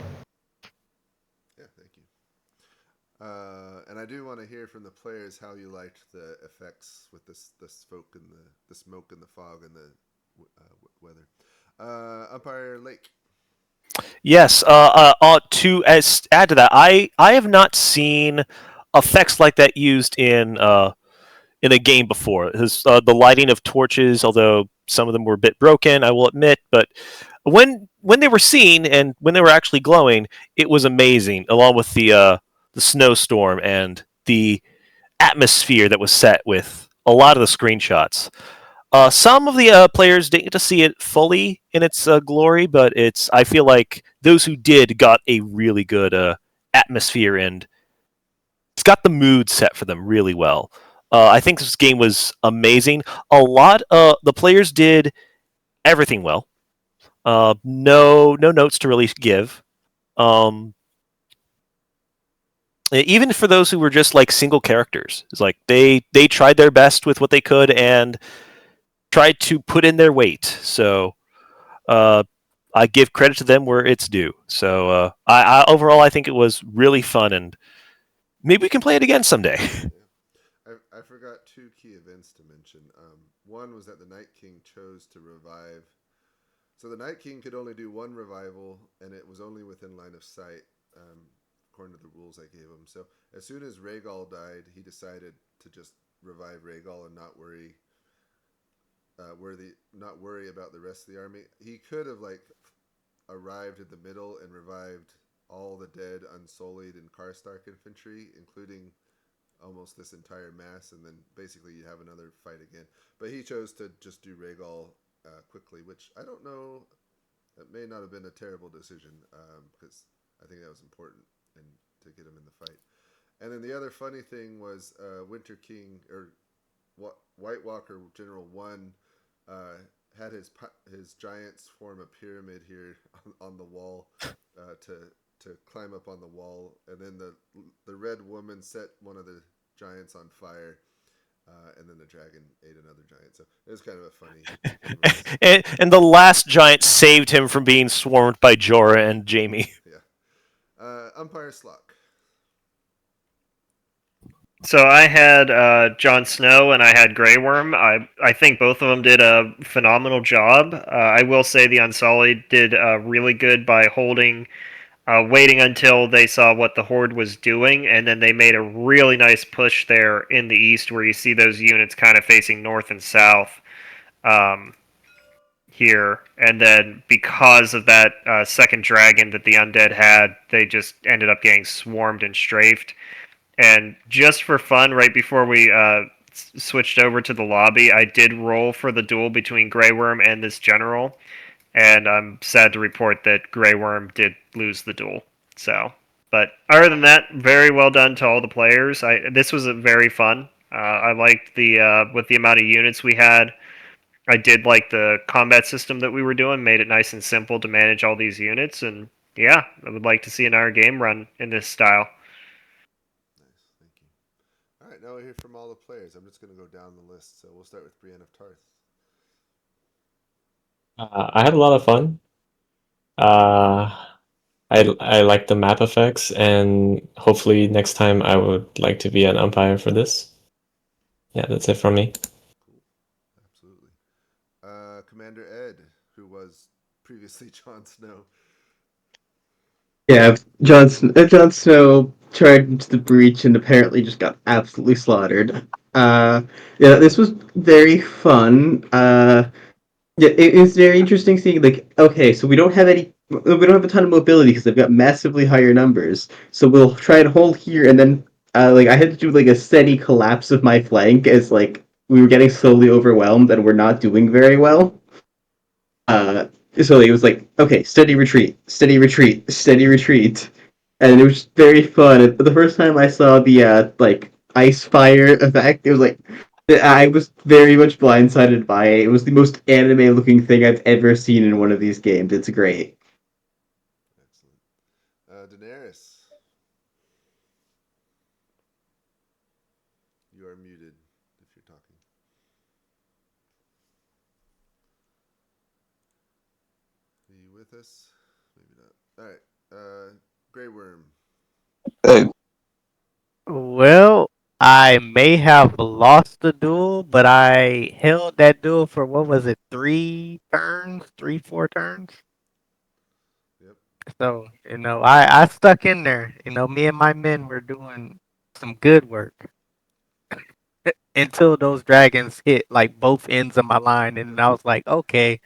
Yeah, thank you. And I do want to hear from the players how you liked the effects with the smoke and the smoke and the fog and the weather. Umpire Lake. Yes. To add to that, I have not seen effects like that used in a game before. The lighting of torches, although some of them were a bit broken, I will admit, but when they were seen and when they were actually glowing, it was amazing. Along with the snowstorm and the atmosphere that was set with a lot of the screenshots. Some of the players didn't get to see it fully in its glory, but I feel like those who did got a really good atmosphere, and it's got the mood set for them really well. I think this game was amazing. A lot the players did everything well. No notes to really give. Even for those who were just like single characters, it's like they tried their best with what they could and tried to put in their weight. So I give credit to them where it's due. So I overall I think it was really fun, and maybe we can play it again someday. I forgot two key events to mention. One was that the Night King chose to revive. So the Night King could only do one revival, and it was only within line of sight, according to the rules I gave him. So as soon as Rhaegal died, he decided to just revive Rhaegal and not worry about the rest of the army. He could have arrived in the middle and revived all the dead Unsullied and Karstark infantry, including almost this entire mass, and then basically you have another fight again. But he chose to just do Rhaegal quickly, which I don't know. That may not have been a terrible decision because I think that was important and to get him in the fight. And then the other funny thing was Winter King or White Walker General 1 had his giants form a pyramid here on the wall to climb up on the wall, and then the Red Woman set one of the giants on fire, and then the dragon ate another giant. So it was kind of a funny. and the last giant saved him from being swarmed by Jorah and Jaime. Yeah. Umpire Slock. So I had Jon Snow and I had Grey Worm. I think both of them did a phenomenal job. I will say the Unsullied did really good by waiting until they saw what the Horde was doing, and then they made a really nice push there in the east where you see those units kind of facing north and south here. And then because of that second dragon that the Undead had, they just ended up getting swarmed and strafed. And just for fun, right before we switched over to the lobby, I did roll for the duel between Grey Worm and this general, and I'm sad to report that Grey Worm did lose the duel. So, but other than that, very well done to all the players. This was very fun. I liked the with the amount of units we had. I did like the combat system that we were doing, made it nice and simple to manage all these units, and yeah, I would like to see another game run in this style. Nice, thank you. All right, now we'll hear from all the players. I'm just going to go down the list. So we'll start with Brienne of Tarth. I had a lot of fun. I like the map effects, and hopefully next time I would like to be an umpire for this. Yeah, that's it from me. Cool, absolutely. Commander Ed, who was previously Jon Snow. Yeah, Jon Snow charged into the breach and apparently just got absolutely slaughtered. Yeah, this was very fun. Yeah, it was very interesting seeing like, okay, so we don't have a ton of mobility because they've got massively higher numbers. So we'll try and hold here, and then like I had to do like a steady collapse of my flank as like we were getting slowly overwhelmed and we're not doing very well. Uh, so it was like, okay, steady retreat, steady retreat, steady retreat, and it was very fun. The first time I saw the like ice fire effect, it was like I was very much blindsided by it. It was the most anime looking thing I've ever seen in one of these games. It's great. Excellent. Daenerys, you are muted if you're talking. Are you with us? Maybe not. All right. Grey Worm. Well, I may have lost the duel, but I held that duel for what was it, 3 turns, 4 turns? Yep. So, I stuck in there. Me and my men were doing some good work until those dragons hit like both ends of my line, and I was like, okay.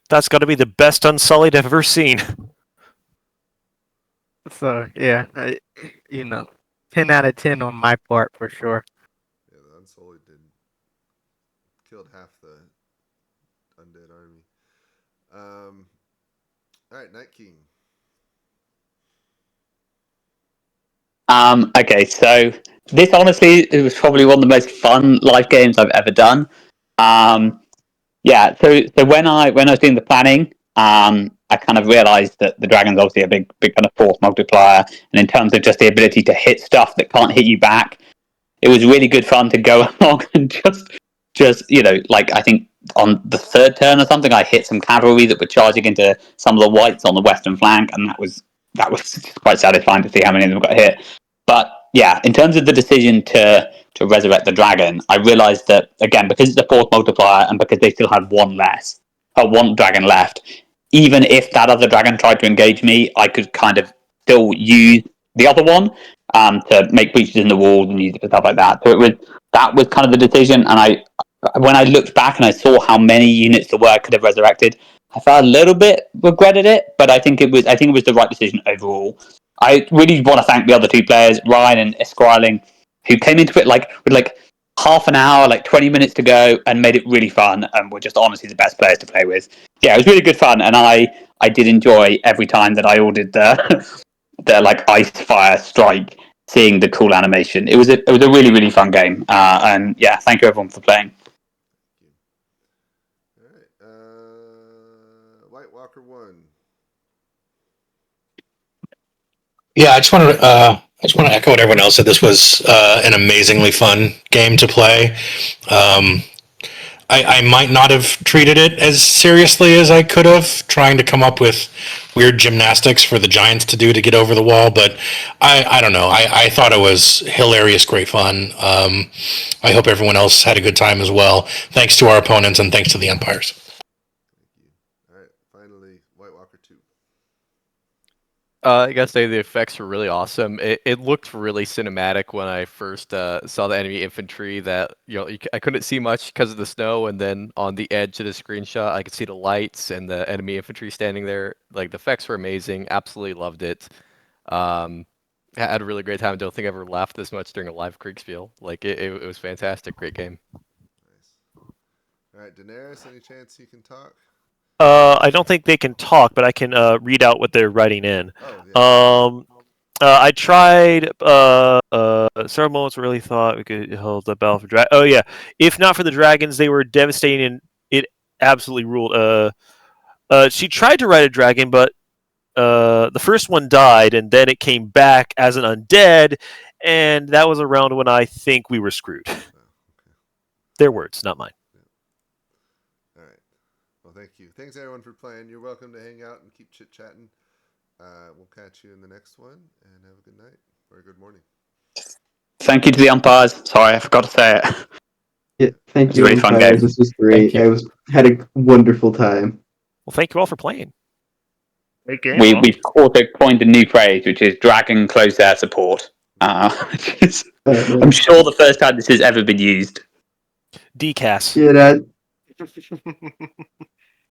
That's got to be the best Unsullied I've ever seen. So yeah, 10 out of 10 on my part for sure. Yeah, the Unsullied killed half the Undead Army. All right, Night King. Okay, so this honestly it was probably one of the most fun live games I've ever done. Yeah, so when I was doing the planning, I kind of realised that the dragon's obviously a big kind of force multiplier, and in terms of just the ability to hit stuff that can't hit you back, it was really good fun to go along and just like I think on the third turn or something, I hit some cavalry that were charging into some of the whites on the western flank, and that was quite satisfying to see how many of them got hit. But yeah, in terms of the decision to resurrect the dragon, I realised that again because it's a force multiplier and because they still had one dragon left. Even if that other dragon tried to engage me, I could kind of still use the other one to make breaches in the walls and use it for stuff like that. So that was kind of the decision. And when I looked back and I saw how many units there were I could have resurrected, I felt a little bit regretted it, but I think it was the right decision overall. I really want to thank the other two players, Ryan and Esquirling, who came into it with half an hour, 20 minutes to go, and made it really fun, and were just honestly the best players to play with. Yeah, it was really good fun, and I did enjoy every time that I ordered the ice fire strike, seeing the cool animation. It was a really really fun game, and yeah, thank you everyone for playing. All right, White Walker 1. Yeah, I just want to echo what everyone else said. This was an amazingly fun game to play. I might not have treated it as seriously as I could have, trying to come up with weird gymnastics for the Giants to do to get over the wall, but I don't know. I thought it was hilarious, great fun. I hope everyone else had a good time as well. Thanks to our opponents and thanks to the umpires. Thank you. All right, finally, White Walker 2. I gotta say the effects were really awesome. It looked really cinematic when I first saw the enemy infantry. That I couldn't see much because of the snow, and then on the edge of the screenshot, I could see the lights and the enemy infantry standing there. Like the effects were amazing. Absolutely loved it. I had a really great time. Don't think I ever laughed this much during a live Kriegsspiel. Like it was fantastic. Great game. Nice. All right, Daenerys, any chance you can talk? I don't think they can talk, but I can read out what they're writing in. Oh, yeah. I tried several moments. Really thought we could hold the battle for dragon. Oh yeah, if not for the dragons, they were devastating. And it absolutely ruled. She tried to ride a dragon, but the first one died, and then it came back as an undead, and that was around when I think we were screwed. Oh, okay. Their words, not mine. All right. Well, thank you. Thanks everyone for playing. You're welcome to hang out and keep chit chatting. We'll catch you in the next one, and have a good night or a good morning. Thank you to the umpires. Sorry, I forgot to say it. Yeah, thank It's you, a really fun umpires. game. This was great. Thank you. Had a wonderful time. Well, thank you all for playing. Great game. We've also coined a new phrase, which is "dragon close air support." Which is, I'm sure the first time this has ever been used. DCAS. Yeah, that